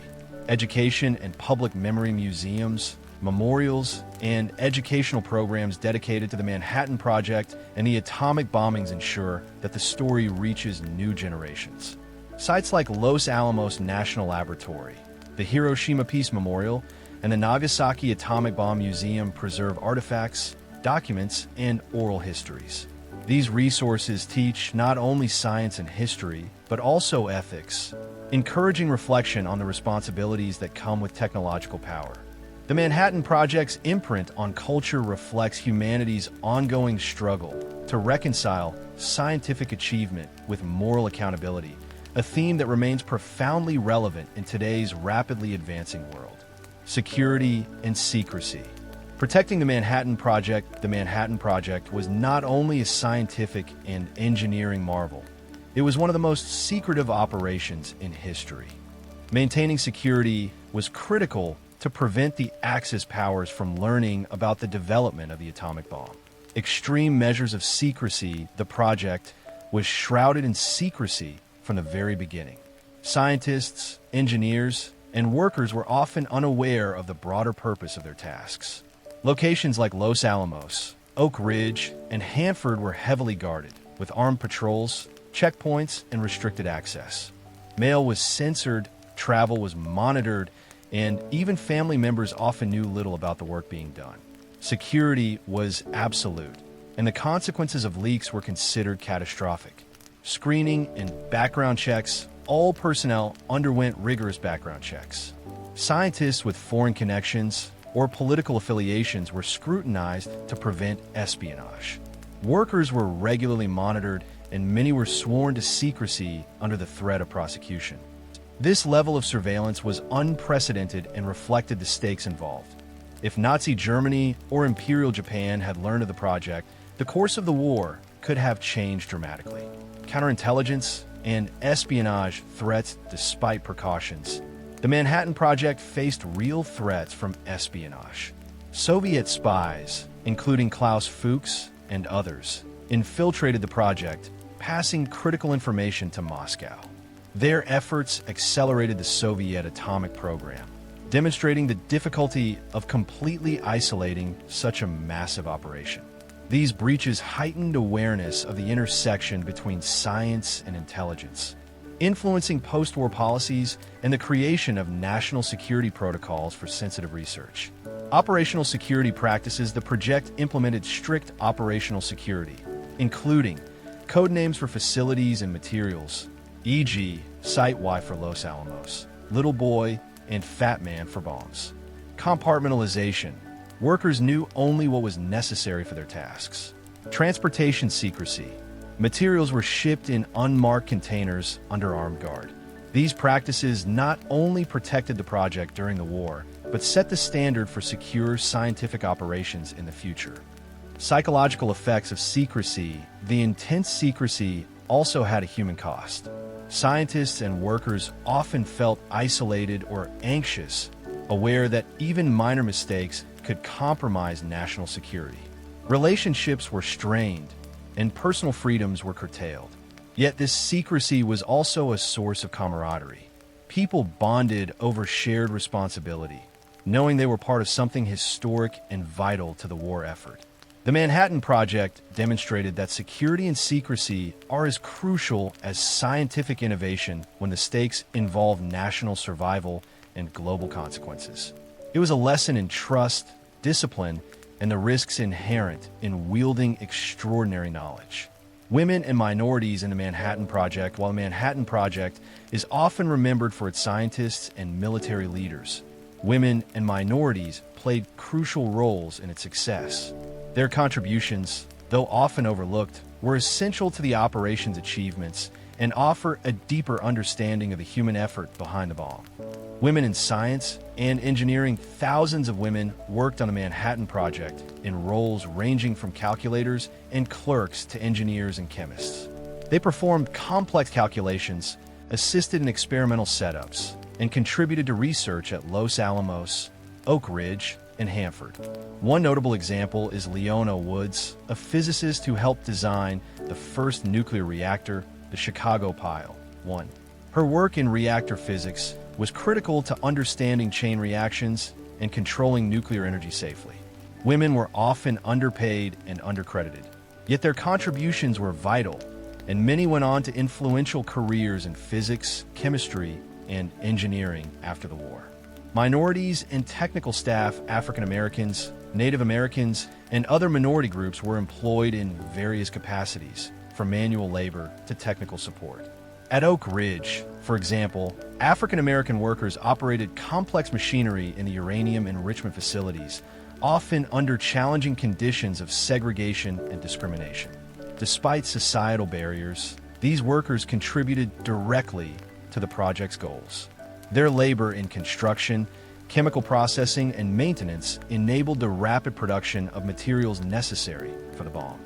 Education and public memory museums, memorials, and educational programs dedicated to the Manhattan Project and the atomic bombings ensure that the story reaches new generations. Sites like Los Alamos National Laboratory, the Hiroshima Peace Memorial, and the Nagasaki Atomic Bomb Museum preserve artifacts, documents, and oral histories. These resources teach not only science and history, but also ethics, encouraging reflection on the responsibilities that come with technological power. The Manhattan Project's imprint on culture reflects humanity's ongoing struggle to reconcile scientific achievement with moral accountability, a theme that remains profoundly relevant in today's rapidly advancing world. Security and secrecy. Protecting the Manhattan Project was not only a scientific and engineering marvel, it was one of the most secretive operations in history. Maintaining security was critical to prevent the Axis powers from learning about the development of the atomic bomb. Extreme measures of secrecy. The project was shrouded in secrecy from the very beginning. Scientists, engineers, and workers were often unaware of the broader purpose of their tasks. Locations like Los Alamos, Oak Ridge, and Hanford were heavily guarded, with armed patrols, checkpoints, and restricted access. Mail was censored, travel was monitored, and even family members often knew little about the work being done. Security was absolute, and the consequences of leaks were considered catastrophic. Screening and background checks. All personnel underwent rigorous background checks. Scientists with foreign connections or political affiliations were scrutinized to prevent espionage. Workers were regularly monitored, and many were sworn to secrecy under the threat of prosecution. This level of surveillance was unprecedented and reflected the stakes involved. If Nazi Germany or Imperial Japan had learned of the project, the course of the war could have changed dramatically. Counterintelligence and espionage threats despite precautions. The Manhattan Project faced real threats from espionage. Soviet spies, including Klaus Fuchs and others, infiltrated the project, passing critical information to Moscow. Their efforts accelerated the Soviet atomic program, demonstrating the difficulty of completely isolating such a massive operation. These breaches heightened awareness of the intersection between science and intelligence, influencing post-war policies and the creation of national security protocols for sensitive research. Operational security practices. The project implemented strict operational security, including code names for facilities and materials, e.g., Site Y for Los Alamos, Little Boy, and Fat Man for bombs. Compartmentalization. Workers knew only what was necessary for their tasks. Transportation secrecy. Materials were shipped in unmarked containers under armed guard. These practices not only protected the project during the war, but set the standard for secure scientific operations in the future. Psychological effects of secrecy. The intense secrecy also had a human cost. Scientists and workers often felt isolated or anxious, aware that even minor mistakes could compromise national security. Relationships were strained, and personal freedoms were curtailed. Yet this secrecy was also a source of camaraderie. People bonded over shared responsibility, knowing they were part of something historic and vital to the war effort. The Manhattan Project demonstrated that security and secrecy are as crucial as scientific innovation when the stakes involve national survival and global consequences. It was a lesson in trust, discipline, and the risks inherent in wielding extraordinary knowledge. Women and minorities in the Manhattan Project. While the Manhattan Project is often remembered for its scientists and military leaders, women and minorities played crucial roles in its success. Their contributions, though often overlooked, were essential to the operation's achievements and offer a deeper understanding of the human effort behind the bomb. Women in science and engineering. Thousands of women worked on the Manhattan Project in roles ranging from calculators and clerks to engineers and chemists. They performed complex calculations, assisted in experimental setups, and contributed to research at Los Alamos, Oak Ridge, and Hanford. One notable example is Leona Woods, a physicist who helped design the first nuclear reactor, the Chicago Pile 1. Her work in reactor physics was critical to understanding chain reactions and controlling nuclear energy safely. Women were often underpaid and undercredited, yet their contributions were vital, and many went on to influential careers in physics, chemistry, and engineering after the war. Minorities and technical staff. African Americans, Native Americans, and other minority groups were employed in various capacities, from manual labor to technical support. At Oak Ridge, for example, African American workers operated complex machinery in the uranium enrichment facilities, often under challenging conditions of segregation and discrimination. Despite societal barriers, these workers contributed directly to the project's goals. Their labor in construction, chemical processing, and maintenance enabled the rapid production of materials necessary for the bomb.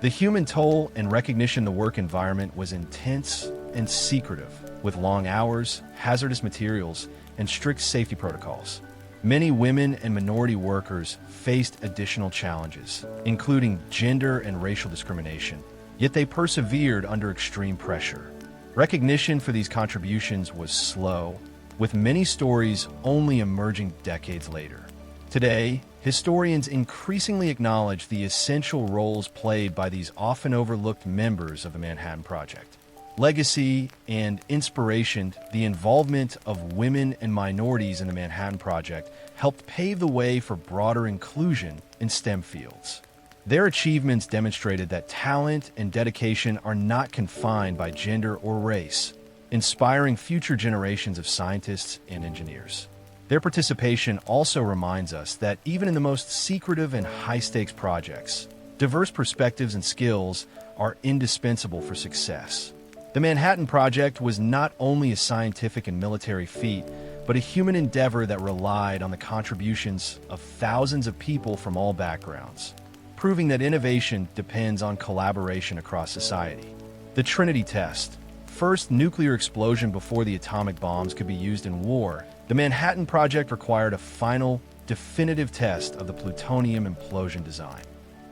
The human toll and recognition. The work environment was intense and secretive, with long hours, hazardous materials, and strict safety protocols. Many women and minority workers faced additional challenges, including gender and racial discrimination, yet they persevered under extreme pressure. Recognition for these contributions was slow, with many stories only emerging decades later. Today, historians increasingly acknowledge the essential roles played by these often overlooked members of the Manhattan Project. Legacy and inspiration. The involvement of women and minorities in the Manhattan Project helped pave the way for broader inclusion in STEM fields. Their achievements demonstrated that talent and dedication are not confined by gender or race, inspiring future generations of scientists and engineers. Their participation also reminds us that even in the most secretive and high-stakes projects, diverse perspectives and skills are indispensable for success. The Manhattan Project was not only a scientific and military feat, but a human endeavor that relied on the contributions of thousands of people from all backgrounds. proving that innovation depends on collaboration across society. The Trinity test, first nuclear explosion before the atomic bombs could be used in war, the Manhattan Project required a final, definitive test of the plutonium implosion design.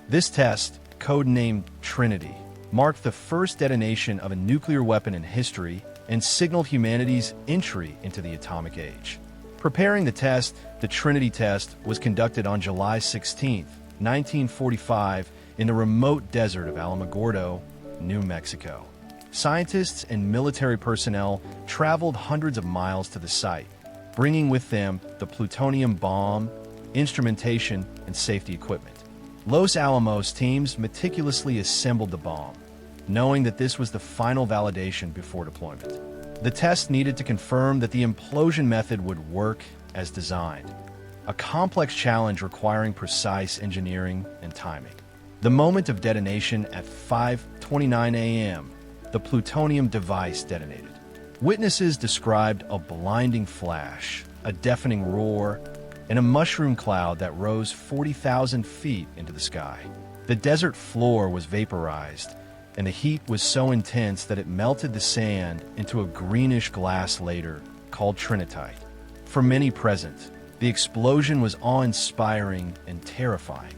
This test, codenamed Trinity, marked the first detonation of a nuclear weapon in history and signaled humanity's entry into the atomic age. Preparing the test, the Trinity test was conducted on July 16, 1945, in the remote desert of Alamogordo, New Mexico. Scientists and military personnel traveled hundreds of miles to the site, bringing with them the plutonium bomb, instrumentation, and safety equipment. Los Alamos teams meticulously assembled the bomb, knowing that this was the final validation before deployment. The test needed to confirm that the implosion method would work as designed, a complex challenge requiring precise engineering and timing. The moment of detonation at 5:29 a.m., the plutonium device detonated. Witnesses described a blinding flash, a deafening roar, and a mushroom cloud that rose 40,000 feet into the sky. The desert floor was vaporized, and the heat was so intense that it melted the sand into a greenish glass later called trinitite. For many present, the explosion was awe-inspiring and terrifying.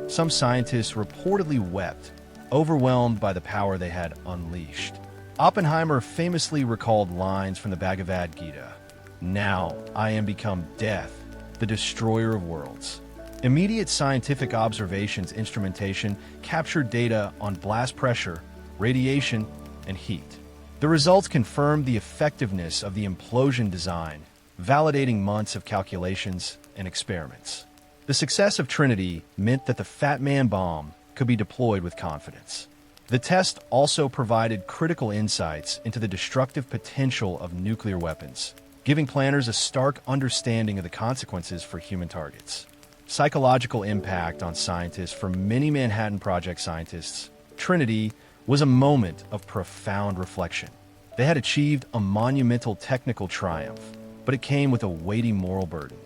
Some scientists reportedly wept, overwhelmed by the power they had unleashed. Oppenheimer famously recalled lines from the Bhagavad Gita, "Now I am become death, the destroyer of worlds." Immediate scientific observations instrumentation captured data on blast pressure, radiation, and heat. The results confirmed the effectiveness of the implosion design, validating months of calculations and experiments. The success of Trinity meant that the Fat Man bomb could be deployed with confidence. The test also provided critical insights into the destructive potential of nuclear weapons, giving planners a stark understanding of the consequences for human targets. Psychological impact on scientists. For many Manhattan Project scientists, Trinity was a moment of profound reflection. They had achieved a monumental technical triumph, but it came with a weighty moral burden.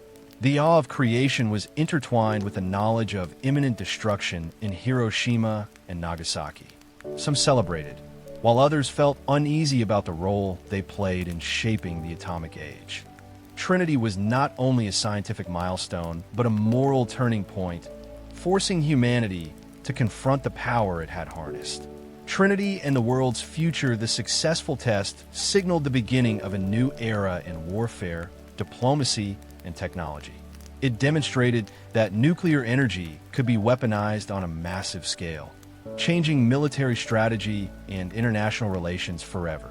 The awe of creation was intertwined with the knowledge of imminent destruction in Hiroshima and Nagasaki. Some celebrated, while others felt uneasy about the role they played in shaping the atomic age. Trinity was not only a scientific milestone, but a moral turning point, forcing humanity to confront the power it had harnessed. Trinity and the world's future. The successful test signaled the beginning of a new era in warfare, diplomacy, and technology. It demonstrated that nuclear energy could be weaponized on a massive scale, changing military strategy and international relations forever.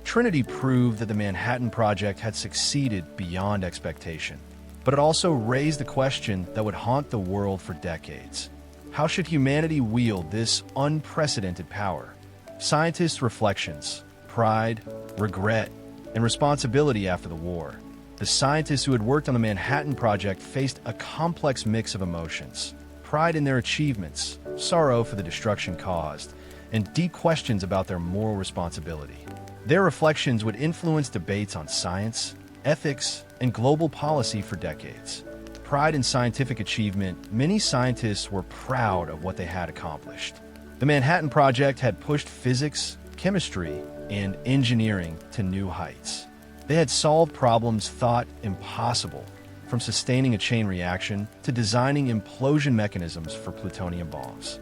Trinity proved that the Manhattan Project had succeeded beyond expectation, but it also raised the question that would haunt the world for decades. How should humanity wield this unprecedented power? Scientists' reflections, pride, regret, and responsibility after the war. The scientists who had worked on the Manhattan Project faced a complex mix of emotions: pride in their achievements, sorrow for the destruction caused, and deep questions about their moral responsibility. Their reflections would influence debates on science, ethics, and global policy for decades. Pride in scientific achievement. Many scientists were proud of what they had accomplished. The Manhattan Project had pushed physics, chemistry, and engineering to new heights. They had solved problems thought impossible, from sustaining a chain reaction to designing implosion mechanisms for plutonium bombs.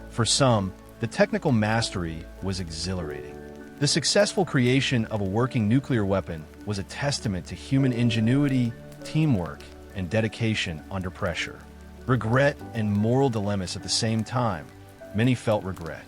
For some, the technical mastery was exhilarating. The successful creation of a working nuclear weapon was a testament to human ingenuity, teamwork, and dedication under pressure. Regret and moral dilemmas at the same time. Many felt regret.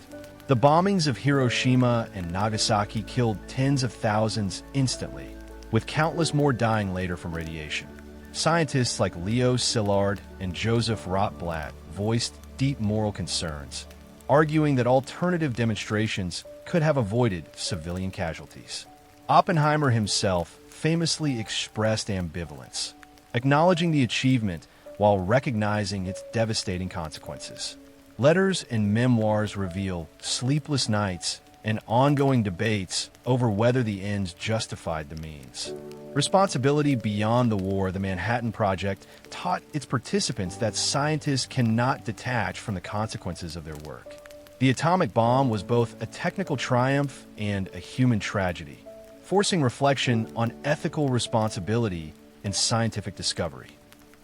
The bombings of Hiroshima and Nagasaki killed tens of thousands instantly, with countless more dying later from radiation. Scientists like Leo Szilard and Joseph Rotblat voiced deep moral concerns, arguing that alternative demonstrations could have avoided civilian casualties. Oppenheimer himself famously expressed ambivalence, acknowledging the achievement while recognizing its devastating consequences. Letters and memoirs reveal sleepless nights and ongoing debates over whether the ends justified the means. Responsibility beyond the war, the Manhattan Project taught its participants that scientists cannot detach from the consequences of their work. The atomic bomb was both a technical triumph and a human tragedy, forcing reflection on ethical responsibility and scientific discovery.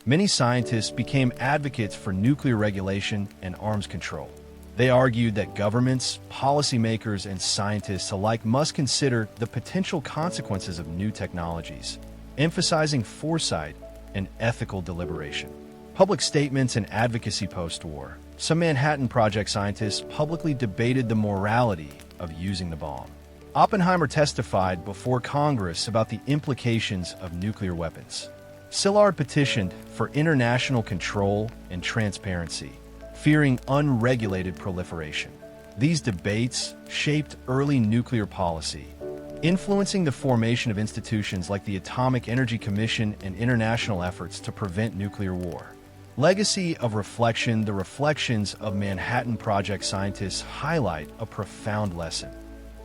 Many scientists became advocates for nuclear regulation and arms control. They argued that governments, policymakers, and scientists alike must consider the potential consequences of new technologies, emphasizing foresight and ethical deliberation. Public statements and advocacy post-war. Some Manhattan Project scientists publicly debated the morality of using the bomb. Oppenheimer testified before Congress about the implications of nuclear weapons. Szilard petitioned for international control and transparency, fearing unregulated proliferation. These debates shaped early nuclear policy, influencing the formation of institutions like the Atomic Energy Commission and international efforts to prevent nuclear war. Legacy of reflection. The reflections of Manhattan Project scientists highlight a profound lesson.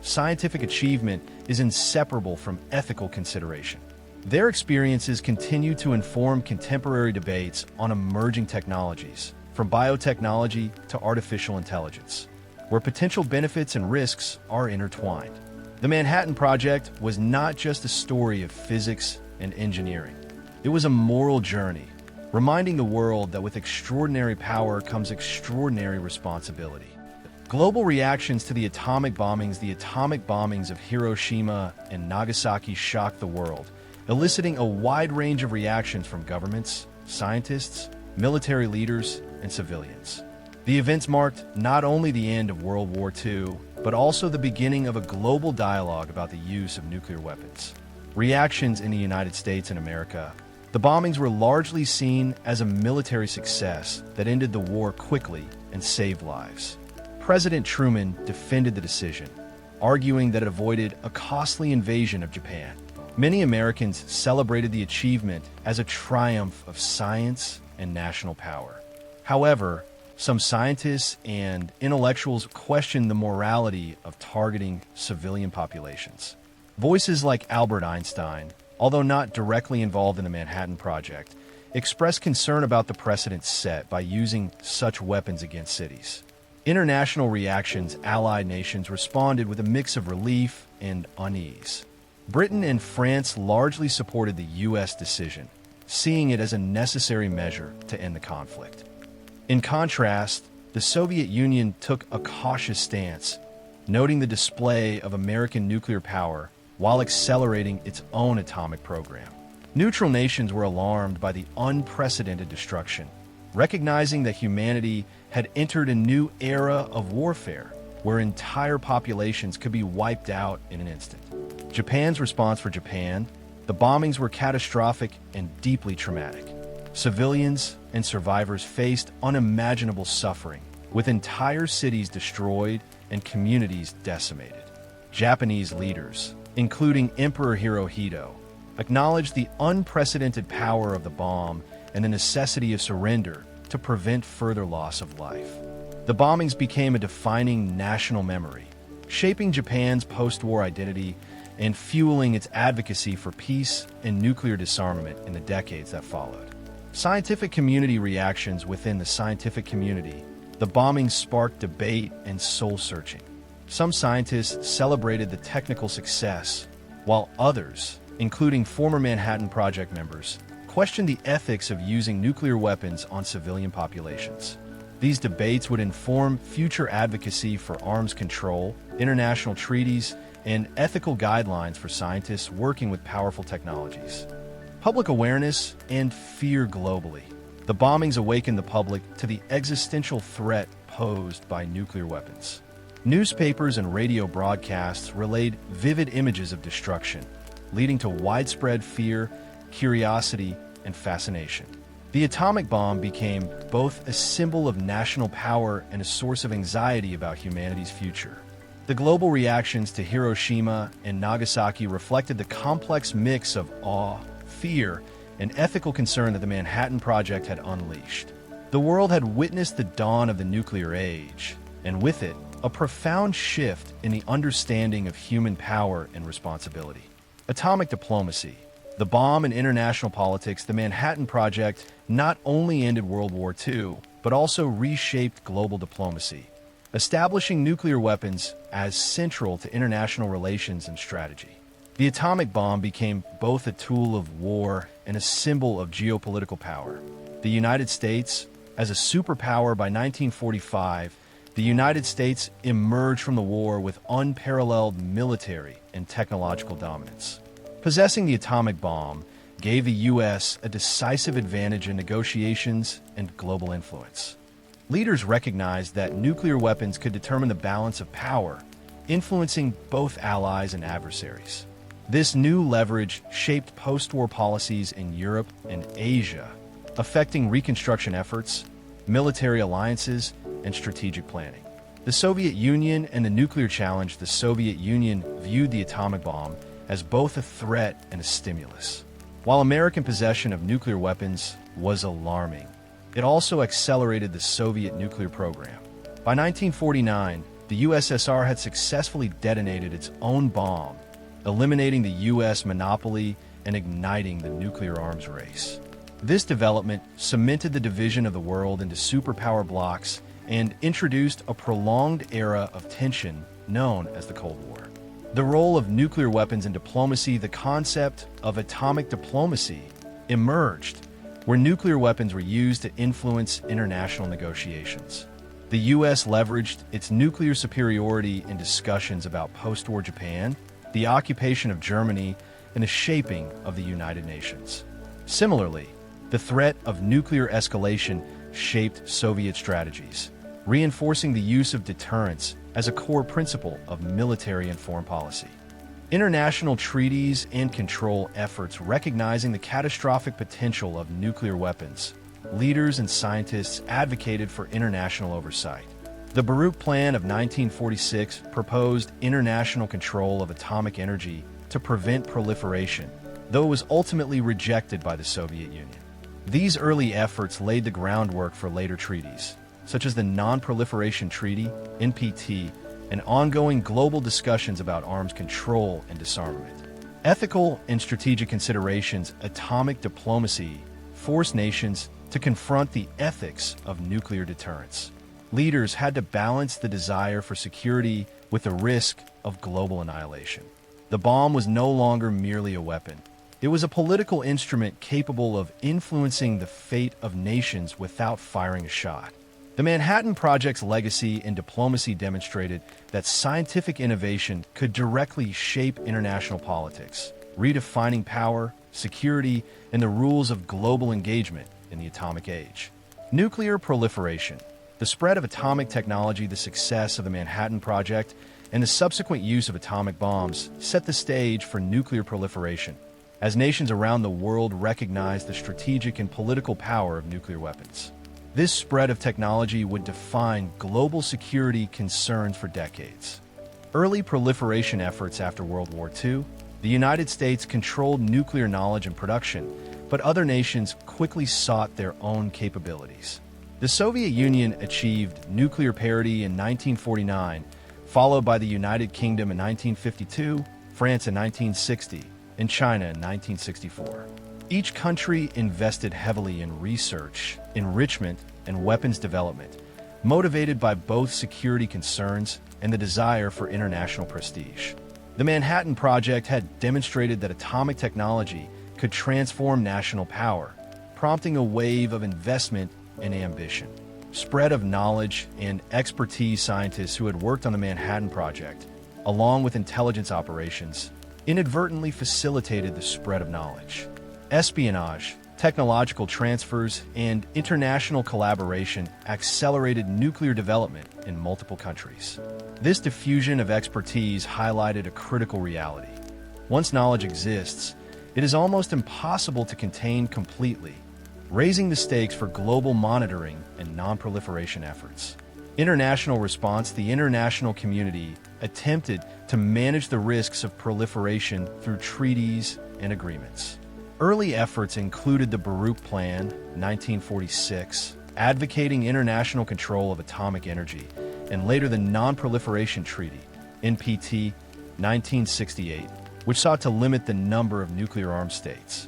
Scientific achievement is inseparable from ethical consideration. Their experiences continue to inform contemporary debates on emerging technologies, from biotechnology to artificial intelligence, where potential benefits and risks are intertwined. The Manhattan Project was not just a story of physics and engineering. It was a moral journey, reminding the world that with extraordinary power comes extraordinary responsibility. Global reactions to the atomic bombings of Hiroshima and Nagasaki shocked the world, eliciting a wide range of reactions from governments, scientists, military leaders, and civilians. The events marked not only the end of World War II, but also the beginning of a global dialogue about the use of nuclear weapons. Reactions in the United States and America. The bombings were largely seen as a military success that ended the war quickly and saved lives. President Truman defended the decision, arguing that it avoided a costly invasion of Japan. Many Americans celebrated the achievement as a triumph of science and national power. However, some scientists and intellectuals questioned the morality of targeting civilian populations. Voices like Albert Einstein, although not directly involved in the Manhattan Project, expressed concern about the precedent set by using such weapons against cities. International reactions. Allied nations responded with a mix of relief and unease. Britain and France largely supported the U.S. decision, seeing it as a necessary measure to end the conflict. In contrast, the Soviet Union took a cautious stance, noting the display of American nuclear power while accelerating its own atomic program. Neutral nations were alarmed by the unprecedented destruction, recognizing that humanity had entered a new era of warfare where entire populations could be wiped out in an instant. Japan's response. For Japan, the bombings were catastrophic and deeply traumatic. Civilians and survivors faced unimaginable suffering, with entire cities destroyed and communities decimated. Japanese leaders, including Emperor Hirohito, acknowledged the unprecedented power of the bomb and the necessity of surrender to prevent further loss of life. The bombings became a defining national memory, shaping Japan's post-war identity and fueling its advocacy for peace and nuclear disarmament in the decades that followed. Scientific community reactions. Within the scientific community, the bombings sparked debate and soul-searching. Some scientists celebrated the technical success, while others, including former Manhattan Project members, questioned the ethics of using nuclear weapons on civilian populations. These debates would inform future advocacy for arms control, international treaties, and ethical guidelines for scientists working with powerful technologies. Public awareness and fear globally. The bombings awakened the public to the existential threat posed by nuclear weapons. Newspapers and radio broadcasts relayed vivid images of destruction, leading to widespread fear, curiosity, and fascination. The atomic bomb became both a symbol of national power and a source of anxiety about humanity's future. The global reactions to Hiroshima and Nagasaki reflected the complex mix of awe, fear, and ethical concern that the Manhattan Project had unleashed. The world had witnessed the dawn of the nuclear age, and with it, a profound shift in the understanding of human power and responsibility. Atomic diplomacy, the bomb in international politics, the Manhattan Project not only ended World War II, but also reshaped global diplomacy, establishing nuclear weapons as central to international relations and strategy. The atomic bomb became both a tool of war and a symbol of geopolitical power. The United States, as a superpower by 1945, the United States emerged from the war with unparalleled military and technological dominance. Possessing the atomic bomb gave the U.S. a decisive advantage in negotiations and global influence. Leaders recognized that nuclear weapons could determine the balance of power, influencing both allies and adversaries. This new leverage shaped post-war policies in Europe and Asia, affecting reconstruction efforts, military alliances, and strategic planning. The Soviet Union and the nuclear challenge. The Soviet Union viewed the atomic bomb as both a threat and a stimulus. While American possession of nuclear weapons was alarming, it also accelerated the Soviet nuclear program. By 1949, the USSR had successfully detonated its own bomb, eliminating the U.S. monopoly and igniting the nuclear arms race. This development cemented the division of the world into superpower blocs and introduced a prolonged era of tension known as the Cold War. The role of nuclear weapons in diplomacy, the concept of atomic diplomacy, emerged, where nuclear weapons were used to influence international negotiations. The U.S. leveraged its nuclear superiority in discussions about post-war Japan, the occupation of Germany, and the shaping of the United Nations. Similarly, the threat of nuclear escalation shaped Soviet strategies, reinforcing the use of deterrence as a core principle of military and foreign policy. International treaties and control efforts recognizing the catastrophic potential of nuclear weapons, leaders and scientists advocated for international oversight. The Baruch Plan of 1946 proposed international control of atomic energy to prevent proliferation, though it was ultimately rejected by the Soviet Union. These early efforts laid the groundwork for later treaties, such as the Non-Proliferation Treaty, NPT, and ongoing global discussions about arms control and disarmament. Ethical and strategic considerations. Atomic diplomacy forced nations to confront the ethics of nuclear deterrence. Leaders had to balance the desire for security with the risk of global annihilation. The bomb was no longer merely a weapon. It was a political instrument capable of influencing the fate of nations without firing a shot. The Manhattan Project's legacy in diplomacy demonstrated that scientific innovation could directly shape international politics, redefining power, security, and the rules of global engagement in the atomic age. Nuclear proliferation. The spread of atomic technology, the success of the Manhattan Project, and the subsequent use of atomic bombs set the stage for nuclear proliferation, as nations around the world recognized the strategic and political power of nuclear weapons. This spread of technology would define global security concerns for decades. Early proliferation efforts. After World War II, the United States controlled nuclear knowledge and production, but other nations quickly sought their own capabilities. The Soviet Union achieved nuclear parity in 1949, followed by the United Kingdom in 1952, France in 1960, and China in 1964. Each country invested heavily in research, enrichment, and weapons development, motivated by both security concerns and the desire for international prestige. The Manhattan Project had demonstrated that atomic technology could transform national power, prompting a wave of investment and ambition. Spread of knowledge and expertise. Scientists who had worked on the Manhattan Project, along with intelligence operations, inadvertently facilitated the spread of knowledge. Espionage, technological transfers, and international collaboration accelerated nuclear development in multiple countries. This diffusion of expertise highlighted a critical reality. Once knowledge exists, it is almost impossible to contain completely, raising the stakes for global monitoring and non-proliferation efforts. International response. The international community attempted to manage the risks of proliferation through treaties and agreements. Early efforts included the Baruch Plan, 1946, advocating international control of atomic energy, and later the Non-Proliferation Treaty, NPT, 1968, which sought to limit the number of nuclear-armed states.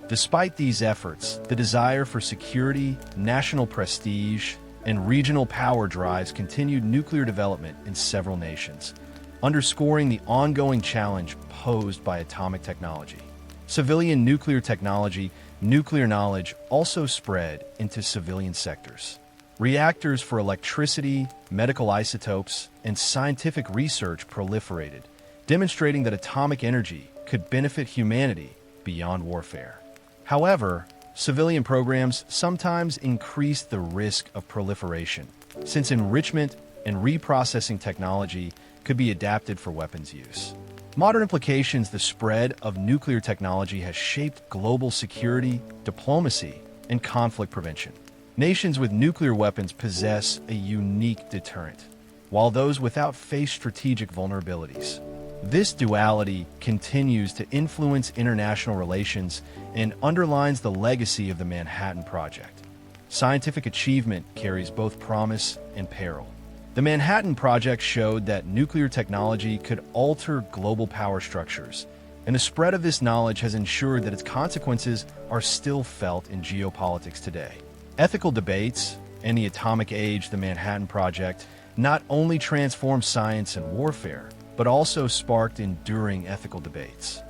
Despite these efforts, the desire for security, national prestige, and regional power drives continued nuclear development in several nations, underscoring the ongoing challenge posed by atomic technology. Civilian nuclear technology, nuclear knowledge also spread into civilian sectors. Reactors for electricity, medical isotopes, and scientific research proliferated, demonstrating that atomic energy could benefit humanity beyond warfare. However, civilian programs sometimes increase the risk of proliferation, since enrichment and reprocessing technology could be adapted for weapons use. Modern implications: the spread of nuclear technology has shaped global security, diplomacy, and conflict prevention. Nations with nuclear weapons possess a unique deterrent, while those without face strategic vulnerabilities. This duality continues to influence international relations and underlines the legacy of the Manhattan Project. Scientific achievement carries both promise and peril. The Manhattan Project showed that nuclear technology could alter global power structures, and the spread of this knowledge has ensured that its consequences are still felt in geopolitics today. Ethical debates and the atomic age, the Manhattan Project, not only transformed science and warfare, but also sparked enduring ethical debates.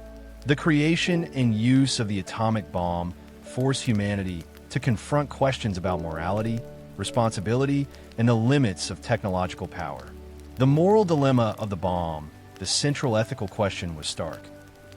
The creation and use of the atomic bomb forced humanity to confront questions about morality, responsibility, and the limits of technological power. The moral dilemma of the bomb, the central ethical question, was stark.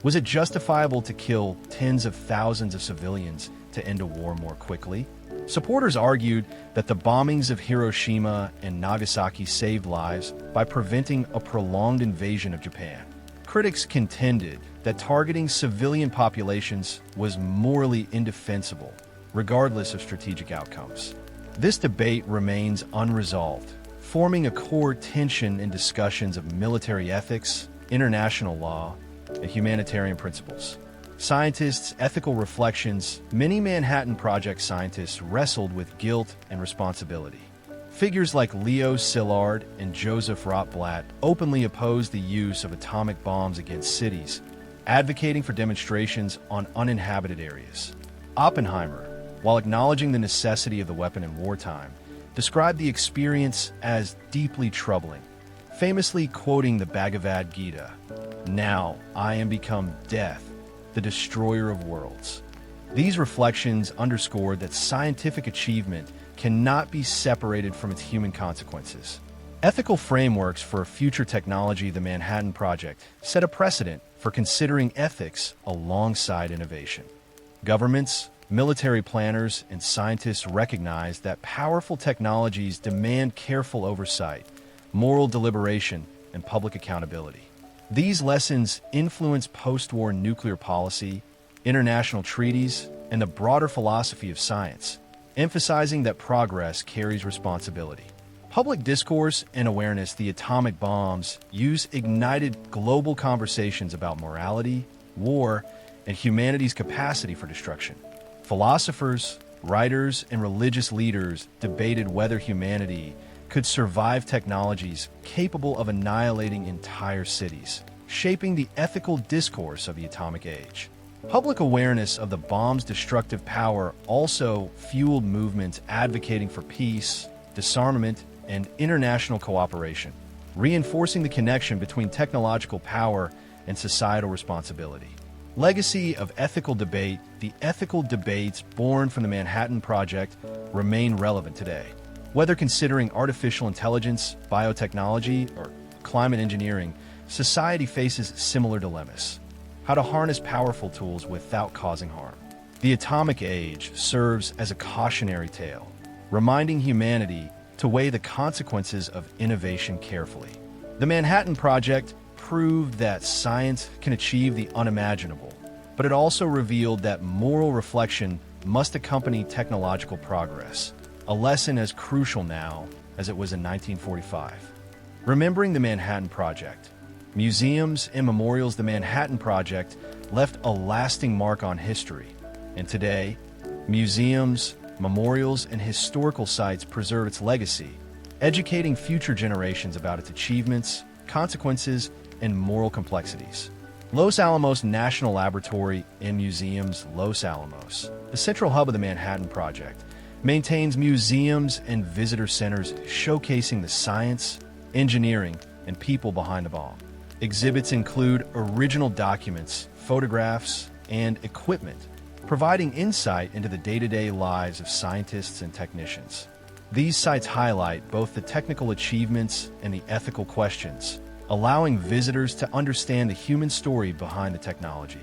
Was it justifiable to kill tens of thousands of civilians to end a war more quickly? Supporters argued that the bombings of Hiroshima and Nagasaki saved lives by preventing a prolonged invasion of Japan. Critics contended that targeting civilian populations was morally indefensible, regardless of strategic outcomes. This debate remains unresolved, forming a core tension in discussions of military ethics, international law, and humanitarian principles. Scientists' ethical reflections: many Manhattan Project scientists wrestled with guilt and responsibility. Figures like Leo Szilard and Joseph Rotblat openly opposed the use of atomic bombs against cities, advocating for demonstrations on uninhabited areas. Oppenheimer, while acknowledging the necessity of the weapon in wartime, described the experience as deeply troubling, famously quoting the Bhagavad Gita, "Now I am become death, the destroyer of worlds." These reflections underscored that scientific achievement cannot be separated from its human consequences. Ethical frameworks for future technology, the Manhattan Project, set a precedent for considering ethics alongside innovation. Governments, military planners, and scientists recognize that powerful technologies demand careful oversight, moral deliberation, and public accountability. These lessons influence post-war nuclear policy, international treaties, and the broader philosophy of science, emphasizing that progress carries responsibility. Public discourse and awareness: the atomic bomb's use ignited global conversations about morality, war, and humanity's capacity for destruction. Philosophers, writers, and religious leaders debated whether humanity could survive technologies capable of annihilating entire cities, shaping the ethical discourse of the atomic age. Public awareness of the bomb's destructive power also fueled movements advocating for peace, disarmament, and international cooperation, reinforcing the connection between technological power and societal responsibility. Legacy of ethical debate: the ethical debates born from the Manhattan Project remain relevant today. Whether considering artificial intelligence, biotechnology, or climate engineering, society faces similar dilemmas. How to harness powerful tools without causing harm. The atomic age serves as a cautionary tale, reminding humanity to weigh the consequences of innovation carefully. The Manhattan Project proved that science can achieve the unimaginable, but it also revealed that moral reflection must accompany technological progress, a lesson as crucial now as it was in 1945. Remembering the Manhattan Project. Museums and memorials: the Manhattan Project left a lasting mark on history, and today, museums, memorials, and historical sites preserve its legacy, educating future generations about its achievements, consequences, and moral complexities. Los Alamos National Laboratory and Museums. Los Alamos, the central hub of the Manhattan Project, maintains museums and visitor centers showcasing the science, engineering, and people behind the bomb. Exhibits include original documents, photographs, and equipment, providing insight into the day-to-day lives of scientists and technicians. These sites highlight both the technical achievements and the ethical questions, allowing visitors to understand the human story behind the technology.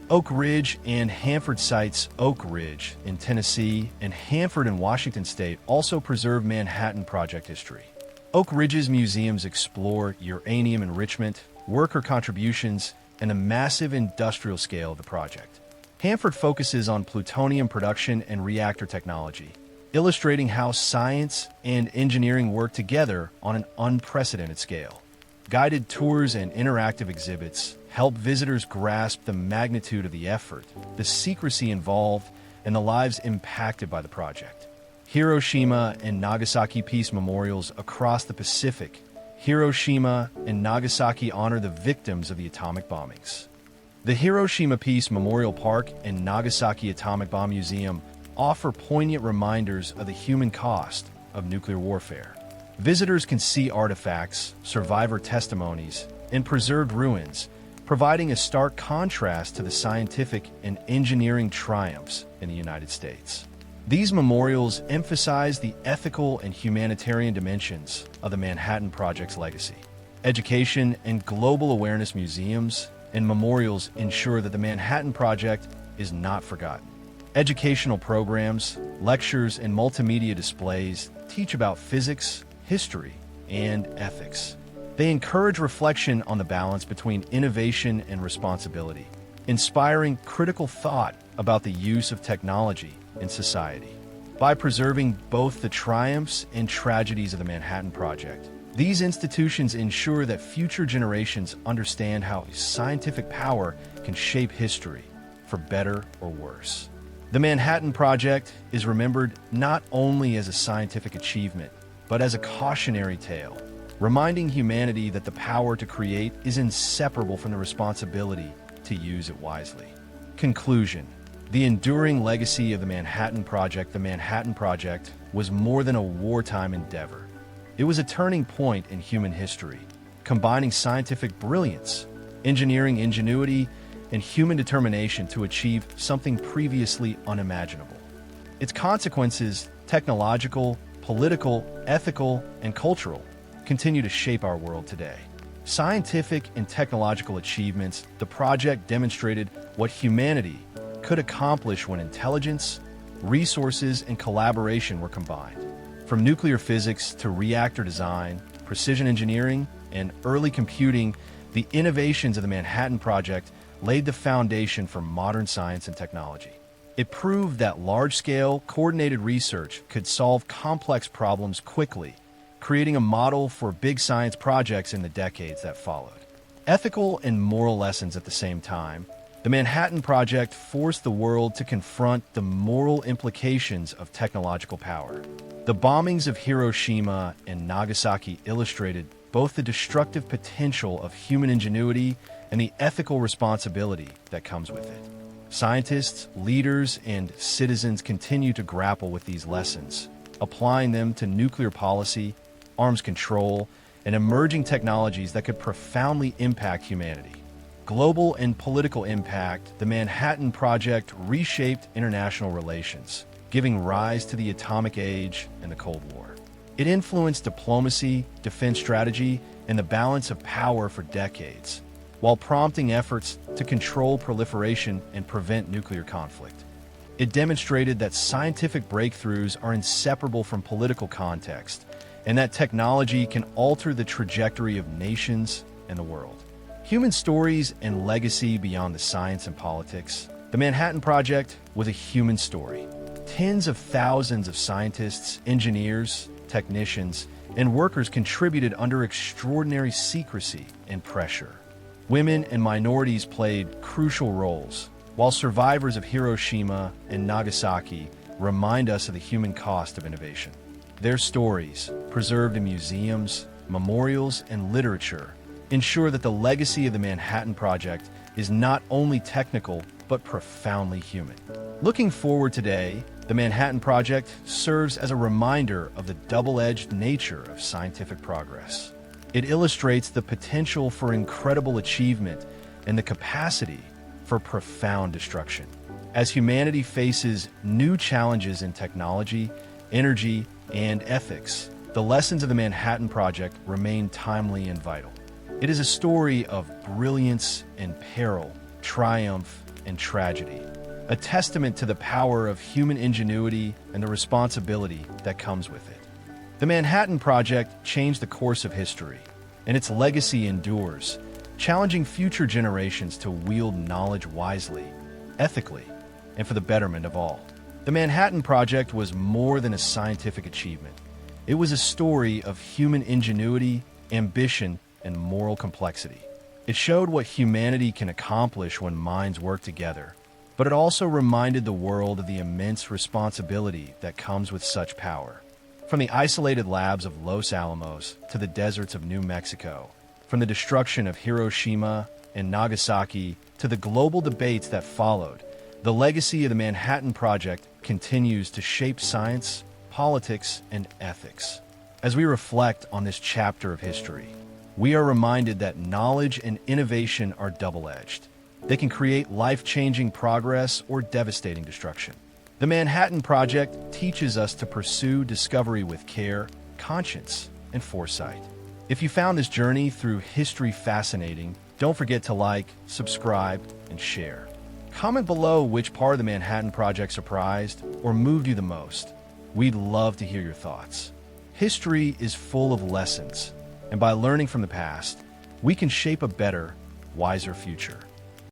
Oak Ridge and Hanford sites. Oak Ridge in Tennessee and Hanford in Washington State also preserve Manhattan Project history. Oak Ridge's museums explore uranium enrichment, worker contributions, and the massive industrial scale of the project. Hanford focuses on plutonium production and reactor technology, illustrating how science and engineering work together on an unprecedented scale. Guided tours and interactive exhibits help visitors grasp the magnitude of the effort, the secrecy involved, and the lives impacted by the project. Hiroshima and Nagasaki peace memorials across the Pacific. Hiroshima and Nagasaki honor the victims of the atomic bombings. The Hiroshima Peace Memorial Park and Nagasaki Atomic Bomb Museum offer poignant reminders of the human cost of nuclear warfare. Visitors can see artifacts, survivor testimonies, and preserved ruins, providing a stark contrast to the scientific and engineering triumphs in the United States. These memorials emphasize the ethical and humanitarian dimensions of the Manhattan Project's legacy. Education and global awareness museums and memorials ensure that the Manhattan Project is not forgotten. Educational programs, lectures, and multimedia displays teach about physics, history, and ethics. They encourage reflection on the balance between innovation and responsibility, inspiring critical thought about the use of technology in society. By preserving both the triumphs and tragedies of the Manhattan Project, these institutions ensure that future generations understand how scientific power can shape history, for better or worse. The Manhattan Project is remembered not only as a scientific achievement, but as a cautionary tale, reminding humanity that the power to create is inseparable from the responsibility to use it wisely. Conclusion. The enduring legacy of the Manhattan Project. The Manhattan Project was more than a wartime endeavor. It was a turning point in human history, combining scientific brilliance, engineering ingenuity, and human determination to achieve something previously unimaginable. Its consequences, technological, political, ethical, and cultural, continue to shape our world today. Scientific and technological achievements. The project demonstrated what humanity could accomplish when intelligence, resources, and collaboration were combined. From nuclear physics to reactor design, precision engineering, and early computing, the innovations of the Manhattan Project laid the foundation for modern science and technology. It proved that large-scale, coordinated research could solve complex problems quickly, creating a model for big science projects in the decades that followed. Ethical and moral lessons at the same time. The Manhattan Project forced the world to confront the moral implications of technological power. The bombings of Hiroshima and Nagasaki illustrated both the destructive potential of human ingenuity and the ethical responsibility that comes with it. Scientists, leaders, and citizens continue to grapple with these lessons, applying them to nuclear policy, arms control, and emerging technologies that could profoundly impact humanity. Global and political impact. The Manhattan Project reshaped international relations, giving rise to the atomic age and the Cold War. It influenced diplomacy, defense strategy, and the balance of power for decades, while prompting efforts to control proliferation and prevent nuclear conflict. It demonstrated that scientific breakthroughs are inseparable from political context, and that technology can alter the trajectory of nations and the world. Human stories and legacy beyond the science and politics. The Manhattan Project was a human story. Tens of thousands of scientists, engineers, technicians, and workers contributed under extraordinary secrecy and pressure. Women and minorities played crucial roles, while survivors of Hiroshima and Nagasaki remind us of the human cost of innovation. Their stories, preserved in museums, memorials, and literature, ensure that the legacy of the Manhattan Project is not only technical, but profoundly human. Looking forward today, the Manhattan Project serves as a reminder of the double-edged nature of scientific progress. It illustrates the potential for incredible achievement and the capacity for profound destruction. As humanity faces new challenges in technology, energy, and ethics, the lessons of the Manhattan Project remain timely and vital. It is a story of brilliance and peril, triumph and tragedy, a testament to the power of human ingenuity and the responsibility that comes with it. The Manhattan Project changed the course of history, and its legacy endures, challenging future generations to wield knowledge wisely, ethically, and for the betterment of all. The Manhattan Project was more than a scientific achievement. It was a story of human ingenuity, ambition, and moral complexity. It showed what humanity can accomplish when minds work together, but it also reminded the world of the immense responsibility that comes with such power. From the isolated labs of Los Alamos to the deserts of New Mexico, from the destruction of Hiroshima and Nagasaki to the global debates that followed, the legacy of the Manhattan Project continues to shape science, politics, and ethics. As we reflect on this chapter of history, we are reminded that knowledge and innovation are double-edged. They can create life-changing progress or devastating destruction. The Manhattan Project teaches us to pursue discovery with care, conscience, and foresight. If you found this journey through history fascinating, don't forget to like, subscribe, and share. Comment below which part of the Manhattan Project surprised or moved you the most. We'd love to hear your thoughts. History is full of lessons, and by learning from the past, we can shape a better, wiser future.